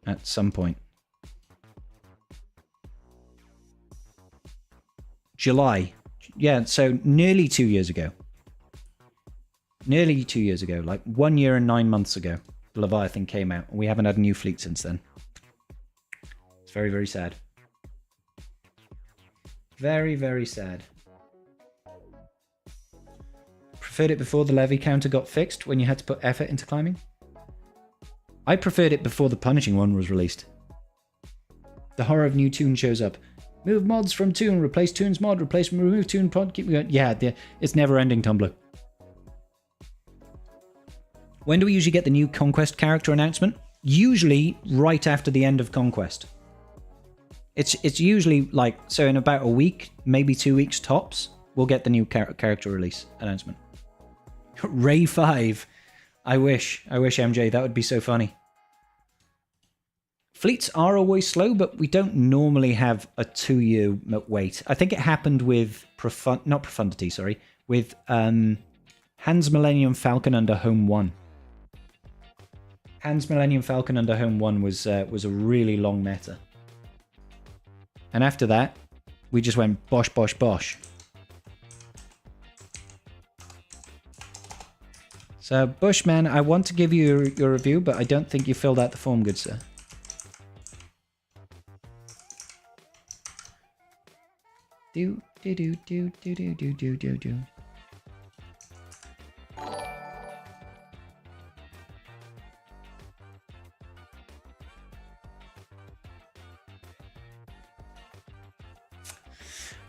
At some point. July. Yeah, so nearly 2 years ago. Nearly 2 years ago, like 1 year and 9 months ago, the Leviathan came out. We haven't had a new fleet since then. It's very, very sad. Very, very sad. Preferred it before the levy counter got fixed, when you had to put effort into climbing? I preferred it before the punishing one was released. The horror of new Toon shows up. Move mods from Toon, replace Toon's mod, replace remove Toon pod, keep going. Yeah, it's never ending, Tumblr. When do we usually get the new Conquest character announcement? Usually right after the end of Conquest. It's usually like, so in about a week, maybe 2 weeks tops, we'll get the new character release announcement. Ray 5. I wish MJ, that would be so funny. Fleets are always slow, but we don't normally have a 2 year wait. I think it happened with with Hans Millennium Falcon under Home 1. Hans Millennium Falcon under Home 1 was a really long meta. And after that, we just went bosh, bosh, bosh. So, Bushman, I want to give you your review, but I don't think you filled out the form, good sir. Do.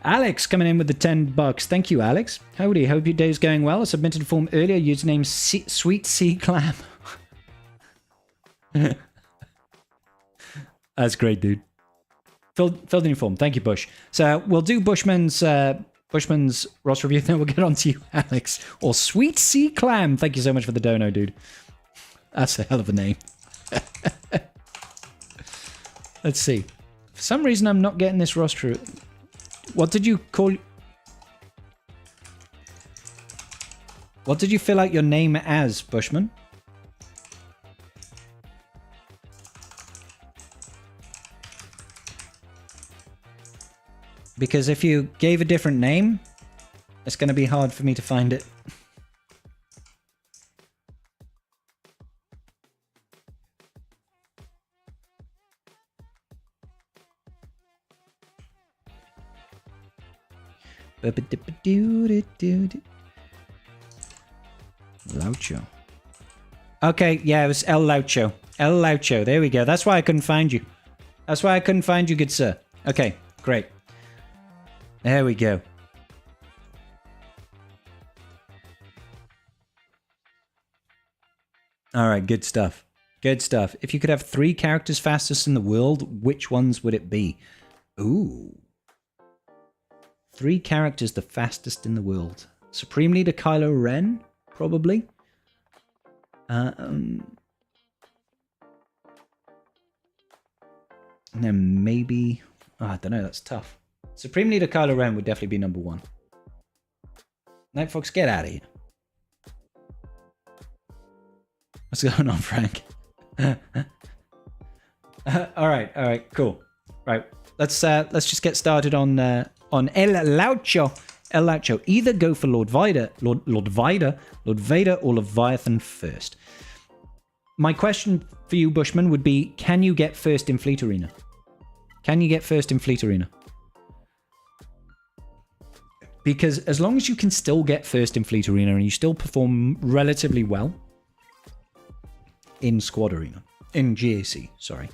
Alex coming in with the $10. Thank you, Alex. Howdy, hope your day's going well. I submitted a form earlier, username Sweet Sea Clam. That's great, dude. Filled in your form. Thank you, Bush. So we'll do Bushman's roster review, then we'll get on to you, Alex. Or Sweet Sea Clam. Thank you so much for the dono, dude. That's a hell of a name. Let's see. For some reason, I'm not getting this roster. What did you call... What did you fill out your name as, Bushman? Because if you gave a different name, it's going to be hard for me to find it. Laucho. Okay, yeah, it was El Laucho. El Laucho, there we go. That's why I couldn't find you. That's why I couldn't find you, good sir. Okay, great. There we go. Alright, good stuff. Good stuff. If you could have 3 characters fastest in the world, which ones would it be? Ooh. 3 characters the fastest in the world. Supreme Leader Kylo Ren, probably. And then maybe... Oh, I don't know, that's tough. Supreme Leader Kylo Ren would definitely be number 1. Night Fox, get out of here. What's going on, Frank? All right, cool. Right, let's just get started on El Laucho. El Laucho. Either go for Lord Vader, or Leviathan first. My question for you, Bushman, would be: can you get first in Fleet Arena? Can you get first in Fleet Arena? Because as long as you can still get first in Fleet Arena and you still perform relatively well in Squad Arena, in GAC, sorry.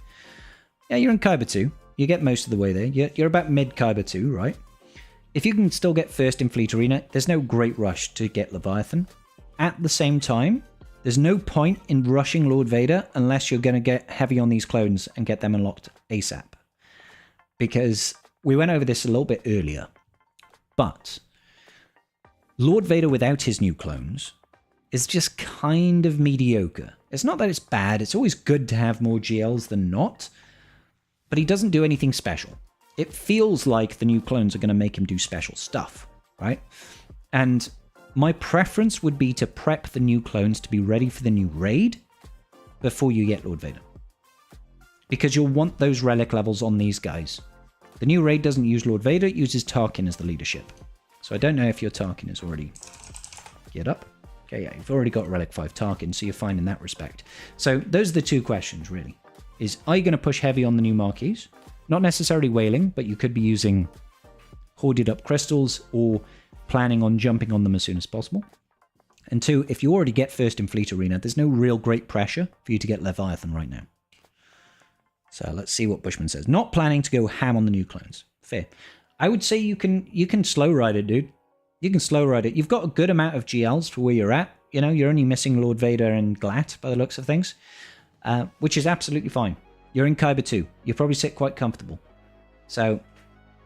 Yeah, you're in Kyber 2. You get most of the way there. You're about mid Kyber 2, right? If you can still get first in Fleet Arena, there's no great rush to get Leviathan. At the same time, there's no point in rushing Lord Vader unless you're going to get heavy on these clones and get them unlocked ASAP. Because we went over this a little bit earlier. But Lord Vader without his new clones is just kind of mediocre. It's not that it's bad. It's always good to have more GLs than not. But he doesn't do anything special. It feels like the new clones are going to make him do special stuff, right? And my preference would be to prep the new clones to be ready for the new raid before you get Lord Vader. Because you'll want those relic levels on these guys. The new raid doesn't use Lord Vader, it uses Tarkin as the leadership. So I don't know if your Tarkin is already geared up. Okay, yeah, you've already got Relic 5 Tarkin, so you're fine in that respect. So those are the 2 questions, really. Is, are you going to push heavy on the new marquees? Not necessarily whaling, but you could be using hoarded up crystals or planning on jumping on them as soon as possible. And 2, if you already get first in Fleet Arena, there's no real great pressure for you to get Leviathan right now. So let's see what Bushman says. Not planning to go ham on the new clones. Fair. I would say you can slow ride it, dude. You can slow ride it. You've got a good amount of GLs for where you're at. You know, you're only missing Lord Vader and Glat by the looks of things, which is absolutely fine. You're in Kyber 2. You probably sit quite comfortable. So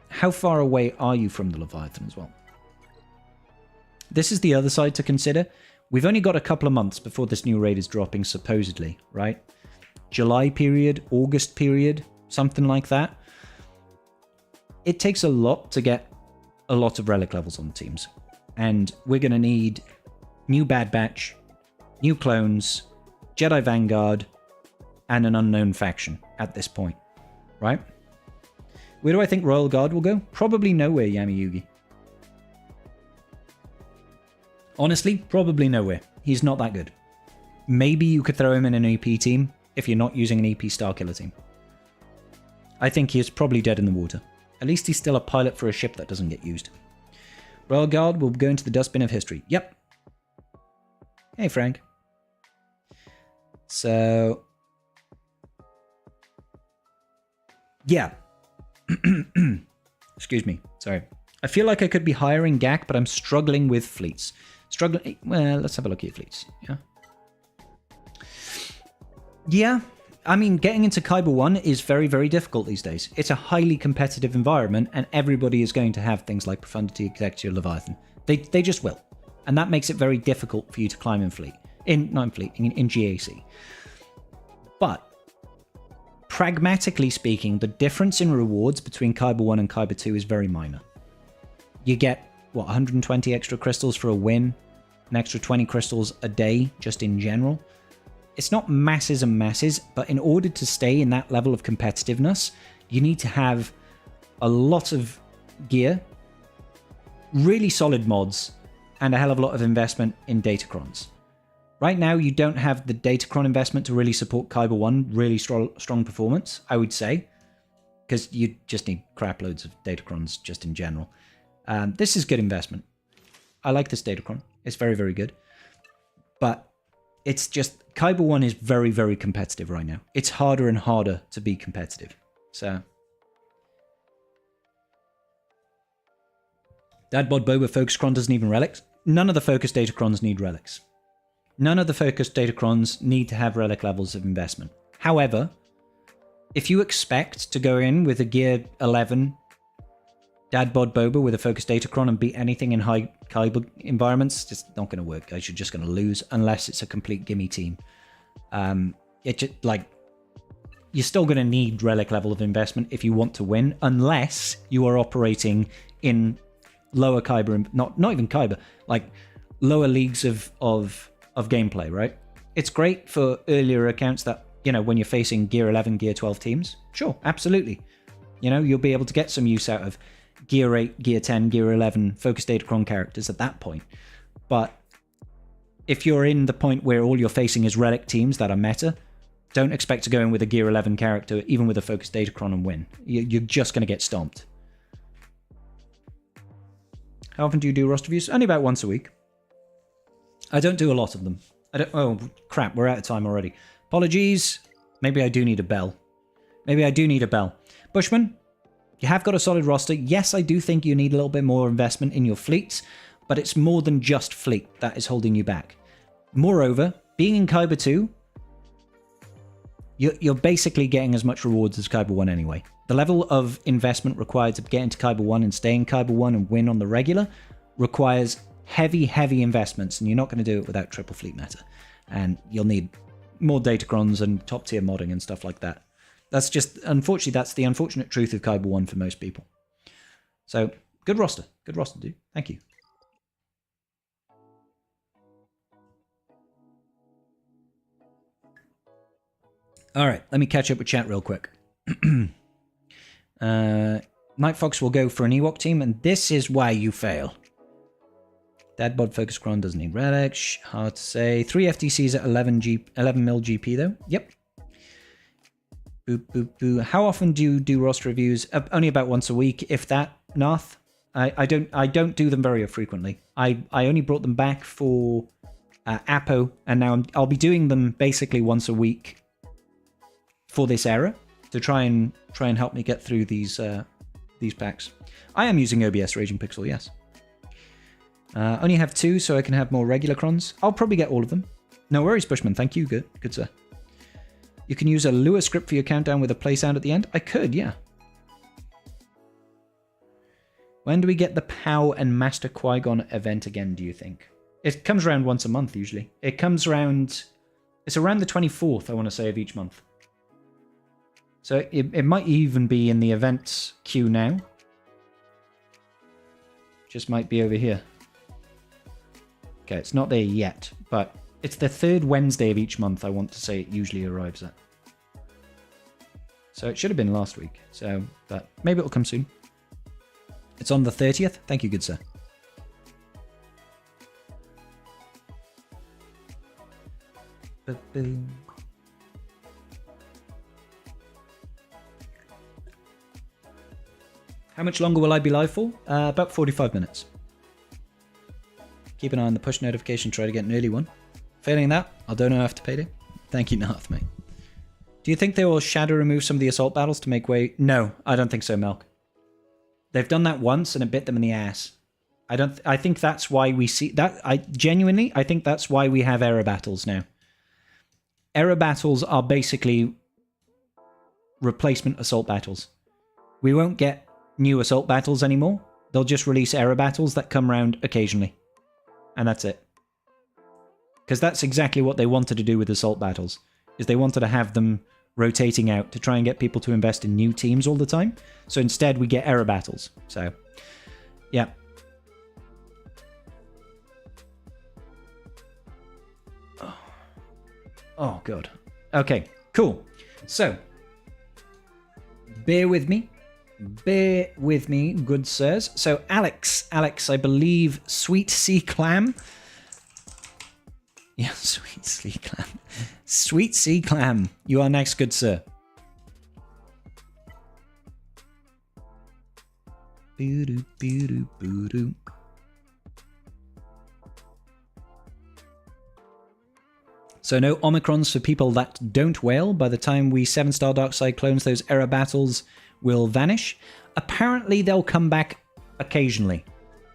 how far away are you from the Leviathan as well? This is the other side to consider. We've only got a couple of months before this new raid is dropping, supposedly, right? July period, August period, something like that. It takes a lot to get a lot of relic levels on teams. And we're going to need new Bad Batch, new clones, Jedi Vanguard, and an unknown faction at this point, right? Where do I think Royal Guard will go? Probably nowhere, Yami Yugi. Honestly, probably nowhere. He's not that good. Maybe you could throw him in an EP team if you're not using an EP Starkiller team. I think he is probably dead in the water. At least he's still a pilot for a ship that doesn't get used. Royal Guard will go into the dustbin of history. Yep. Hey, Frank. So... yeah. Excuse me. Sorry. I feel like I could be hiring GAC, but I'm struggling with fleets. Well, let's have a look at your fleets. Yeah. Yeah. I mean, getting into Kyber 1 is very, very difficult these days. It's a highly competitive environment, and everybody is going to have things like Profundity, Executive, Leviathan. They just will. And that makes it very difficult for you to climb in fleet. In GAC. But, pragmatically speaking, the difference in rewards between Kyber 1 and Kyber 2 is very minor. You get, what, 120 extra crystals for a win, an extra 20 crystals a day, just in general. It's not masses and masses, but in order to stay in that level of competitiveness, you need to have a lot of gear, really solid mods, and a hell of a lot of investment in Datacrons. Right now, you don't have the Datacron investment to really support Kyber 1 really strong performance, I would say, because you just need crap loads of Datacrons just in general. This is good investment. I like this Datacron. It's very, very good. But it's just, Kyber 1 is very, very competitive right now. It's harder and harder to be competitive. So. Dadbod Boba Focuscron doesn't even relics. None of the focus Datacrons need relics. None of the focus Datacrons need to have relic levels of investment. However, if you expect to go in with a Gear 11 Dad Bod Boba with a Focus Datacron and beat anything in high caliber environments, it's just not going to work, guys. You're just going to lose unless it's a complete gimme team. It just, like, you're still going to need relic level of investment if you want to win, unless you are operating in lower Kyber, not even Kyber, like lower leagues of gameplay, right? It's great for earlier accounts that, you know, when you're facing Gear 11, Gear 12 teams. Sure, absolutely. You know, you'll be able to get some use out of Gear 8, Gear 10, Gear 11 Focus Datacron characters at that point. But if you're in the point where all you're facing is relic teams that are meta, don't expect to go in with a Gear 11 character, even with a Focus Datacron, and win. You're just going to get stomped. How often do you do roster reviews? Only about once a week. I don't do a lot of them. Oh, crap, we're out of time already. Apologies. Maybe I do need a bell. Bushman, you have got a solid roster. Yes, I do think you need a little bit more investment in your fleets, but it's more than just fleet that is holding you back. Moreover, being in Kyber 2, you're basically getting as much rewards as Kyber 1 anyway. The level of investment required to get into Kyber 1 and stay in Kyber 1 and win on the regular requires heavy investments, and you're not going to do it without triple fleet meta. And you'll need more Datacrons and top tier modding and stuff like that. That's just, unfortunately, that's the unfortunate truth of Kyber 1 for most people. So, good roster, dude. Thank you. All right, let me catch up with chat real quick. Night Fox will go for an Ewok team, and this is why you fail. Dadbod Focus Cron doesn't need Relic. Hard to say. 3 FTCs at 11 mil GP, though. Yep. Boop, boop, boo. How often do you do roster reviews? Only about once a week, if that, Narth. I don't do them very frequently. I only brought them back for Apo, and now I'll be doing them basically once a week for this era to try and help me get through these packs. I am using OBS Raging Pixel, yes. Only have 2, so I can have more regular crons. I'll probably get all of them. No worries, Bushman. Thank you. Good sir. You can use a Lua script for your countdown with a play sound at the end? I could, yeah. When do we get the POW and Master Qui-Gon event again, do you think? It comes around once a month, usually. It comes around... It's around the 24th, I want to say, of each month. So it might even be in the events queue now. Just might be over here. Okay, it's not there yet, but it's the 3rd Wednesday of each month, I want to say it usually arrives at. So it should have been last week, but maybe it'll come soon. It's on the 30th. Thank you, good sir. Ba-boom. How much longer will I be live for? About 45 minutes. Keep an eye on the push notification, try to get an early one. Failing that, I'll donate after payday. Thank you, Narth, mate. Do you think they will shadow remove some of the assault battles to make way? No, I don't think so, Melk. They've done that once and it bit them in the ass. I think that's why we see that. I think that's why we have error battles now. Error battles are basically replacement assault battles. We won't get new assault battles anymore. They'll just release error battles that come around occasionally. And that's it. Because that's exactly what they wanted to do with assault battles. Is they wanted to have them rotating out to try and get people to invest in new teams all the time. So instead we get error battles. So, yeah. Oh, God. Okay, cool. So, bear with me. Bear with me, good sirs. So, Alex, I believe Sweet Sea Clam. Yeah, Sweet Sea Clam. Sweet Sea Clam, you are next, good sir. Boo-doo, boo-doo, boo-doo. So no Omicrons for people that don't whale. By the time we 7-star Darkside clones, those error battles will vanish. Apparently they'll come back occasionally.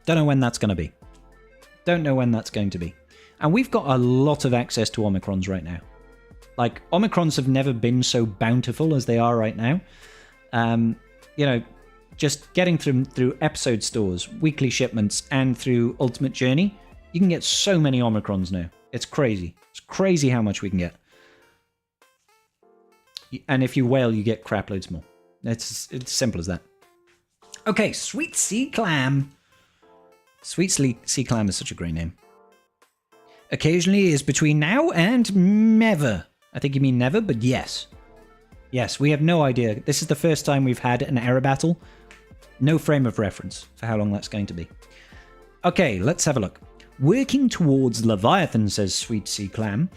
Don't know when that's going to be. Don't know when that's going to be. And we've got a lot of access to Omicrons right now. Like, Omicrons have never been so bountiful as they are right now. You know, just getting through episode stores, weekly shipments, and through Ultimate Journey, you can get so many Omicrons now. It's crazy. It's crazy how much we can get. And if you whale, you get crap loads more. It's simple as that. Okay, Sweet Sea Clam. Sweet Sea Clam is such a great name. Occasionally is between now and never. I think you mean never, but yes. Yes, we have no idea. This is the first time we've had an error battle. No frame of reference for how long that's going to be. Okay, let's have a look. Working towards Leviathan, says Sweet Sea Clam.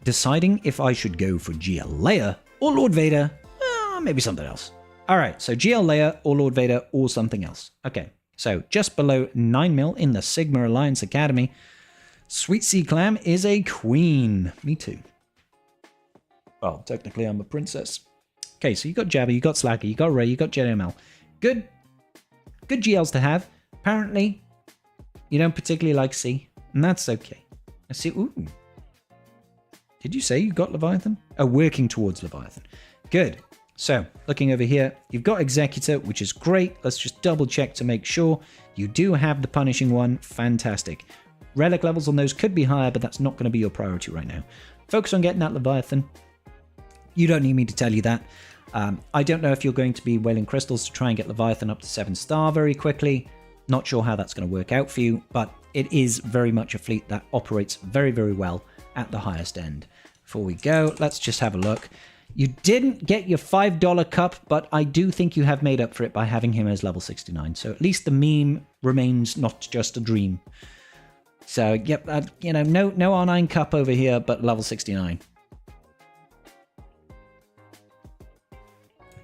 Deciding if I should go for GL Leia or Lord Vader, maybe something else. Alright, so GL Leia or Lord Vader or something else. Okay, so just below 9 mil in the Sigma Alliance Academy, Sweet Sea Clam is a queen. Me too. Well, technically I'm a princess. Okay, so you got Jabba, you got Slacker, you got Rey, you got Jedi ML. Good GLs to have. Apparently, you don't particularly like C, and that's okay. I see. Ooh. Did you say you got Leviathan? Oh, working towards Leviathan. Good. So, looking over here, you've got Executor, which is great. Let's just double check to make sure you do have the Punishing one. Fantastic. Relic levels on those could be higher, but that's not going to be your priority right now. Focus on getting that Leviathan. You don't need me to tell you that. I don't know if you're going to be whaling crystals to try and get Leviathan up to 7-star very quickly. Not sure how that's going to work out for you, but it is very much a fleet that operates very, very well at the highest end. Before we go, let's just have a look. You didn't get your $5 cup, but I do think you have made up for it by having him as level 69. So at least the meme remains not just a dream. So, yep, you know, no R9 cup over here, but level 69.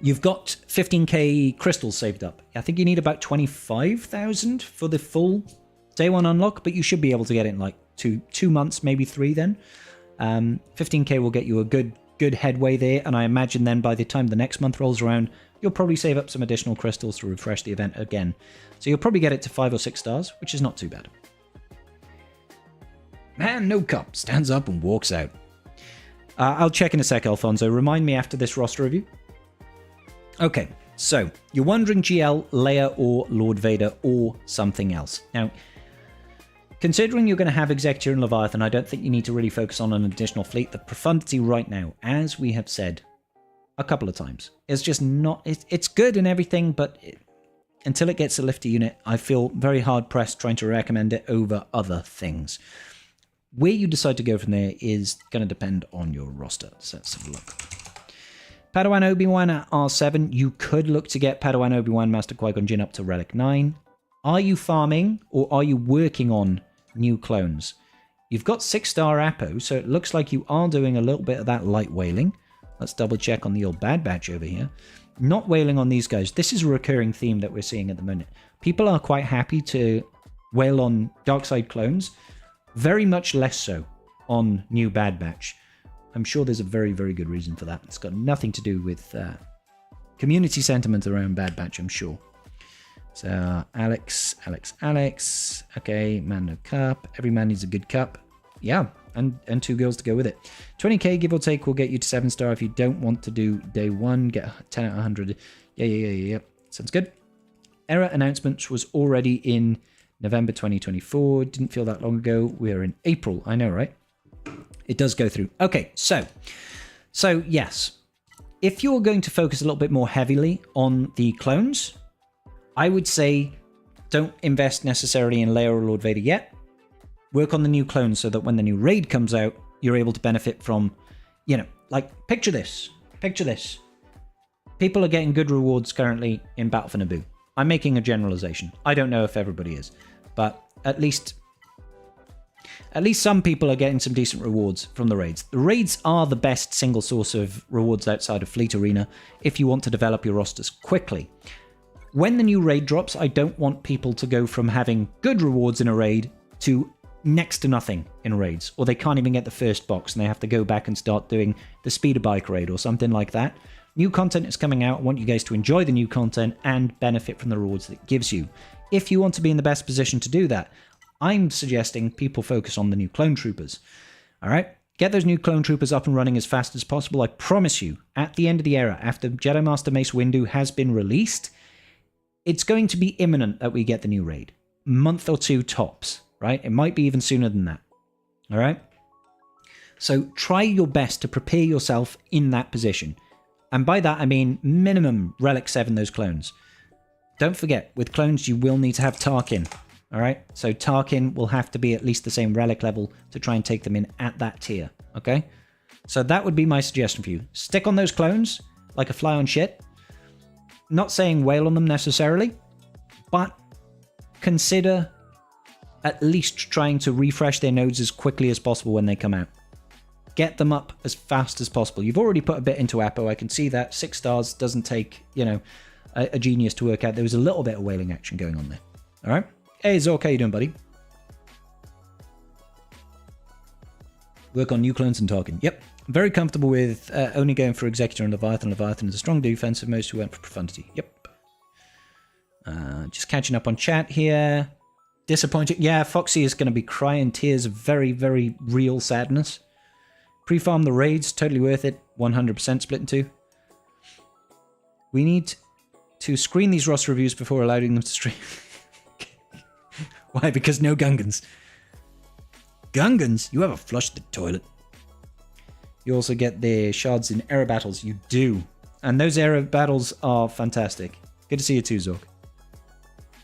You've got 15k crystals saved up. I think you need about 25,000 for the full day one unlock, but you should be able to get it in like two months, maybe 3 then. 15k will get you a good headway there, and I imagine then by the time the next month rolls around, you'll probably save up some additional crystals to refresh the event again. So you'll probably get it to 5 or 6 stars, which is not too bad. Man, no cup. Stands up and walks out. I'll check in a sec, Alfonso. Remind me after this roster review. Okay, so you're wondering GL, Leia, or Lord Vader, or something else. Now, considering you're going to have Executor and Leviathan, I don't think you need to really focus on an additional fleet. The profundity right now, as we have said a couple of times, is just not... It's good and everything, but until it gets a lifter unit, I feel very hard-pressed trying to recommend it over other things. Where you decide to go from there is going to depend on your roster. So let's have a look. Padawan Obi-Wan at R7. You could look to get Padawan Obi-Wan Master Qui-Gon Jinn up to Relic 9. Are you farming or are you working on new clones? You've got 6-star Apo, so it looks like you are doing a little bit of that light whaling. Let's double check on the old Bad Batch over here. Not whaling on these guys. This is a recurring theme that we're seeing at the moment. People are quite happy to whale on dark side clones. Very much less so on new Bad Batch. I'm sure there's a very, very good reason for that. It's got nothing to do with community sentiment around Bad Batch, I'm sure. So, Alex. Okay, man no cup. Every man needs a good cup. Yeah, and 2 girls to go with it. 20k, give or take, will get you to 7-star. If you don't want to do day 1, get 10 out of 100. Yeah. Sounds good. Error announcements was already in November 2024. Didn't feel that long ago. We're in April. I know, right? It does go through. Okay, so yes. If you're going to focus a little bit more heavily on the clones, I would say don't invest necessarily in Leia or Lord Vader yet. Work on the new clones so that when the new raid comes out, you're able to benefit from, you know, like, picture this. People are getting good rewards currently in Battle for Naboo. I'm making a generalization. I don't know if everybody is, but at least some people are getting some decent rewards from the raids. The raids are the best single source of rewards outside of Fleet Arena if you want to develop your rosters quickly. When the new raid drops, I don't want people to go from having good rewards in a raid to next to nothing in raids, or they can't even get the first box and they have to go back and start doing the speeder bike raid or something like that. New content is coming out. I want you guys to enjoy the new content and benefit from the rewards that it gives you. If you want to be in the best position to do that, I'm suggesting people focus on the new clone troopers. All right. Get those new clone troopers up and running as fast as possible. I promise you, at the end of the era, after Jedi Master Mace Windu has been released, it's going to be imminent that we get the new raid. Month or two tops, right? It might be even sooner than that. All right? So try your best to prepare yourself in that position. And by that, I mean minimum Relic 7 those clones. Don't forget, with clones, you will need to have Tarkin. All right? So Tarkin will have to be at least the same Relic level to try and take them in at that tier. Okay? So that would be my suggestion for you. Stick on those clones like a fly on shit. Not saying wail on them necessarily, but consider at least trying to refresh their nodes as quickly as possible when they come out. Get them up as fast as possible. You've already put a bit into Apo. I can see that. 6 stars doesn't take, you know, a genius to work out. There was a little bit of whaling action going on there. All right? Hey, Zork, how you doing, buddy? Work on new clones and Tarkin. Yep. I'm very comfortable with only going for Executor and Leviathan. Leviathan is a strong defensive. Most who went for Profundity. Yep. Just catching up on chat here. Disappointed. Yeah, Foxy is going to be crying tears of very, very real sadness. Pre-farm the raids. Totally worth it. 100% split in two. We need to screen these roster reviews before allowing them to stream. Why? Because no Gungans. Gungans? You ever flushed the toilet? You also get the shards in era battles. You do. And those era battles are fantastic. Good to see you too, Zork.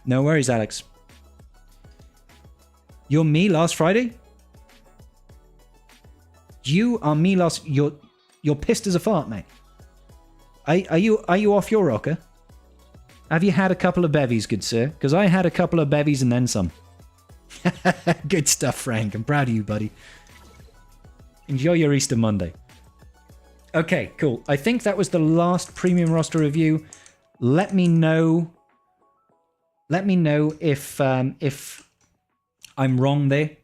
No worries, Alex. You're me last Friday? You are me last... You're pissed as a fart, mate. Are you off your rocker? Have you had a couple of bevies, good sir? Because I had a couple of bevies and then some. Good stuff, Frank. I'm proud of you, buddy. Enjoy your Easter Monday. Okay, cool. I think that was the last premium roster review. Let me know. Let me know if I'm wrong there.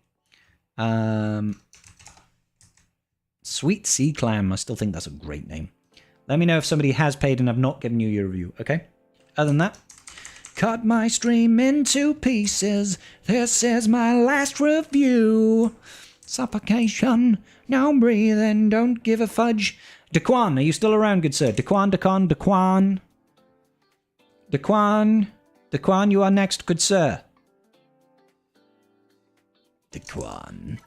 Sweet Sea Clam. I still think that's a great name. Let me know if somebody has paid and I've not given you your review, okay? Other than that, cut my stream into pieces. This is my last review. Suffocation. Now breathe and don't give a fudge. Daquan, are you still around, good sir? Daquan. Daquan, you are next, good sir. Daquan.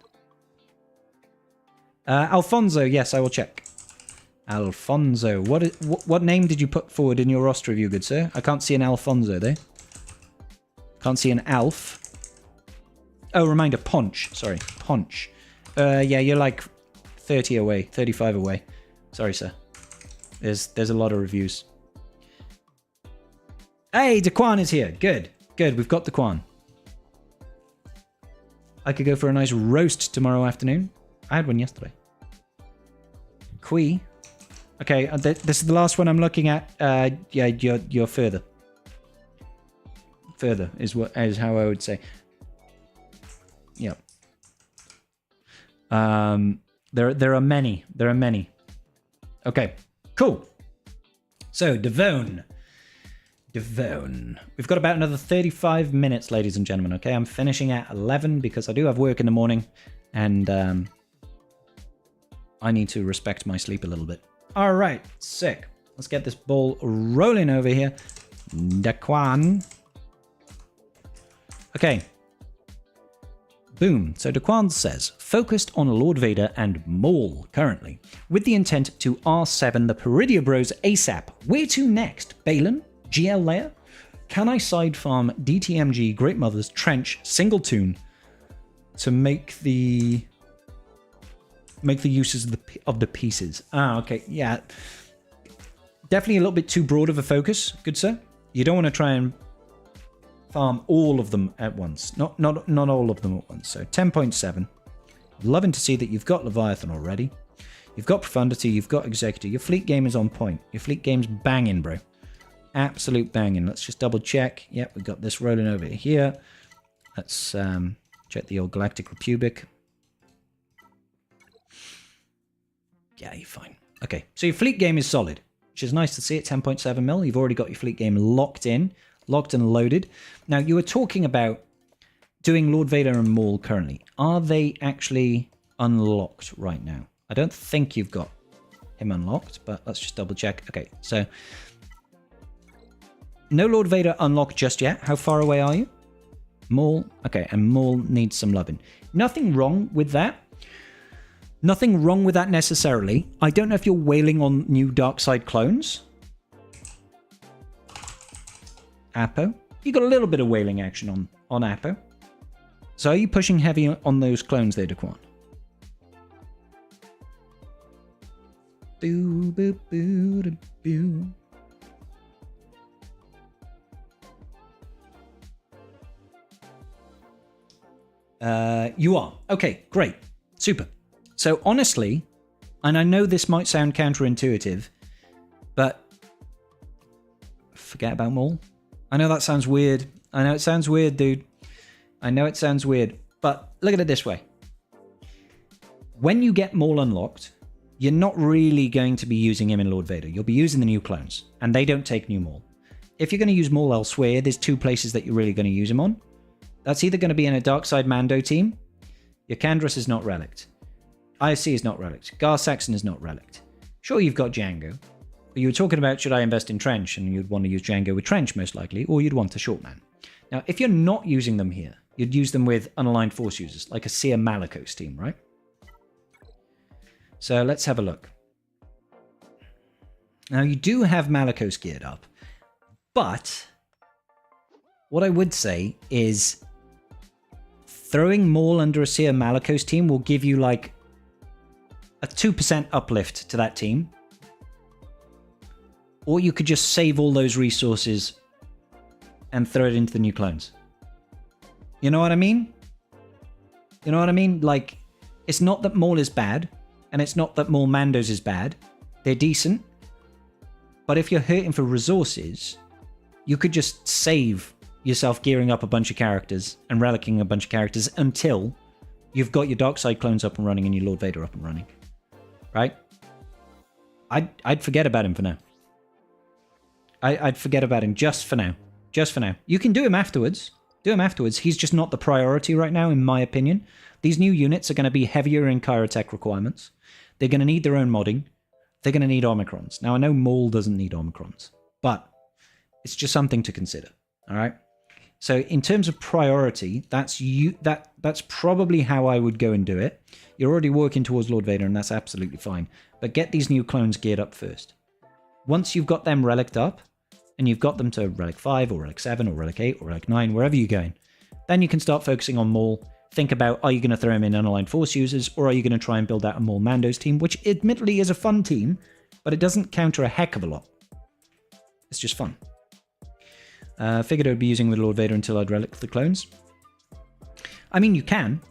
Alfonso, yes, I will check. Alfonso. What name did you put forward in your roster review, good sir? I can't see an Alfonso there. Can't see an Alf. Oh, reminder, Ponch. Sorry, Ponch. Yeah, you're like 30 away, 35 away. Sorry, sir. There's a lot of reviews. Hey, Daquan is here. Good. Good, we've got Daquan. I could go for a nice roast tomorrow afternoon. I had one yesterday. Quee. Okay, this is the last one I'm looking at. Yeah, you're further. Further is how I would say. Yeah. There are many. There are many. Okay, cool. So Devone. We've got about another 35 minutes, ladies and gentlemen. Okay, I'm finishing at 11 because I do have work in the morning, and I need to respect my sleep a little bit. All right, sick. Let's get this ball rolling over here. Daquan. Okay. Boom. So Daquan says, focused on Lord Vader and Maul currently, with the intent to R7 the Peridia Bros ASAP. Where to next? Balin? GL Layer? Can I side farm DTMG Great Mother's Trench single tune to make the uses of the pieces? Ah, okay, yeah. Definitely a little bit too broad of a focus, good sir. You don't want to try and farm all of them at once. Not all of them at once. So 10.7. Loving to see that you've got Leviathan already. You've got Profundity, you've got Executor. Your fleet game is on point. Your fleet game's banging, bro. Absolute banging. Let's just double check. Yep, we've got this rolling over here. Let's check the old Galactic Republic. Yeah, you're fine. Okay, so your fleet game is solid, which is nice to see at 10.7 mil. You've already got your fleet game locked and loaded. Now, you were talking about doing Lord Vader and Maul currently. Are they actually unlocked right now? I don't think you've got him unlocked, but let's just double check. Okay, so no Lord Vader unlocked just yet. How far away are you? Maul. Okay, and Maul needs some loving. Nothing wrong with that. Nothing wrong with that necessarily. I don't know if you're wailing on new dark side clones. Apo. You got a little bit of wailing action on Apo. So are you pushing heavy on those clones there, Daquan? Boo, boo, boo, boo, boo. You are. Okay, great. Super. So honestly, and I know this might sound counterintuitive, but forget about Maul. I know that sounds weird. I know it sounds weird, dude. I know it sounds weird, but look at it this way. When you get Maul unlocked, you're not really going to be using him in Lord Vader. You'll be using the new clones, and they don't take new Maul. If you're going to use Maul elsewhere, there's two places that you're really going to use him on. That's either going to be in a Darkside Mando team. Your Kandros is not relicked. ISC is not relicked. Gar Saxon is not relicked. Sure, you've got Django, but you were talking about should I invest in Trench, and you'd want to use Django with Trench most likely, or you'd want a short man. Now, if you're not using them here, you'd use them with unaligned force users, like a Seer Malicos team, right? So let's have a look. Now, you do have Malicos geared up, but what I would say is throwing Maul under a Seer Malicos team will give you like a 2% uplift to that team. Or you could just save all those resources and throw it into the new clones. You know what I mean? You know what I mean? Like, it's not that Maul is bad, and it's not that Maul Mandos is bad. They're decent. But if you're hurting for resources, you could just save yourself gearing up a bunch of characters and relicking a bunch of characters until you've got your Darkside clones up and running and your Lord Vader up and running. Right? I'd forget about him for now. I'd forget about him just for now. Just for now. You can do him afterwards. Do him afterwards. He's just not the priority right now, in my opinion. These new units are going to be heavier in Kyrotech requirements. They're going to need their own modding. They're going to need Omicrons. Now, I know Maul doesn't need Omicrons, but it's just something to consider. All right? So in terms of priority, that's probably how I would go and do it. You're already working towards Lord Vader, and that's absolutely fine. But get these new clones geared up first. Once you've got them relicked up, and you've got them to Relic 5 or Relic 7 or Relic 8 or Relic 9, wherever you're going, then you can start focusing on Maul. Think about, are you going to throw him in unaligned force users, or are you going to try and build out a Maul Mandos team, which admittedly is a fun team, but it doesn't counter a heck of a lot. It's just fun. Figured I would be using with Lord Vader until I'd relic the clones. I mean, you can.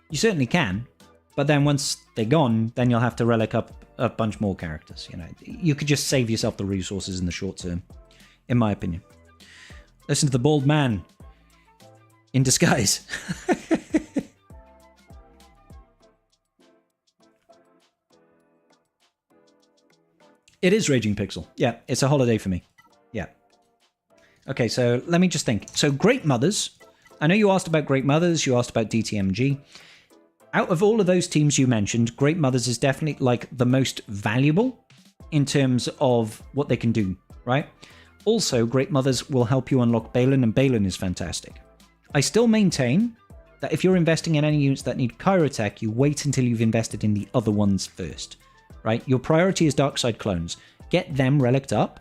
You certainly can. But then once they're gone, then you'll have to relic up a bunch more characters. You know, you could just save yourself the resources in the short term, in my opinion. Listen to the bald man in disguise. It is Raging Pixel. Yeah, it's a holiday for me. Yeah. Okay, so let me just think. So Great Mothers. I know you asked about Great Mothers. You asked about DTMG. Out of all of those teams you mentioned, Great Mothers is definitely like the most valuable in terms of what they can do, right? Also, Great Mothers will help you unlock Balin, and Balin is fantastic. I still maintain that if you're investing in any units that need Kyrotech, you wait until you've invested in the other ones first, right? Your priority is Darkside clones. Get them relicked up.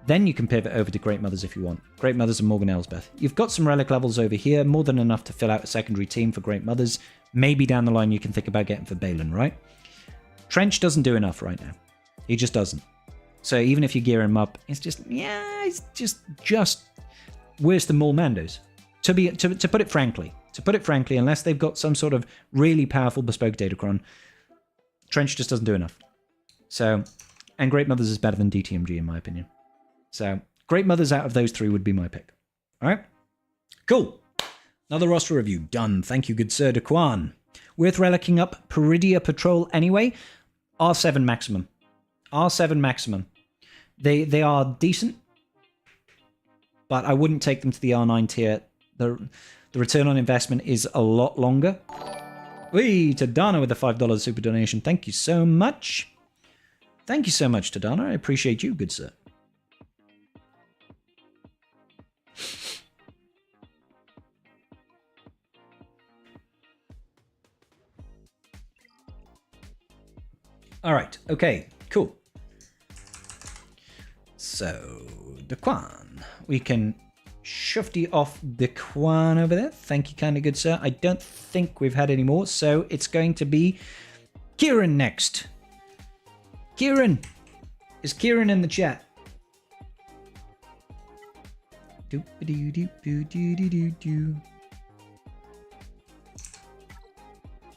Then you can pivot over to Great Mothers if you want. Great Mothers and Morgan Elsbeth. You've got some relic levels over here, more than enough to fill out a secondary team for Great Mothers. Maybe down the line you can think about getting for Balin, right? Trench doesn't do enough right now. He just doesn't. So even if you gear him up, it's just, yeah, it's just worse than Maul Mandos. To put it frankly, unless they've got some sort of really powerful bespoke datacron, Trench just doesn't do enough. So, and Great Mothers is better than DTMG in my opinion. So, Great Mothers out of those three would be my pick. All right? Cool. Another roster review. Done. Thank you, good sir Daquan. Worth relicking up Peridia Patrol anyway? R7 maximum. R7 maximum. They are decent, but I wouldn't take them to the R9 tier. The return on investment is a lot longer. Wee, Tadana with the $5 super donation. Thank you so much. Thank you so much, Tadana. I appreciate you, good sir. All right. Okay. Cool. So, the Quan. We can shufty off the Quan over there. Thank you, kind of good sir. I don't think we've had any more, so it's going to be Kieran next. Kieran! Is Kieran in the chat?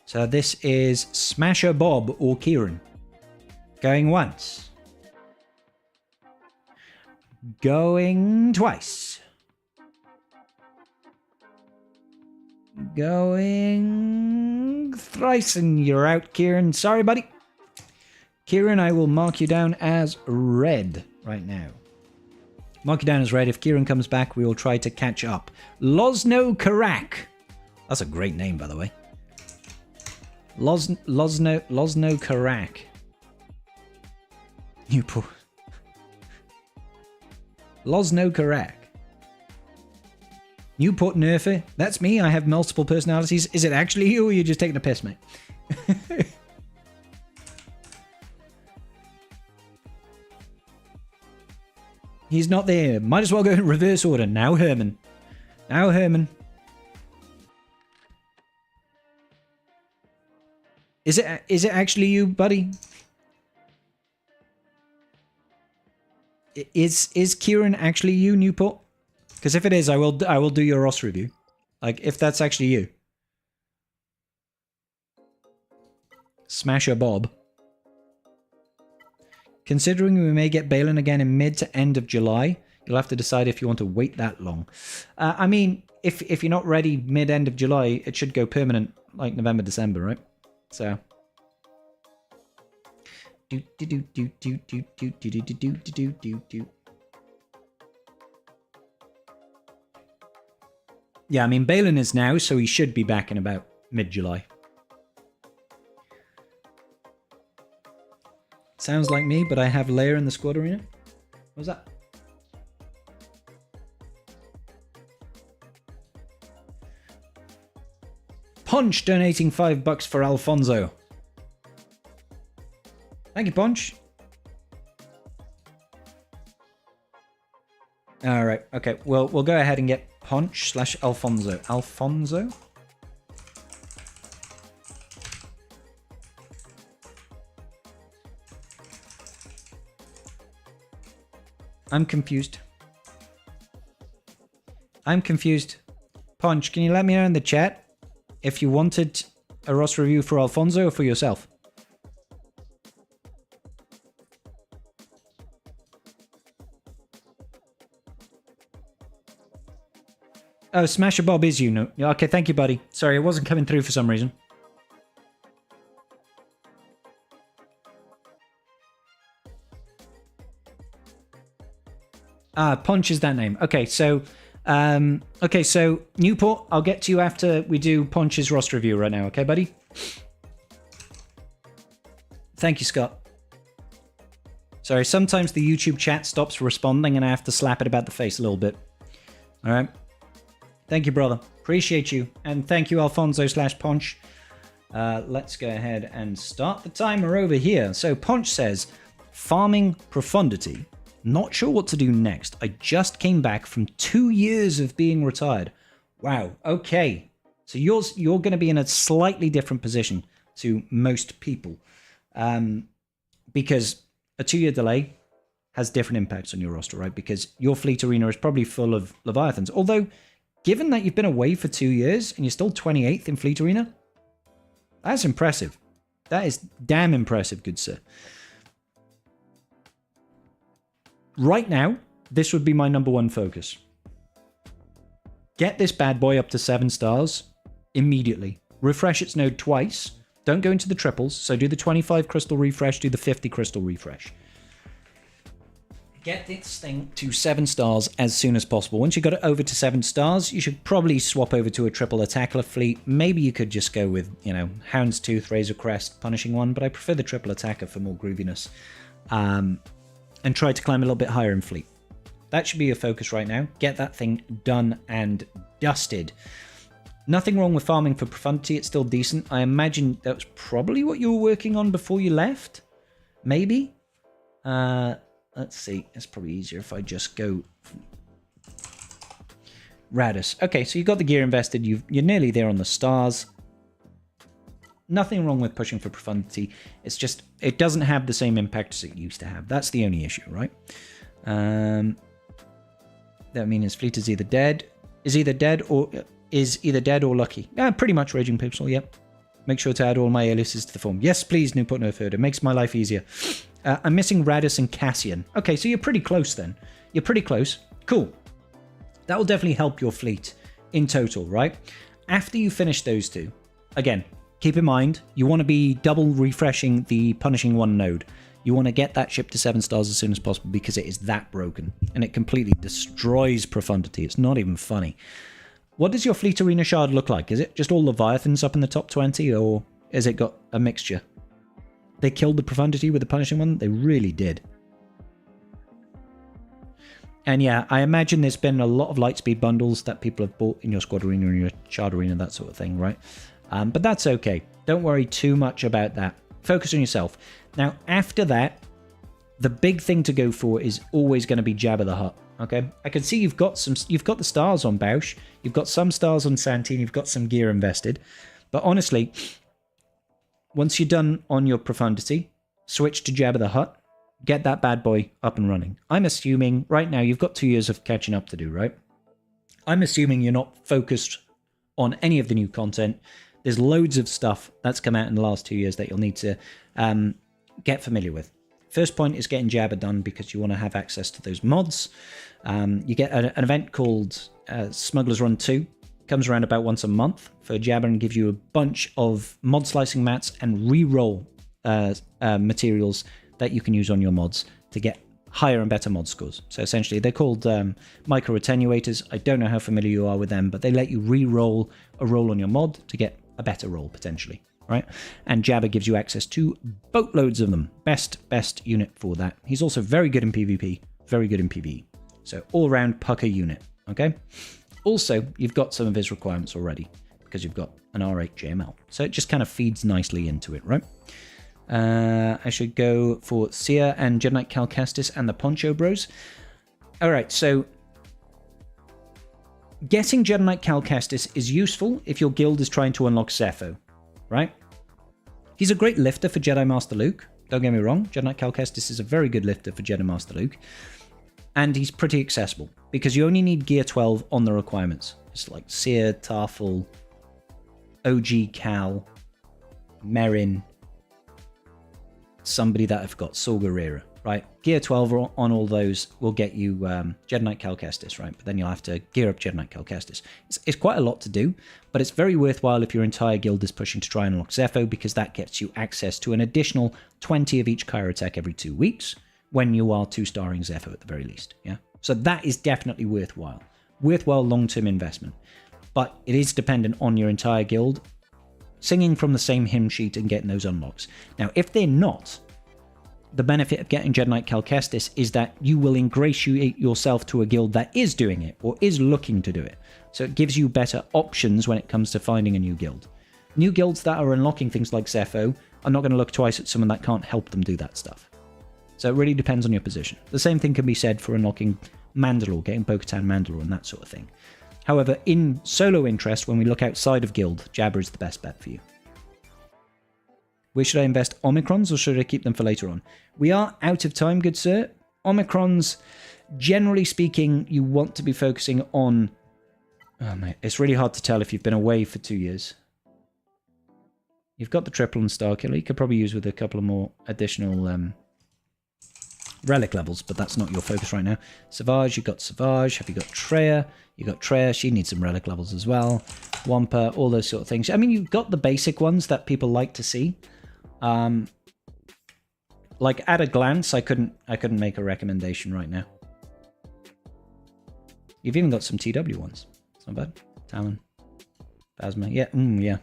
So this is Smasher Bob or Kieran. Going once. Going twice. Going thrice, and you're out, Kieran. Sorry, buddy. Kieran, I will mark you down as red right now. Mark you down as red. If Kieran comes back, we will try to catch up. Losno Karak. That's a great name, by the way. Losno Karak. Newport. Losno Karak. Newport Nerfer. That's me. I have multiple personalities. Is it actually you, or are you just taking a piss, mate? He's not there. Might as well go in reverse order. Now Herman. Now Herman. Is it actually you, buddy? Is Kieran actually you, Newport? Because if it is, I will do your Ross review. Like, if that's actually you. Smasher Bob. Considering we may get Balin again in mid to end of July, you'll have to decide if you want to wait that long. I mean, if you're not ready mid-end of July, it should go permanent like November, December, right? So. Yeah, I mean, Balin is now, so he should be back in about mid-July. Sounds like me, but I have Leia in the squad arena. What was that? Punch donating $5 for Alfonso. Thank you, Punch. All right. Okay. Well, we'll go ahead and get Punch / Alfonso. Alfonso? I'm confused. I'm confused. Punch, can you let me know in the chat if you wanted a Ross review for Alfonso or for yourself? Oh, Smasher Bob is you. No. Okay, thank you, buddy. Sorry, it wasn't coming through for some reason. Punch is that name. Okay, so Newport, I'll get to you after we do Punch's roster review right now, okay, buddy? Thank you, Scott. Sorry, sometimes the YouTube chat stops responding and I have to slap it about the face a little bit. All right. Thank you, brother. Appreciate you. And thank you, Alfonso / Punch. Let's go ahead and start the timer over here. So Punch says, farming profundity. Not sure what to do next. I just came back from 2 years of being retired. Wow. Okay. So you're going to be in a slightly different position to most people. Because a 2-year delay has different impacts on your roster, right? Because your fleet arena is probably full of Leviathans. Although, given that you've been away for 2 years and you're still 28th in fleet arena, that's impressive. That is damn impressive, good sir. Right now, this would be my #1 focus. Get this bad boy up to 7 stars immediately. Refresh its node twice. Don't go into the triples. So do the 25 crystal refresh, do the 50 crystal refresh. Get this thing to 7 stars as soon as possible. Once you got it over to 7 stars, you should probably swap over to a triple attacker fleet. Maybe you could just go with, you know, Houndstooth, Razor Crest, Punishing One, but I prefer the triple attacker for more grooviness. And try to climb a little bit higher in fleet. That should be your focus right now. Get that thing done and dusted. Nothing wrong with farming for profundity. It's still decent. I imagine that was probably what you were working on before you left. Maybe. Let's see. It's probably easier if I just go Radis. Okay, so you got the gear invested. You're nearly there on the stars. Nothing wrong with pushing for profundity. It's just it doesn't have the same impact as it used to have. That's the only issue, right? That means his fleet is either dead. Is either dead or lucky. Pretty much Raging Pixel. Yep. Make sure to add all my aliases to the form. Yes, please, Newport No Third. It makes my life easier. I'm missing Radis and Cassian. Okay, so you're pretty close then. You're pretty close. Cool. That will definitely help your fleet in total, right? After you finish those two, again, keep in mind, you want to be double refreshing the Punishing One node. You want to get that ship to 7 stars as soon as possible because it is that broken. And it completely destroys profundity. It's not even funny. What does your fleet arena shard look like? Is it just all Leviathans up in the top 20 or has it got a mixture? They killed the profundity with the Punishing One? They really did. And yeah, I imagine there's been a lot of Lightspeed bundles that people have bought in your squad arena and your shard arena, that sort of thing, right? But that's okay. Don't worry too much about that. Focus on yourself. Now, after that, the big thing to go for is always going to be Jabba the Hutt. Okay, I can see you've got the stars on Bausch, you've got some stars on Santine, you've got some gear invested. But honestly, once you're done on your profundity, switch to Jabba the Hutt, get that bad boy up and running. I'm assuming right now you've got 2 years of catching up to do, right? I'm assuming you're not focused on any of the new content. There's loads of stuff that's come out in the last 2 years that you'll need to get familiar with. First point is getting Jabba done because you want to have access to those mods. You get an event called Smuggler's Run 2. Comes around about once a month for Jabba and gives you a bunch of mod slicing mats and re-roll materials that you can use on your mods to get higher and better mod scores. So essentially they're called micro attenuators. I don't know how familiar you are with them, but they let you re-roll a roll on your mod to get a better roll potentially. Right? And Jabba gives you access to boatloads of them. Best unit for that. He's also very good in PvP, very good in PvE. So all-round pucker unit, okay? Also, you've got some of his requirements already because you've got an R8 JML. So it just kind of feeds nicely into it, right? I should go for Seer and Jedi Knight Cal Kestis and the Poncho Bros. All right, so getting Jedi Knight Cal Kestis is useful if your guild is trying to unlock Zepho, right? He's a great lifter for Jedi Master Luke. Don't get me wrong. Jedi Knight Cal Kestis is a very good lifter for Jedi Master Luke. And he's pretty accessible because you only need Gear 12 on the requirements. It's like Seer, Tarful, OG Cal, Merrin, somebody that I've got, Saw Gerrera, right? Gear 12 on all those will get you Jedi Knight Cal Kestis, right? But then you'll have to gear up Jedi Knight Cal Kestis. It's quite a lot to do, but it's very worthwhile if your entire guild is pushing to try and unlock Zepho because that gets you access to an additional 20 of each Kyrotech every 2 weeks when you are 2-starring Zepho at the very least, yeah? So that is definitely worthwhile. Worthwhile long-term investment. But it is dependent on your entire guild singing from the same hymn sheet and getting those unlocks. Now, if they're not, the benefit of getting Jedi Knight Cal Kestis is that you will ingratiate yourself to a guild that is doing it or is looking to do it. So it gives you better options when it comes to finding a new guild. New guilds that are unlocking things like Zepho are not going to look twice at someone that can't help them do that stuff. So it really depends on your position. The same thing can be said for unlocking Mandalore, getting Bo-Katan Mandalore and that sort of thing. However, in solo interest, when we look outside of guild, Jabba is the best bet for you. Where should I invest Omicrons or should I keep them for later on? We are out of time, good sir. Omicrons, generally speaking, you want to be focusing on... Oh, mate, it's really hard to tell if you've been away for 2 years. You've got the triple and Starkiller. You could probably use with a couple of more additional relic levels, but that's not your focus right now. Savage, you've got Savage. Have you got Treya? You've got Treya. She needs some relic levels as well. Wampa, all those sort of things. I mean, you've got the basic ones that people like to see. like at a glance, I couldn't make a recommendation right now. You've even got some TW ones. It's not bad. Talon, Phasma, yeah, yeah.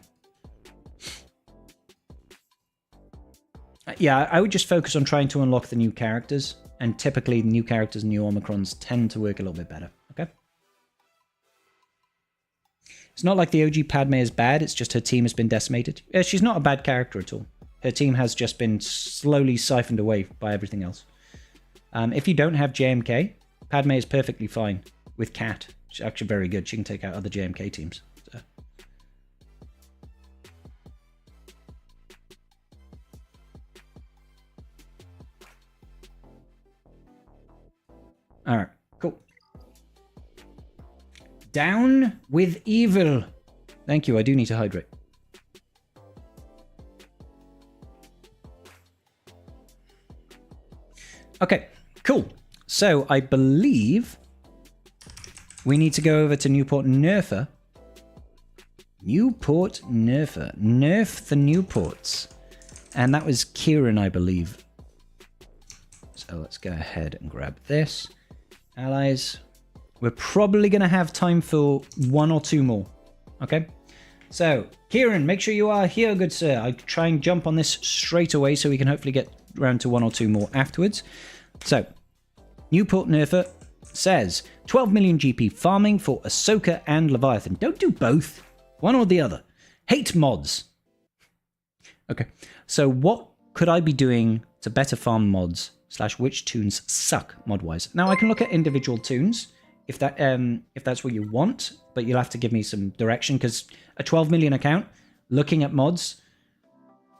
Yeah, I would just focus on trying to unlock the new characters, and typically new characters and new Omicrons tend to work a little bit better, okay? It's not like the OG Padme is bad, it's just her team has been decimated. Yeah, she's not a bad character at all. Her team has just been slowly siphoned away by everything else. If you don't have JMK, Padme is perfectly fine with Cat. She's actually very good. She can take out other JMK teams. So. Alright, cool. Down with evil. Thank you, I do need to hydrate. Okay, cool. So I believe we need to go over to Newport Nerfa. Newport Nerfa. Nerf the Newports. And that was Kieran, I believe. So let's go ahead and grab this. Allies. We're probably going to have time for one or two more. Okay? So, Kieran, make sure you are here, good sir. I'll try and jump on this straight away so we can hopefully get around to one or two more afterwards. So, Newport Nerfa says 12 million GP farming for Ahsoka and Leviathan. Don't do both. One or the other. Hate mods. Okay. So what could I be doing to better farm mods / which tunes suck mod-wise? Now I can look at individual tunes if that's what you want, but you'll have to give me some direction because a 12 million account, looking at mods,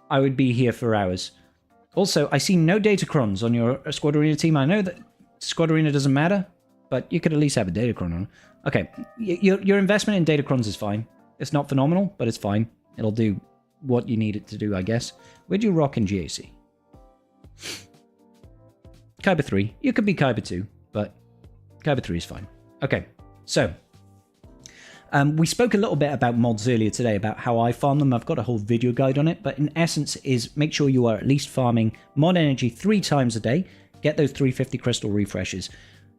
I would be here for hours. Also, I see no Datacrons on your Squad Arena team. I know that Squad Arena doesn't matter, but you could at least have a Datacron on. Okay, your investment in Datacrons is fine. It's not phenomenal, but it's fine. It'll do what you need it to do, I guess. Where'd you rock in GAC? Kyber 3. You could be Kyber 2, but Kyber 3 is fine. Okay, so we spoke a little bit about mods earlier today, about how I farm them. I've got a whole video guide on it, but in essence is make sure you are at least farming mod energy 3 times a day. Get those 350 crystal refreshes.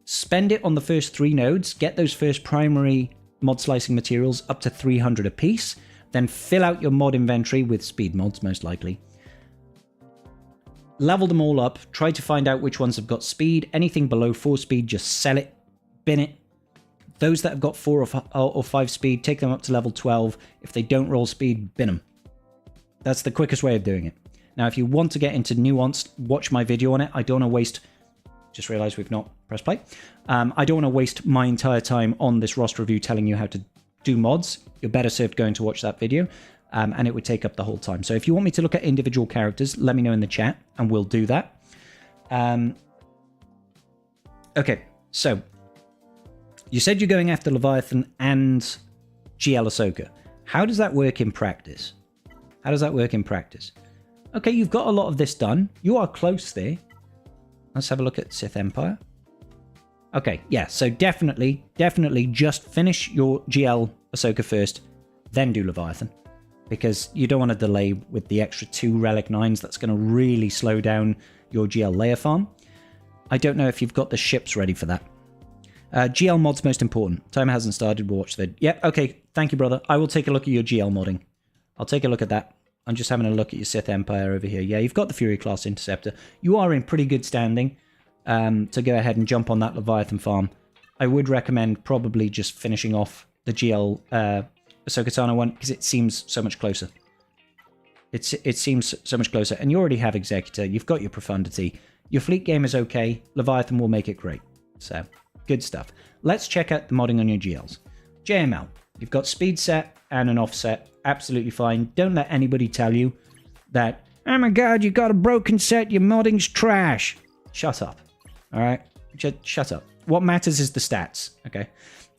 Spend it on the first 3 nodes. Get those first primary mod slicing materials up to 300 a piece. Then fill out your mod inventory with speed mods, most likely. Level them all up. Try to find out which ones have got speed. Anything below 4 speed, just sell it. Bin it. Those that have got 4 or 5 speed, take them up to level 12. If they don't roll speed, bin them. That's the quickest way of doing it. Now, if you want to get into nuanced, watch my video on it. I don't want to waste... Just realized we've not pressed play. I don't want to waste my entire time on this roster review telling you how to do mods. You're better served going to watch that video, and it would take up the whole time. So if you want me to look at individual characters, let me know in the chat, and we'll do that. Okay, so... You said you're going after Leviathan and GL Ahsoka. How does that work in practice? How does that work in practice? Okay, you've got a lot of this done. You are close there. Let's have a look at Sith Empire. Okay, yeah, so definitely just finish your GL Ahsoka first, then do Leviathan. Because you don't want to delay with the extra 2 Relic 9s. That's going to really slow down your GL layer farm. I don't know if you've got the ships ready for that. GL mod's most important. Timer hasn't started. We'll watch the... Yep, okay. Thank you, brother. I will take a look at your GL modding. I'll take a look at that. I'm just having a look at your Sith Empire over here. Yeah, you've got the Fury Class Interceptor. You are in pretty good standing to go ahead and jump on that Leviathan farm. I would recommend probably just finishing off the GL Ahsoka Tano one because it seems so much closer. It seems so much closer. And you already have Executor. You've got your Profundity. Your fleet game is okay. Leviathan will make it great. So... Good stuff. Let's check out the modding on your GLs. JML. You've got speed set and an offset. Absolutely fine. Don't let anybody tell you that, oh my god, you got a broken set, your modding's trash. Shut up. Alright? Just shut up. What matters is the stats. Okay?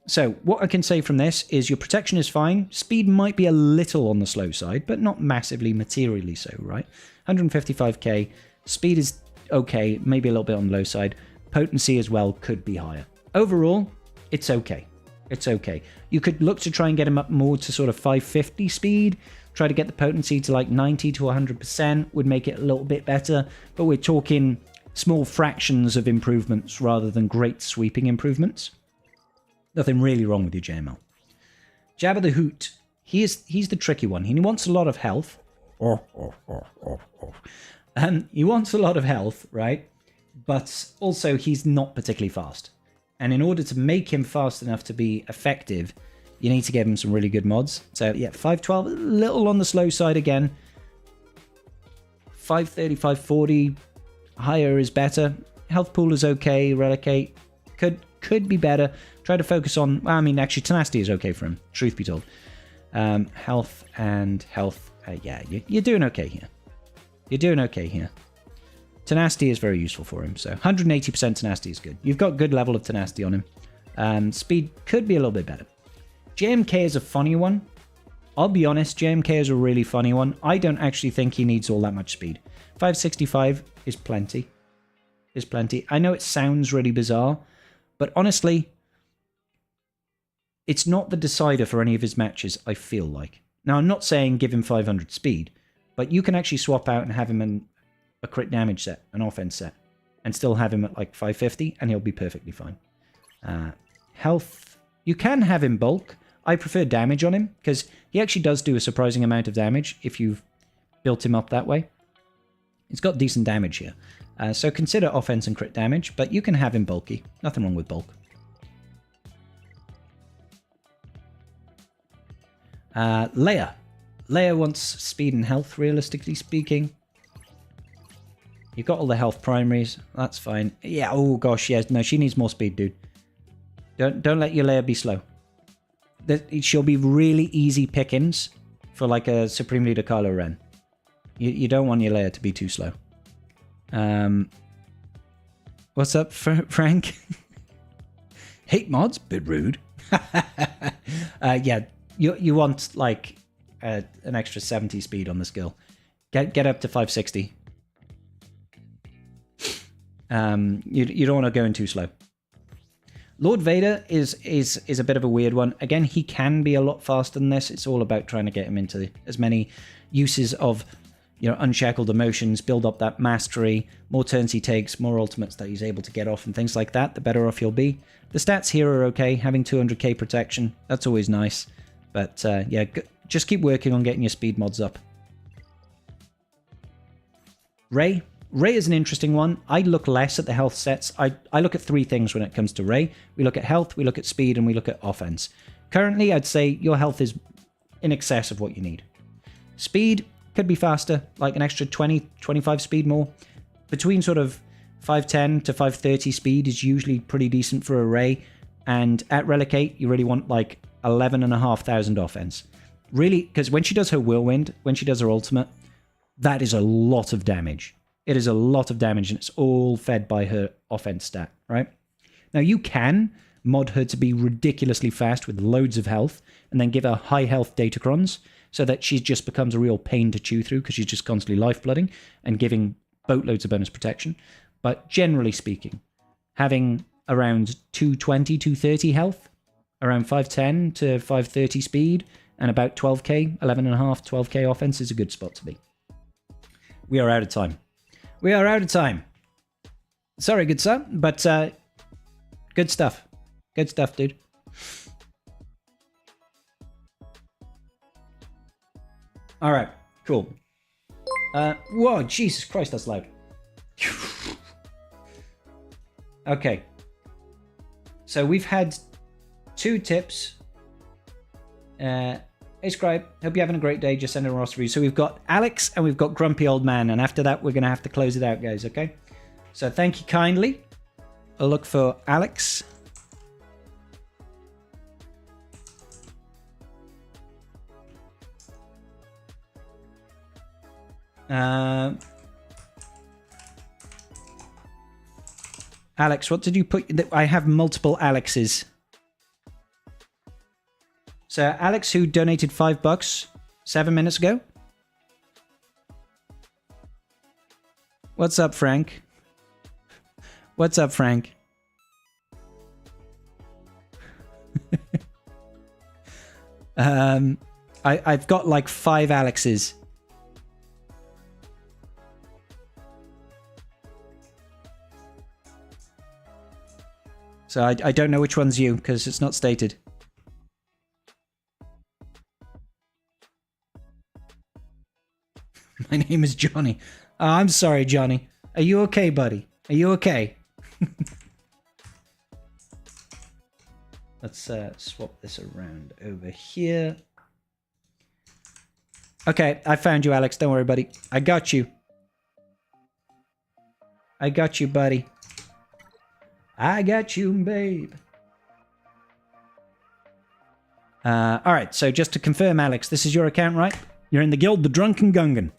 So, what I can say from this is your protection is fine. Speed might be a little on the slow side, but not massively materially so, right? 155k. Speed is okay, maybe a little bit on the low side. Potency as well could be higher. Overall, it's okay. It's okay. You could look to try and get him up more to sort of 550 speed, Try to get the potency to like 90 to 100% would make it a little bit better. But we're talking small fractions of improvements rather than great sweeping improvements. Nothing really wrong with your JML. Jabba the Hoot. He's the tricky one. He wants a lot of health. He wants a lot of health, right? But also he's not particularly fast. And in order to make him fast enough to be effective, you need to give him some really good mods. So yeah, 512, a little on the slow side again. 530, 540, higher is better. Health pool is okay. Relicate could be better. Try to focus on, well, I mean, actually tenacity is okay for him, truth be told. Health and health, yeah, you're doing okay here. You're doing okay here. Tenacity is very useful for him, so 180% tenacity is good. You've got good level of tenacity on him. Speed could be a little bit better. JMK is a funny one. I'll be honest, JMK is a really funny one. I don't actually think he needs all that much speed. 565 is plenty. Is plenty. I know it sounds really bizarre, but honestly, it's not the decider for any of his matches, I feel like. Now, I'm not saying give him 500 speed, but you can actually swap out and have him in a crit damage set, an offense set, and still have him at like 550, and he'll be perfectly fine. Health, you can have him bulk. I prefer damage on him, because he actually does do a surprising amount of damage if you've built him up that way. He's got decent damage here. So consider offense and crit damage, but you can have him bulky. Nothing wrong with bulk. Leia. Leia wants speed and health, realistically speaking. You've got all the health primaries. That's fine. Yeah, oh gosh, yeah. No, she needs more speed, dude. Don't let your Leia be slow. She'll be really easy pickings for like a Supreme Leader Kylo Ren. You don't want your Leia to be too slow. What's up, Frank? Hate mods? Bit rude. Yeah, you want like an extra 70 speed on the skill. Get up to 560. You don't want to go in too slow. Lord Vader is a bit of a weird one. Again, he can be a lot faster than this. It's all about trying to get him into as many uses of, you know, unshackled emotions, build up that mastery, more turns he takes, more ultimates that he's able to get off and things like that, the better off he'll be. The stats here are okay. Having 200k protection, that's always nice. But yeah, just keep working on getting your speed mods up. Rey is an interesting one. I look less at the health sets. I look at three things when it comes to Rey. We look at health, we look at speed, and we look at offense. Currently, I'd say your health is in excess of what you need. Speed could be faster, like an extra 20, 25 speed more. Between sort of 510 to 530 speed is usually pretty decent for a Rey. And at Relic 8, you really want like 11,500 offense. Really, because when she does her Whirlwind, when she does her ultimate, that is a lot of damage. It is a lot of damage, and it's all fed by her offense stat, right? Now, you can mod her to be ridiculously fast with loads of health, and then give her high health datacrons, so that she just becomes a real pain to chew through, because she's just constantly lifeblooding and giving boatloads of bonus protection. But generally speaking, having around 220, 230 health, around 510 to 530 speed, and about 12k, 11.5, 12k offense is a good spot to be. We are out of time. We are out of time. Sorry, good sir, but good stuff. Good stuff, dude. All right, cool. Whoa, Jesus Christ, that's loud. Okay. So we've had 2 tips. Hey, Scribe, hope you're having a great day. Just send a roster review. So we've got Alex and we've got Grumpy Old Man. And after that, we're going to have to close it out, guys, okay? So thank you kindly. I'll look for Alex. Alex, what did you put? I have multiple Alexes. So Alex, who donated $5 7 minutes ago. What's up, Frank? What's up, Frank? I've got like 5 Alexes. So I don't know which one's you, because it's not stated. My name is Johnny. Oh, I'm sorry, Johnny. Are you okay, buddy? Are you okay? Let's swap this around over here. Okay, I found you, Alex. Don't worry, buddy. I got you. I got you, buddy. I got you, babe. Alright, so just to confirm, Alex, this is your account, right? You're in the guild, the Drunken Gungan.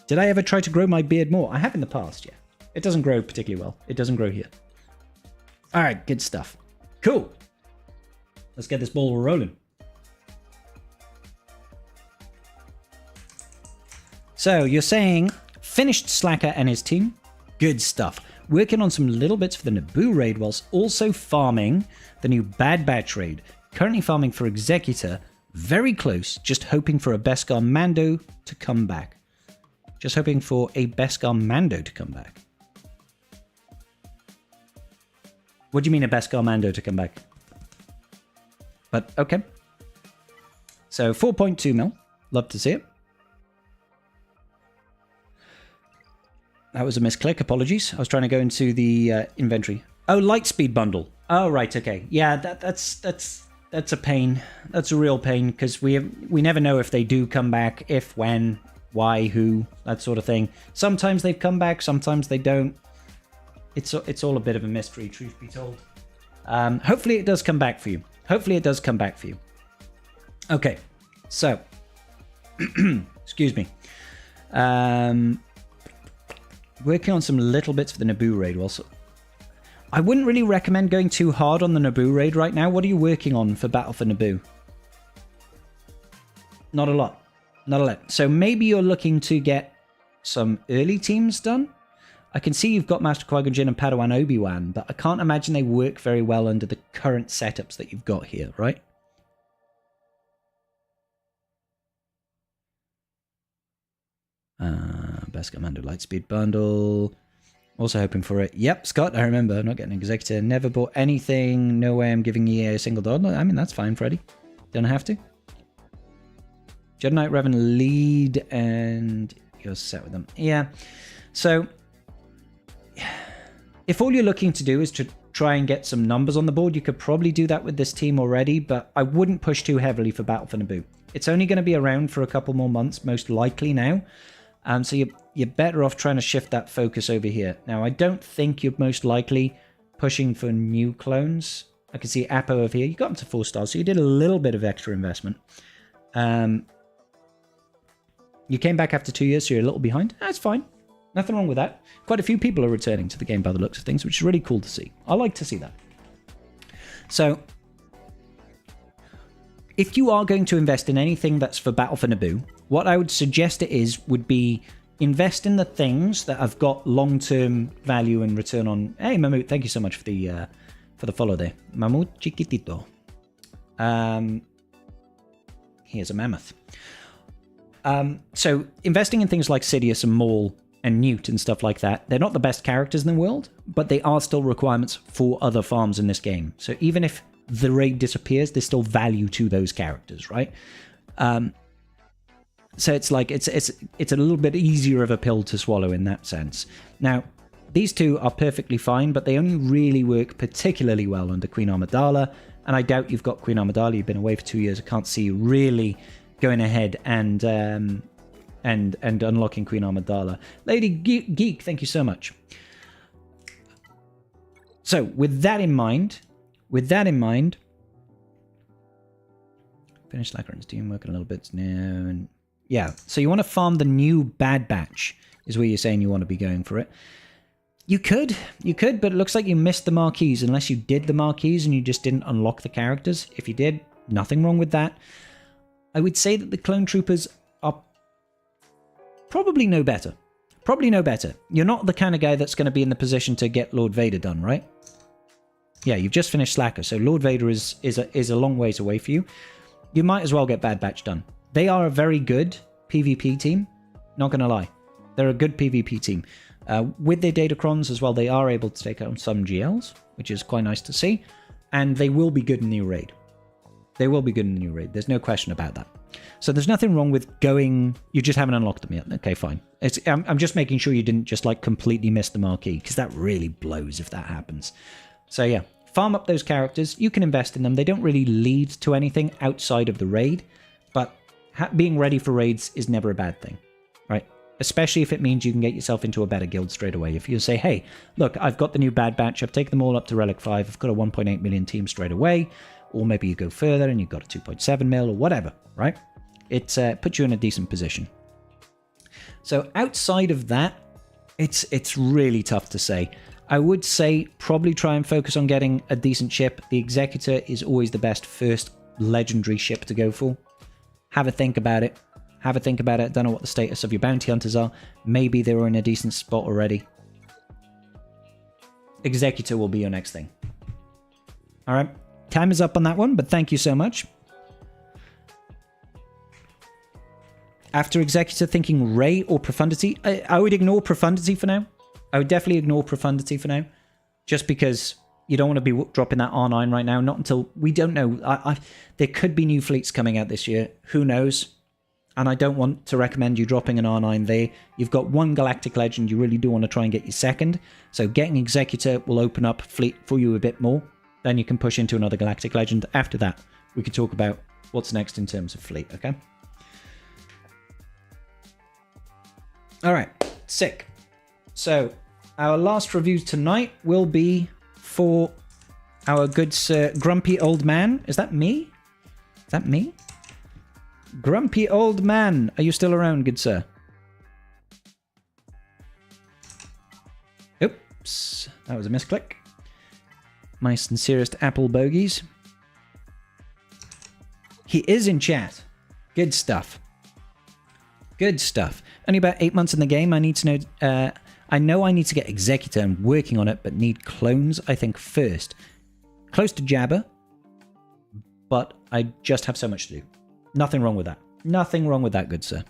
Did I ever try to grow my beard more? I have in the past, yeah. It doesn't grow particularly well. It doesn't grow here. Alright, good stuff. Cool. Let's get this ball rolling. So, you're saying, finished Slacker and his team. Good stuff. Working on some little bits for the Naboo raid whilst also farming the new Bad Batch raid. Currently farming for Executor. Very close. Just hoping for a Beskar Mando to come back. Just hoping for a Beskar Mando to come back. What do you mean a Beskar Mando to come back? But, okay. So, 4.2 mil. Love to see it. That was a misclick. Apologies. I was trying to go into the inventory. Oh, Lightspeed bundle. Oh, right. Okay. Yeah, that's a pain. That's a real pain because we never know if they do come back, if, when, why, who, that sort of thing. Sometimes they've come back. Sometimes they don't. It's all a bit of a mystery, truth be told. Hopefully it does come back for you. Hopefully it does come back for you. Okay. So, excuse me. Working on some little bits for the Naboo raid also. I wouldn't really recommend going too hard on the Naboo raid right now. What are you working on for Battle for Naboo? Not a lot. Not a lot. So maybe you're looking to get some early teams done. I can see you've got Master Qui-Gon Jinn and Padawan Obi-Wan, but I can't imagine they work very well under the current setups that you've got here, right? Beskar Mando Lightspeed bundle. Also hoping for it. Yep, Scott, I remember. Not getting an Executor. Never bought anything. No way I'm giving EA a single dollar. I mean, that's fine, Freddy. Don't have to. Jedi Knight Revan lead and you're set with them. Yeah. So, if all you're looking to do is to try and get some numbers on the board, you could probably do that with this team already, but I wouldn't push too heavily for Battle for Naboo. It's only going to be around for a couple more months, most likely now. So you're better off trying to shift that focus over here. Now, I don't think you're most likely pushing for new clones. I can see Apo over here. You got him to 4 stars, so you did a little bit of extra investment. You came back after 2 years, so you're a little behind. That's fine. Nothing wrong with that. Quite a few people are returning to the game by the looks of things, which is really cool to see. I like to see that. So, if you are going to invest in anything that's for Battle for Naboo, what I would suggest would be invest in the things that have got long-term value and return on. Hey, Mammoth, thank you so much for the follow there. Mammoth Chiquitito. Here's a mammoth. So investing in things like Sidious and Maul and Newt and stuff like that, they're not the best characters in the world, but they are still requirements for other farms in this game. So even if the raid disappears, there's still value to those characters, right? So it's like it's a little bit easier of a pill to swallow in that sense. Now, these two are perfectly fine, but they only really work particularly well under Queen Amidala, and I doubt you've got Queen Amidala. You've been away for 2 years. I can't see you really going ahead and unlocking Queen Amidala. Lady Geek, thank you so much. So with that in mind, finish Slacker team working a little bit now, and yeah. So you want to farm the new Bad Batch, is where you're saying you want to be going for it. You could, but it looks like you missed the marquees, unless you did the marquees and you just didn't unlock the characters. If you did, nothing wrong with that. I would say that the clone troopers are probably no better. Probably no better. You're not the kind of guy that's going to be in the position to get Lord Vader done, right? Yeah, you've just finished Slacker, so Lord Vader is a long ways away for you. You might as well get Bad Batch done. They are a very good PvP team, not going to lie. They're a good PvP team. With their Datacrons as well, they are able to take on some GLs, which is quite nice to see. And they will be good in the new raid. They will be good in the new raid. There's no question about that. So there's nothing wrong with going... You just haven't unlocked them yet. Okay, fine. I'm just making sure you didn't just like completely miss the marquee, because that really blows if that happens. So yeah, farm up those characters. You can invest in them. They don't really lead to anything outside of the raid, but being ready for raids is never a bad thing, right? Especially if it means you can get yourself into a better guild straight away. If you say, hey, look, I've got the new Bad Batch. I've taken them all up to Relic 5. I've got a 1.8 million team straight away. Or maybe you go further and you've got a 2.7 mil or whatever, right? It puts you in a decent position. So outside of that, it's really tough to say. I would say probably try and focus on getting a decent ship. The Executor is always the best first legendary ship to go for. Have a think about it. Have a think about it. Don't know what the status of your bounty hunters are. Maybe they were in a decent spot already. Executor will be your next thing. All right. Time is up on that one, but thank you so much. After Executor, thinking Ray or Profundity. I would ignore Profundity for now. I would definitely ignore Profundity for now. Just because you don't want to be dropping that R9 right now. Not until... We don't know. There could be new fleets coming out this year. Who knows? And I don't want to recommend you dropping an R9 there. You've got one Galactic Legend. You really do want to try and get your second. So getting Executor will open up fleet for you a bit more. Then you can push into another Galactic Legend. After that, we can talk about what's next in terms of fleet, okay? Alright, sick. So, our last review tonight will be for our good Sir Grumpy Old Man. Is that me? Is that me? Grumpy Old Man, are you still around, good sir? Oops, that was a misclick. My sincerest apple bogies. He is in chat. Good stuff. Good stuff. Only about 8 months in the game. I need to know... I know I need to get Executor and working on it, but need clones, I think, first. Close to Jabba, but I just have so much to do. Nothing wrong with that. Nothing wrong with that, good sir.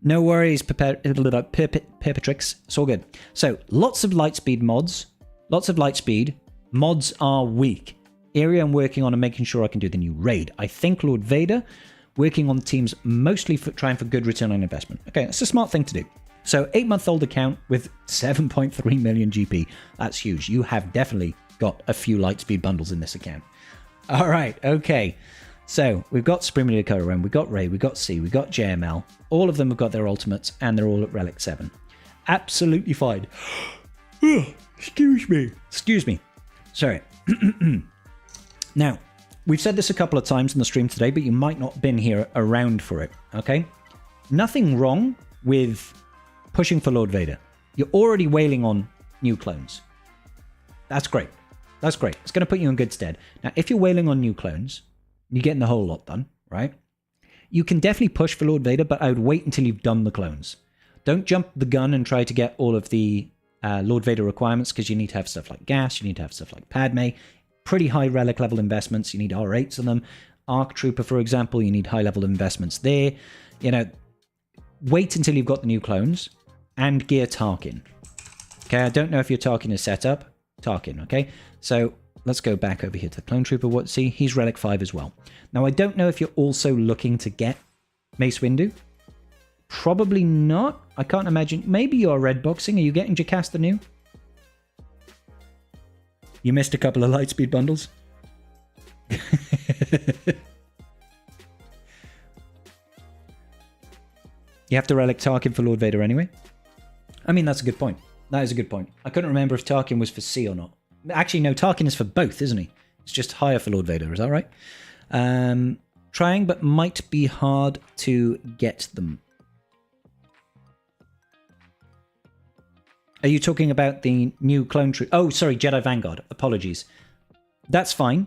No worries, Perpetrix. It's all good. So, lots of Lightspeed mods. Lots of Lightspeed. Mods are weak. Area I'm working on and making sure I can do the new raid. I think Lord Vader, working on teams mostly for trying for good return on investment. Okay, that's a smart thing to do. So 8-month-old account with 7.3 million GP. That's huge. You have definitely got a few Lightspeed bundles in this account. All right, okay. So we've got Supreme Leader Kylo, we've got Rey, we've got C, we've got JML. All of them have got their ultimates and they're all at Relic 7. Absolutely fine. Excuse me. Excuse me. Sorry. Now, we've said this a couple of times in the stream today, but you might not have been here around for it, okay? Nothing wrong with pushing for Lord Vader. You're already wailing on new clones. That's great. That's great. It's going to put you in good stead. Now, if you're wailing on new clones, you're getting the whole lot done, right? You can definitely push for Lord Vader, but I would wait until you've done the clones. Don't jump the gun and try to get all of the Lord Vader requirements, because you need to have stuff like gas, you need to have stuff like Padme, pretty high relic level investments, you need R8s on them. Arc Trooper, for example, you need high level investments there. You know, wait until you've got the new clones and gear Tarkin. Okay, I don't know if your Tarkin is set up. Tarkin, okay? So let's go back over here to the Clone Trooper. See, he's Relic 5 as well. Now, I don't know if you're also looking to get Mace Windu. Probably not. I can't imagine. Maybe you're red boxing. Are you getting Jocasta new? You missed a couple of Lightspeed bundles. You have to relic Tarkin for Lord Vader anyway. I mean, that's a good point. That is a good point. I couldn't remember if Tarkin was for C or not. Actually, no, Tarkin is for both, isn't he? It's just higher for Lord Vader, is that right? Trying, but might be hard to get them. Are you talking about the new clone troop? Oh, sorry, Jedi Vanguard. Apologies. That's fine.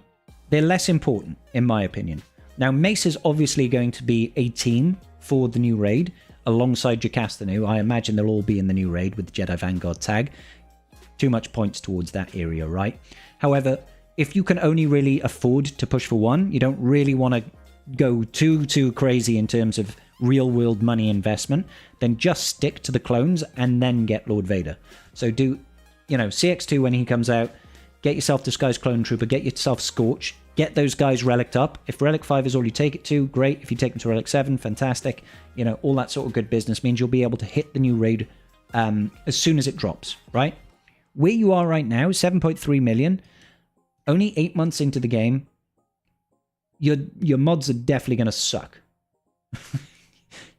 They're less important, in my opinion. Now, Mace is obviously going to be a team for the new raid, alongside Jocasta new. I imagine they'll all be in the new raid with the Jedi Vanguard tag. Too much points towards that area, right? However, if you can only really afford to push for one, you don't really want to go too crazy in terms of real world money investment, then just stick to the clones and then get Lord Vader. So do, you know, CX2 when he comes out, get yourself Disguised Clone Trooper, get yourself Scorch, get those guys relicked up. If Relic 5 is all you take it to, great. If you take them to Relic 7, fantastic. You know, all that sort of good business means you'll be able to hit the new raid as soon as it drops, right? Where you are right now, 7.3 million, only 8 months into the game, your mods are definitely going to suck.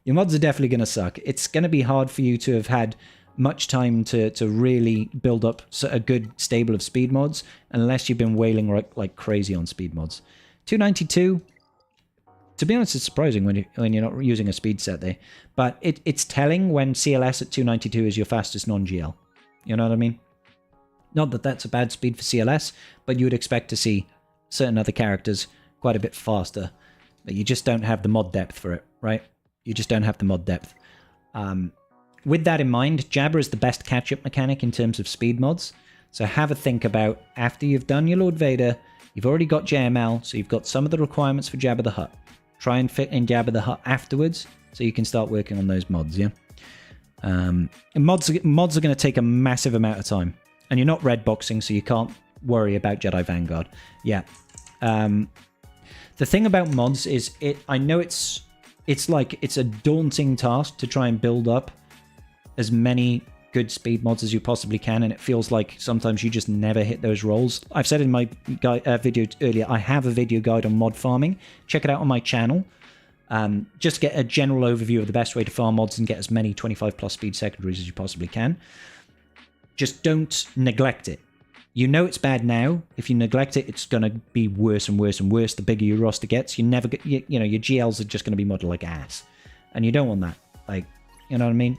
Your mods are definitely going to suck. It's going to be hard for you to have had much time to really build up a good stable of speed mods, unless you've been wailing like crazy on speed mods. 292, to be honest, it's surprising when you're not using a speed set there, but it's telling when CLS at 292 is your fastest non-GL. You know what I mean? Not that that's a bad speed for CLS, but you would expect to see certain other characters quite a bit faster, but you just don't have the mod depth for it, right? You just don't have the mod depth. With that in mind, Jabba is the best catch-up mechanic in terms of speed mods. So have a think about, after you've done your Lord Vader, you've already got JML, so you've got some of the requirements for Jabba the Hutt. Try and fit in Jabba the Hutt afterwards, so you can start working on those mods, yeah? And mods are going to take a massive amount of time. And you're not red boxing, so you can't worry about Jedi Vanguard. Yeah. The thing about mods is, I know it's a daunting task to try and build up as many good speed mods as you possibly can, and it feels like sometimes you just never hit those rolls. I've said in my video earlier, I have a video guide on mod farming. Check it out on my channel. Just get a general overview of the best way to farm mods and get as many 25 plus speed secondaries as you possibly can. Just don't neglect it. You know it's bad now. If you neglect it, it's going to be worse and worse and worse the bigger your roster gets. You never get, you know, your GLs are just going to be modded like ass. And you don't want that. Like, you know what I mean?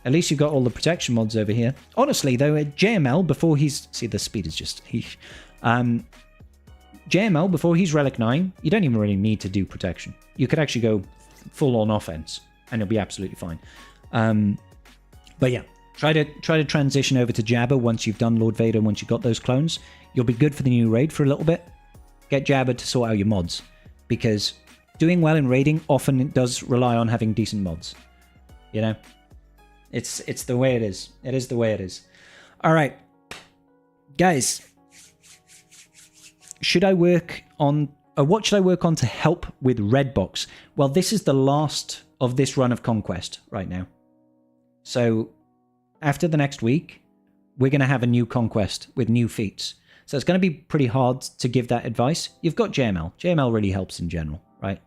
At least you've got all the protection mods over here. Honestly, though, JML, before he's... See, the speed is just... JML, before he's Relic 9, you don't even really need to do protection. You could actually go full-on offense, and you'll be absolutely fine. But yeah, try to transition over to Jabba once you've done Lord Vader, once you've got those clones. You'll be good for the new raid for a little bit. Get Jabba to sort out your mods, because doing well in raiding often does rely on having decent mods. You know? It's the way it is. It is the way it is. All right. Guys, should I work on... what should I work on to help with Redbox? Well, this is the last of this run of Conquest right now. So after the next week, we're going to have a new Conquest with new feats. So it's going to be pretty hard to give that advice. You've got JML. JML really helps in general, right?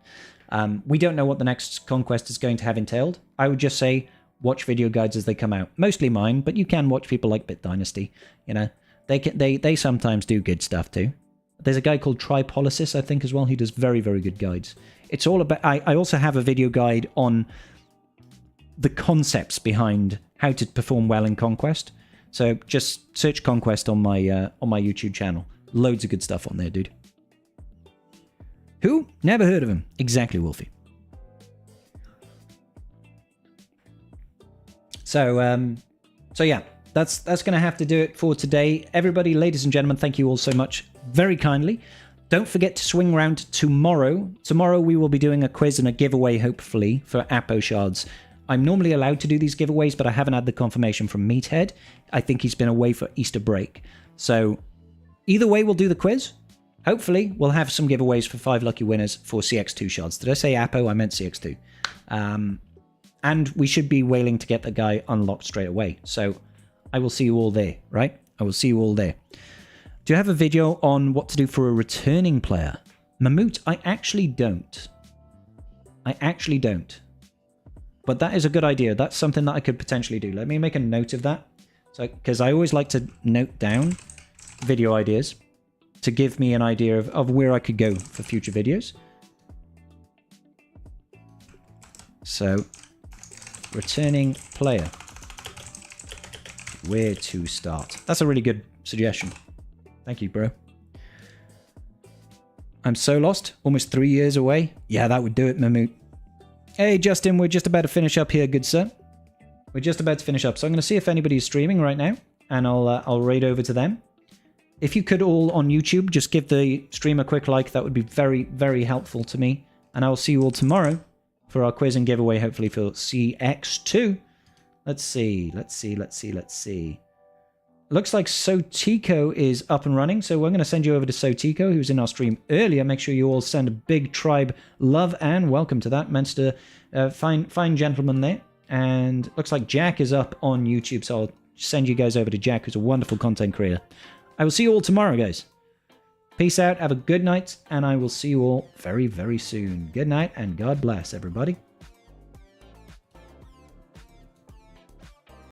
We don't know what the next Conquest is going to have entailed. I would just say watch video guides as they come out. Mostly mine, but you can watch people like Bit Dynasty. You know, they sometimes do good stuff too. There's a guy called Tripolysis, I think, as well. He does very, very good guides. It's all about... I also have a video guide on the concepts behind how to perform well in Conquest. So just search Conquest on my YouTube channel. Loads of good stuff on there, dude. Who? Never heard of him. Exactly, Wolfie. So yeah, that's going to have to do it for today. Everybody, ladies and gentlemen, thank you all so much, very kindly. Don't forget to swing around tomorrow. Tomorrow we will be doing a quiz and a giveaway, hopefully, for Apo Shards. I'm normally allowed to do these giveaways, but I haven't had the confirmation from Meathead. I think he's been away for Easter break. So either way, we'll do the quiz. Hopefully, we'll have some giveaways for 5 lucky winners for CX2 shards. Did I say Apo? I meant CX2. And we should be wailing to get the guy unlocked straight away. So I will see you all there, right? I will see you all there. Do you have a video on what to do for a returning player? Mammut, I actually don't. I actually don't. But that is a good idea. That's something that I could potentially do. Let me make a note of that. So, because I always like to note down video ideas to give me an idea of where I could go for future videos. So, returning player. Where to start? That's a really good suggestion. Thank you, bro. I'm so lost. Almost 3 years away. Yeah, that would do it, Mammut. Hey, Justin, we're just about to finish up here, good sir. We're just about to finish up. So I'm going to see if anybody's streaming right now. And I'll raid over to them. If you could all on YouTube, just give the stream a quick like. That would be very, very helpful to me. And I will see you all tomorrow for our quiz and giveaway, hopefully for CX2. Let's see. Looks like Sotico is up and running, so we're going to send you over to Sotico, who's in our stream earlier. Make sure you all send a big tribe love and welcome to that. Menster, fine gentleman there. And looks like Jack is up on YouTube, so I'll send you guys over to Jack, who's a wonderful content creator. I will see you all tomorrow, guys. Peace out, have a good night, and I will see you all very, very soon. Good night, and God bless, everybody.